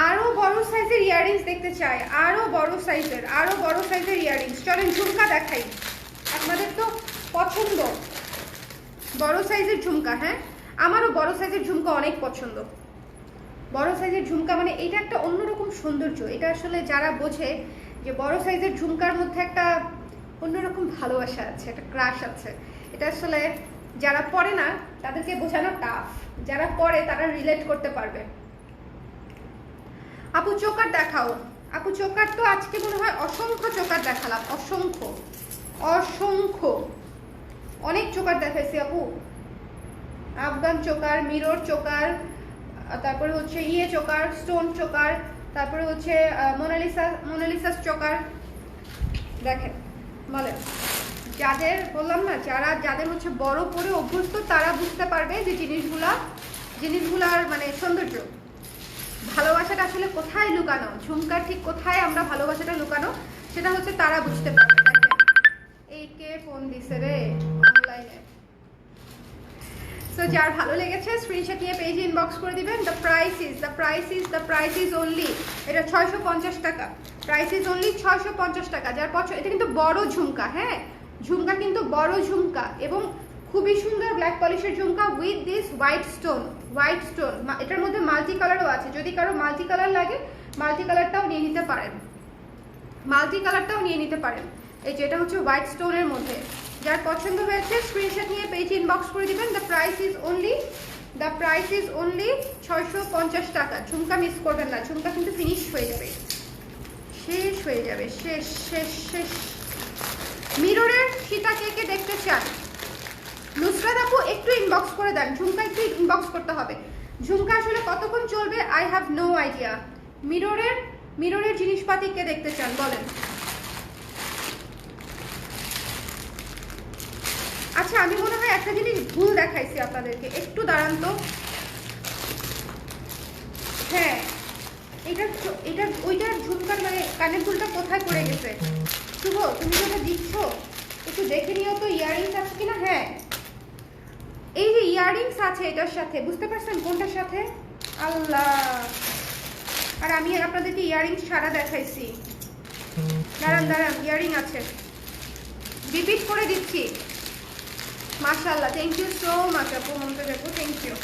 আরো বড় সাইজের ইয়াররিংস দেখতে চাই, আরো বড় সাইজের ইয়াররিংস। চলেন ঝুমকা দেখাই, আপনাদের তো পছন্দ বড় সাইজের ঝুমকা। হ্যাঁ আমারও বড় সাইজের ঝুমকা অনেক পছন্দ। বড় সাইজের ঝুমকা মানে এটা একটা অন্যরকম সৌন্দর্য। এটা আসলে যারা বোঝে যে বড় সাইজের ঝুমকার মধ্যে একটা অন্যরকম ভালোবাসা আছে, একটা ক্রাশ আছে, এটা আসলে যারা পরে না তাদেরকে বোঝানো টাফ, যারা পরে তারা রিলেট করতে পারবে। আপু চোকার দেখাও। আপু চোকার তো আজকে মনে হয় অসংখ্য চোকার দেখালাম, অসংখ্য অসংখ্য অনেক চোকার দেখাইছি আপু। আফগান চোকার, মিরর চোকার, তারপরে হচ্ছে চোকার, স্টোন চোকার, তারপরে হচ্ছে মোনালিসা চোকার। দেখেন বলেন, যাদের বললাম না, যাদের হচ্ছে বড় পরে অভ্যস্ত তারা বুঝতে পারবে যে জিনিসগুলার মানে সৌন্দর্য, ভালোবাসাটা আসলে কোথায় লুকানো, ঝুমকার ঠিক কোথায় আমরা ভালোবাসাটা লুকানো সেটা হচ্ছে তারা বুঝতে পারবে। দেখেন এই কে ফোন দিছে রে অনলাইনে। সো যার ভালো লেগেছে স্ক্রিনশট নিয়ে পেজ ইনবক্স করে দিবেন। দ্য প্রাইস ইজ অনলি, এটা 650 টাকা। প্রাইস ইজ অনলি 650 টাকা। যার পছন্দ, এটা কিন্তু বড় ঝুমকা। হ্যাঁ ঝুমকা কিন্তু বড় ঝুমকা এবং খুবই সুন্দর ব্ল্যাক পলিশের jhumka with this white stone. এটার মধ্যে মাল্টি কালারও আছে, যদি কারো মাল্টি কালার লাগে মাল্টি কালারটাও নিয়ে নিতে পারেন। এই যে এটা হচ্ছে হোয়াইট স্টোনের মধ্যে। যার পছন্দ হয়েছে স্ক্রিনশট নিয়ে পেজ ইনবক্স করে দিবেন। দ্য প্রাইস ইজ অনলি 650 টাকা। ঝুমকা মিস করবেন না, ঝুমকা কিন্তু ফিনিশ হয়ে যাবে, শেষ হয়ে যাবে, শেষ। মিররের সীতা কে দেখতে চান? নুসরাত আপু একটু ইনবক্স করে দেন, ঝুমকা একটু ইনবক্স করতে হবে। ঝুমকা আসলে কতক্ষণ চলবে আই হ্যাভ নো আইডিয়া। মিররের জিনিসপাতি কে দেখতে চান বলেন। আচ্ছা আমি মনে হয় একটা জিনিস ভুল দেখাইছি আপনাদেরকে, একটু দাঁড়ান তো। হ্যাঁ ওইটার ঝুমকার মানে কানের দুলটা কোথায় পড়ে গেছে? শুভ তুমি যেটা দিচ্ছ একটু দেখে নিও তো ইয়াররিংস আছে কিনা। হ্যাঁ এই যে ইয়াররিংস আছে এটার সাথে, বুঝতে পারছেন কোনটার সাথে? আল্লাহ, আর আমি আপনাদেরকে ইয়াররিংস ছাড়া দেখাইছি। দাঁড়ান ইয়াররিং আছে, রিপিট করে দিচ্ছি। মাশাআল্লাহ, থ্যাংক ইউ সো মাচ আপু, মমতাজ আপু, থ্যাংক ইউ।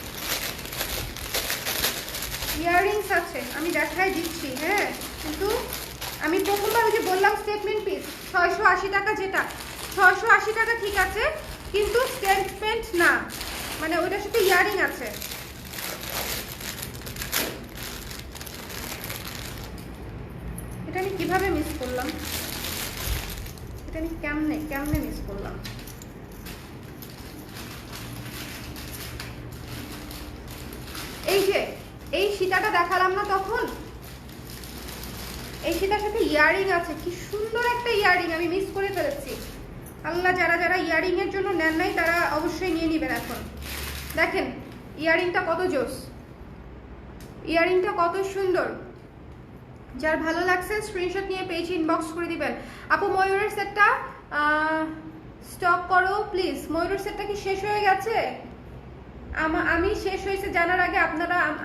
ইয়াররিংস আছে, আমি দেখাই দিচ্ছি, হ্যাঁ, কিন্তু আমি প্রথমবার ওই যে বললাম স্টেটমেন্ট পিস 680 টাকা, যেটা 680 টাকা ঠিক আছে, কিন্তু স্টেটমেন্ট না, মানে ওইটার সাথে ইয়াররিং আছে। এটা আমি কিভাবে মিস করলাম, এটা আমি কেমনে মিস করলাম? এই যে এই সীতাটা দেখালাম না তখন, এই সীতার সাথে ইয়াররিং আছে, কি সুন্দর একটা ইয়াররিং, আমি মিস করে ফেলেছি। আল্লাহ, যারা যারা ইয়াররিং এর জন্য নেন নাই তারা অবশ্যই নিয়ে নেবেন এখন। দেখেন ইয়াররিংটা কত জোস, ইয়াররিংটা কত সুন্দর। যার ভালো লাগছে স্ক্রিনশট নিয়ে পেজ ইনবক্স করে দিবেন। আপু ময়ূরের সেটটা স্টক করো প্লিজ। ময়ূরের সেটটা কি শেষ হয়ে গেছে? আমি শেষ হয়েছে জানার আগে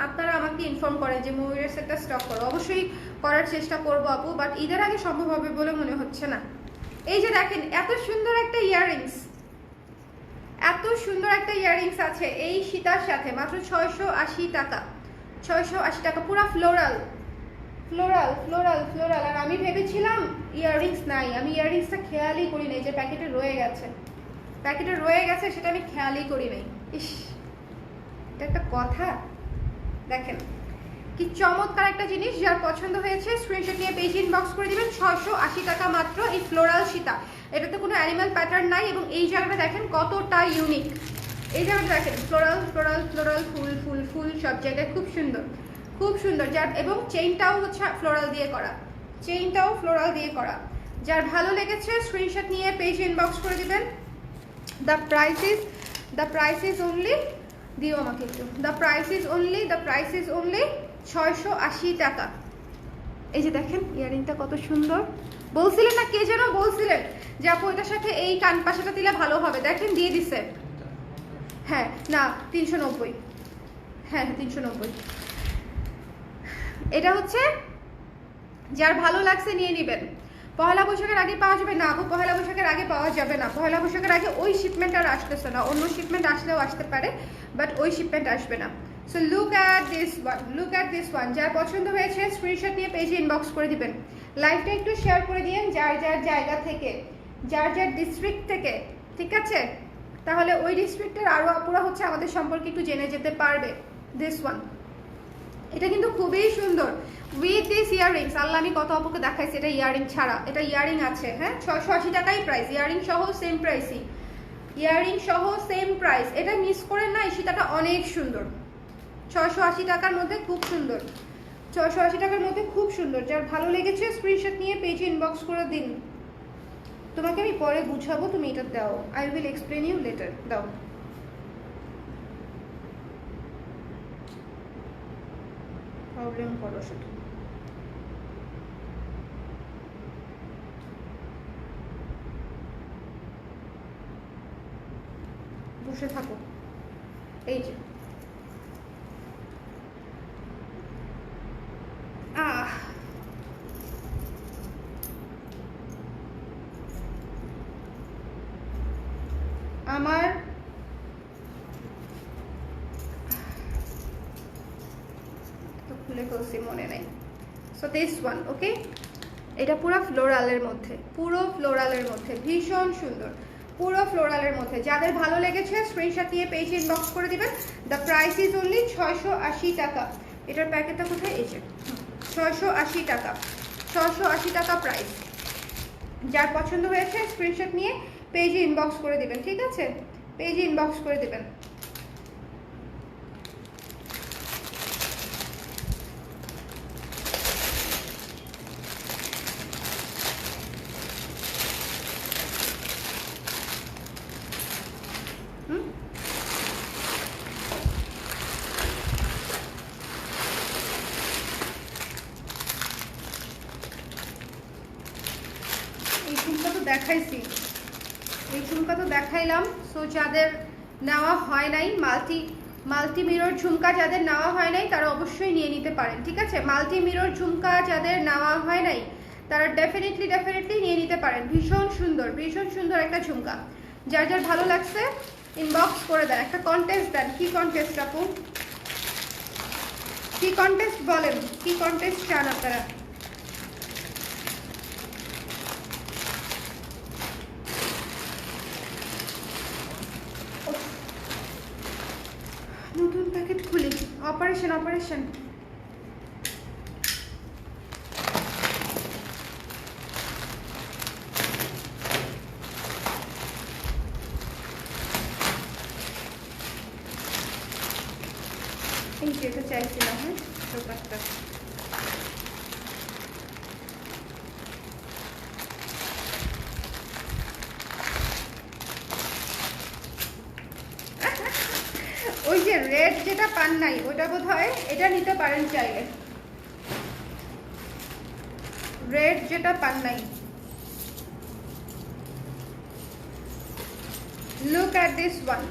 আপনারা আমাকে ইনফর্ম করেন যে ময়ূরের সেটটা স্টক করো। অবশ্যই করার চেষ্টা করব আপু, বাট ঈদের আগে সম্ভব হবে বলে মনে হচ্ছে না। এই যে দেখেন এত সুন্দর একটা ইয়াররিংস, এত সুন্দর একটা ইয়াররিংস আছে এই সীতার সাথে, মাত্র 680 টাকা। 680 টাকা, পুরো ফ্লোরাল ফ্লোরাল ফ্লোরাল ফ্লোরাল। আর আমি ভেবেছিলাম ইয়াররিংস নাই, আমি ইয়াররিংসটা খেয়ালই করি নাই যে প্যাকেটে রয়ে গেছে, সেটা আমি খেয়ালই করি নাই। ইস, এটা একটা কথা। দেখেন কি চমৎকার একটা জিনিস, যার পছন্দ হয়েছে স্ক্রিনশট নিয়ে পেজ ইনবক্স করে দিবেন। 680 টাকা মাত্র এই ফ্লোরাল সীতা। এটাতে কোনো অ্যানিমাল প্যাটার্ন নাই, এবং এই জায়গাটা দেখেন কতটা ইউনিক। এই জায়গাটা দেখেন ফ্লোরাল ফ্লোরাল ফ্লোরাল, ফুল ফুল ফুল সব জায়গায়, খুব সুন্দর খুব সুন্দর। যার এবং চেইনটাও হচ্ছে ফ্লোরাল দিয়ে করা, যার ভালো লেগেছে স্ক্রিনশট নিয়ে পেজ ইনবক্স করে দিবেন। দ্য প্রাইস ইজ অনলি, দিও আমাকে একটু, দ্য প্রাইস ইজ অনলি 680 টাকা। এই যে দেখেন ইয়াররিংটা কত সুন্দর। বলছিলেন না, কে যেন বলছিলেন যে আপু এটার সাথে এই কান পাশাটা দিলে ভালো হবে, দেখেন দিয়ে দিছে। হ্যাঁ না 390, হ্যাঁ 390। এটা হচ্ছে যার ভালো লাগছে নিয়ে নেবেন। পয়লা বৈশাখের আগে পাওয়া যাবে না আপু, পয়লা বৈশাখের আগে পাওয়া যাবে না। পয়লা বৈশাখের আগে ওই শিপমেন্ট আর আসতেছে না, অন্য শিপমেন্ট আসলেও আসতে পারে, বাট ওই শিপমেন্ট আসবে না। So look at this one. যার পছন্দ হয়েছে স্ক্রিনশট নিয়ে পেজে ইনবক্স করে দিবেন। লাইভটা একটু শেয়ার করে দিন যার যার জায়গা থেকে, যার যার ডিস্ট্রিক্ট থেকে, ঠিক আছে? তাহলে ওই ডিস্ট্রিক্টের আরও আপুরা হচ্ছে আমাদের সম্পর্কে একটু জেনে যেতে পারবে। দিস ওয়ান, এটা কিন্তু খুবই সুন্দর উইথ দিস ইয়াররিংস। আল্লাহ, আমি কত আপুকে দেখাইছি এটা ইয়াররিং ছাড়া, এটা ইয়াররিং আছে। হ্যাঁ 680 টাকাই প্রাইস, ইয়াররিং সহ সেম প্রাইসই, এটা মিস করেন না। এই সীতাটা অনেক সুন্দর, 680 টাকার মধ্যে খুব সুন্দর, 680 টাকার মধ্যে খুব সুন্দর। যার ভালো লেগেছে স্ক্রিনশট নিয়ে পেজে ইনবক্স করে দিন। তোমাকে আমি পরে বুঝাবো, তুমি এটা দাও, I will explain you later. দাও, প্রবলেম করো শুধু। বসে থাকো। এই যে আমার তো খুলে ফেলছি, মনে নাই। সো দিস ওয়ান, ওকে, এটা পুরো ফ্লোরালের মধ্যে, ভীষণ সুন্দর, পুরো ফ্লোরালের মধ্যে। যাদের ভালো লেগেছে স্ক্রিনশট নিয়ে পেজে ইনবক্স করে দিবেন। দ্য প্রাইস ইজ অনলি 680 টাকা। এটার প্যাকেটটা কোথায়? এই যে 680 টাকা, 680 টাকা প্রাইস। যার পছন্দ হয়েছে স্ক্রিনশট নিয়ে পেজে ইনবক্স করে দিবেন, ঠিক আছে? পেজে ইনবক্স করে দিবেন। এই ঝুমকা তো দেখাইলাম। সো যাদের নেওয়া হয় নাই, মাল্টি মিরর ঝুমকা যাদের নেওয়া হয় নাই তারা অবশ্যই নিয়ে নিতে পারেন, ঠিক আছে? মাল্টি মিরর ঝুমকা যাদের নেওয়া হয় নাই তারা ডেফিনেটলি নিয়ে নিতে পারেন। ভীষণ সুন্দর একটা ঝুমকা। যার যার ভালো লাগছে ইনবক্স করে দেন, একটা কন্টেস্ট দেন। কি কন্টেস্ট আপু, কি কন্টেস্ট বলেন, কি কন্টেস্ট চান আপনারা? নতুন প্যাকেট খুলি, অপারেশন অপারেশন। এই যেটা চাইছিলাম, হ্যাঁ চোকারটা। ওই যে রেড যেটা পান নাই ওটা বোধহয় এটা নিতে পারেন চাইলে, রেড যেটা পান নাই। লুক অ্যাট দিস ওয়ান,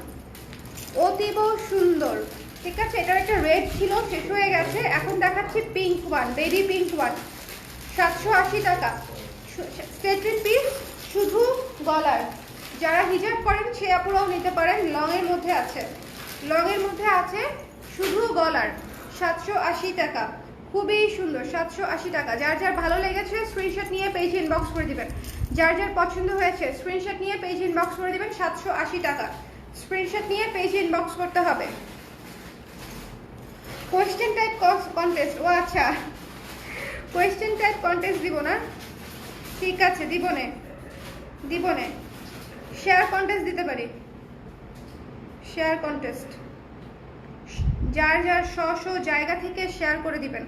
অতীব সুন্দর। ঠিক আছে, এটার একটা রেড ছিল, শেষ হয়ে গেছে, এখন দেখাচ্ছি pink one, baby pink one, 780 টাকা। স্টেট্রিন পিস, শুধু গলার। যারা হিজাব করেন সে আপুরাও নিতে পারেন, লং এর মধ্যে আছে, লং এর মধ্যে আছে, শুধু গলার, 780 টাকা। খুবই সুন্দর, 780 টাকা। যার যার ভালো লেগেছে স্ক্রিনশট নিয়ে পেজ ইনবক্স করে দিবেন, যার যার পছন্দ হয়েছে স্ক্রিনশট নিয়ে পেজ ইনবক্স করে দিবেন। 780 টাকা, স্ক্রিনশট নিয়ে পেজ ইনবক্স করতে হবে। কোয়েশ্চেন টাইপ কন্টেস্ট, ও আচ্ছা কোয়েশ্চেন টাইপ কন্টেস্ট দিব না, ঠিক আছে দিব নে, দিব নে। শেয়ার কন্টেস্ট দিতে পারি, শেয়ার কন্টেস্ট। যার যার স্ব জায়গা থেকে শেয়ার করে দিবেন,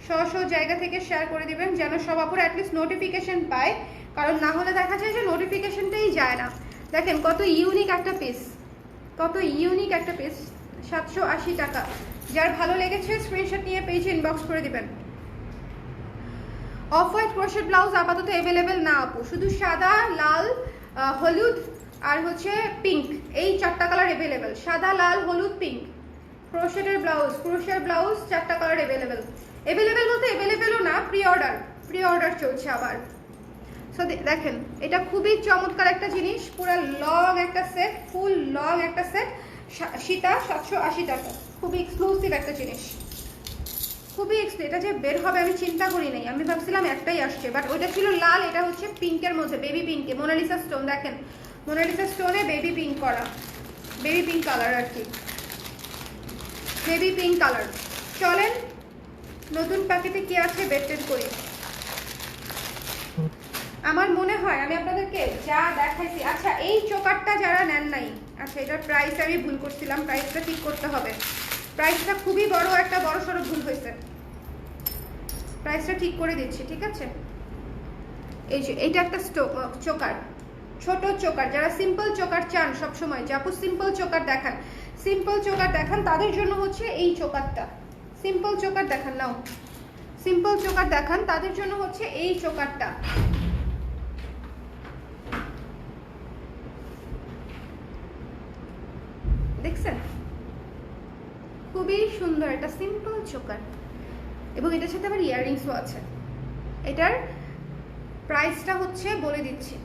স্ব জায়গা থেকে শেয়ার করে দিবেন, যেন সব আপুরা অ্যাটলিস্ট নোটিফিকেশন পায়, কারণ না হলে দেখা যায় যে নোটিফিকেশনটাই যায় না। দেখেন কত ইউনিক একটা পিস, কত ইউনিক একটা পিস, 780 টাকা। যার ভালো লেগেছে স্ক্রিনশট নিয়ে পেজে ইনবক্স করে দিবেন। অফ হোয়াইট ক্রোশেট ব্লাউজ আপাতত অ্যাভেলেবেল না আপু, শুধু সাদা, লাল, হলুদ আর হচ্ছে পিঙ্ক, এই 4টা কালার অ্যাভেলেবেল। সাদা, লাল, হলুদ, পিঙ্ক। ক্রোশেটের ব্লাউজ, ক্রোশের ব্লাউজ 4টা কালার অ্যাভেলেবেল। অ্যাভেলেবেল বলতে অ্যাভেলেবেলও না, প্রি অর্ডার চলছে আবার। সো দেখেন এটা খুবই চমৎকার একটা জিনিস, পুরো লং একটা সেট, ফুল লং একটা সেট, সীতা 780 টাকা। খুবই এক্সক্লুসিভ একটা জিনিস, খুবই এটা যে বের হবে আমি চিন্তা করি নাই, আমি ভাবছিলাম একটাই আসছে, বাট ওইটা ছিল লাল, এটা হচ্ছে পিঙ্কের মধ্যে, বেবি পিঙ্কে, মোনালিসা স্টোন। দেখেন মোনালিসা স্টোনে বেবি পিঙ্ক করা, বেবি পিঙ্ক কালার আর কি, বেবি পিঙ্ক কালার। চলেন নতুন প্যাকেটে কি আছে বের করি। আমার মনে হয় আমি আপনাদেরকে যা দেখাইছি, আচ্ছা এই চোকারটা যারা নেন নাই, আচ্ছা এটার প্রাইস আমি ভুল করছিলাম, প্রাইসটা ঠিক করতে হবে। প্রাইসটা খুবই বড় একটা বড়সড় ভুল হয়েছে, প্রাইসটা ঠিক করে দিচ্ছি, ঠিক আছে। এই যে এইটা একটা চোকার, ছোট চোকার, যারা সিম্পল চোকার চান সবসময়, যে আপু সিম্পল চোকার দেখান, সিম্পল চোকার দেখান, তাদের জন্য হচ্ছে এই চোকারটা। সিম্পল চোকার দেখান, নাও সিম্পল চোকার দেখান, তাদের জন্য হচ্ছে এই চোকারটা। দেখছেন খুবই সুন্দর একটা সিম্পল চোকার, এবং এটার সাথে আবার ইয়াররিংসও আছে। এটার প্রাইসটা হচ্ছে বলে দিচ্ছি,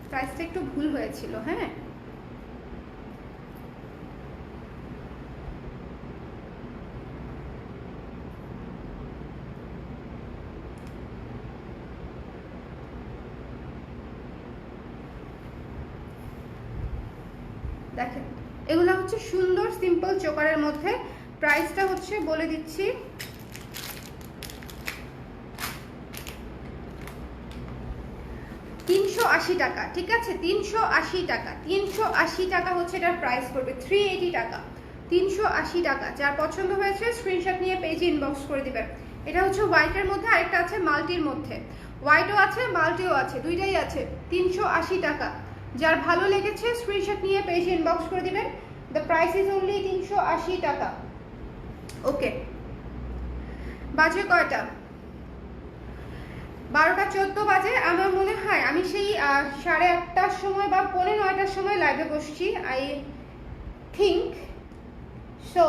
প্রাইসটা একটু ভুল হয়েছিল, হ্যাঁ দেখেন এগুলো হচ্ছে সুন্দর সিম্পল চোকারের মধ্যে। প্রাইসটা হচ্ছে বলে দিচ্ছি, 380 টাকা, ঠিক আছে 380 টাকা, 380 টাকা হচ্ছে এটার প্রাইস পড়বে, 380 টাকা, 380 টাকা। যার পছন্দ হয়েছে স্ক্রিনশট নিয়ে পেজে ইনবক্স করে দিবেন। এটা হচ্ছে হোয়াইটের মধ্যে, আরেকটা আছে মাল্টির মধ্যে, হোয়াইটও আছে মাল্টিও আছে, দুইটাই আছে, 380 টাকা। যার ভালো লেগেছে স্ক্রিনশট নিয়ে পেজে ইনবক্স করে দিবেন। দ্য প্রাইস ইজ অনলি 380 টাকা। ওকে, বাজে কয়টা? 12টা 14 বাজে। আমার মনে হয় আমি সেই 8:30টার সময় বা 9:45টার সময় লাইভে বসছি, আই থিঙ্ক সো।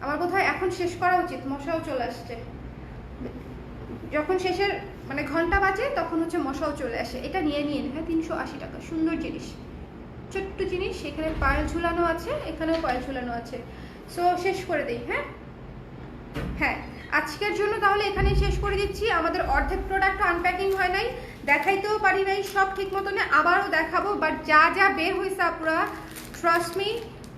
আমার বোধহয় এখন শেষ করা উচিত, মশাও চলে আসছে। যখন শেষের মানে ঘন্টা বাজে তখন হচ্ছে মশাও চলে আসে। এটা নিয়ে নিন, হ্যাঁ 380 টাকা, সুন্দর জিনিস, ছোট্ট জিনিস। এখানে পায়েল ঝুলানো আছে, এখানেও পায়েল ঝুলানো আছে। সো শেষ করে দিই। হ্যাঁ আজকের জন্য তাহলে এখানেই শেষ করে দিচ্ছি। আমাদের অর্ধেক প্রোডাক্ট আনপ্যাকিং হয় নাই, দেখাইতেও পারি নাই সব ঠিক মতনে, আবারও দেখাবো। বাট যা যা বের হয়েছে আপনারা ট্রাস্ট মি,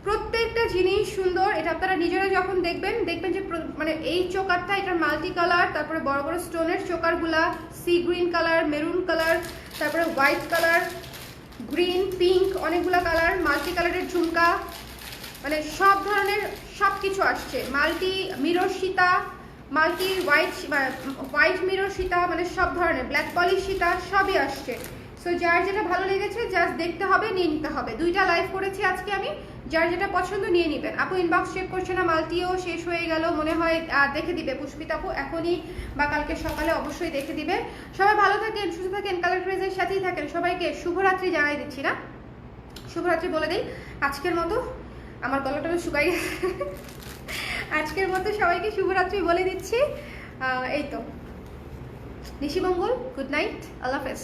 প্রত্যেকটা জিনিস সুন্দর। এটা আপনারা নিজেরা যখন দেখবেন যে মানে এই চোকারটা, এটার মাল্টি কালার, তারপরে বড় বড় স্টোনের চোকারগুলা, sea green colour, maroon colour, তারপরে হোয়াইট কালার, গ্রিন, পিঙ্ক, অনেকগুলা কালার, মাল্টি কালারের ঝুমকা, মানে সব ধরনের সব কিছু আসছে। মাল্টি মিরর সীতা, মাল্টি হোয়াইট মিরর সীতা, মানে সব ধরনের ব্ল্যাক পলিশ সীতা সবই আসছে। সো যার যেটা ভালো লেগেছে জাস্ট দেখতে হবে, নিয়ে নিতে হবে। 2টা লাইভ করেছি আজকে আমি, যার যেটা পছন্দ নিয়ে নেবেন। আপু ইনবক্স চেক করছে না, মাল্টিও শেষ হয়ে গেল মনে হয়, দেখে দিবে পুষ্পিতা আপু এখনই বা কালকে সকালে অবশ্যই দেখে দিবে। সবাই ভালো থাকেন, সুস্থ থাকেন, কালার ক্রেজের সাথেই থাকেন। সবাইকে শুভরাত্রি জানাই দিচ্ছি না, শুভরাত্রি বলে দিই আজকের মতো, আমার গলাটা শুকাই গেছে। আজকের মতো সবাইকে শুভরাত্রি বলে দিচ্ছি। এই তো নিশিমঙ্গল, গুড নাইট, আল্লাহ হাফেজ।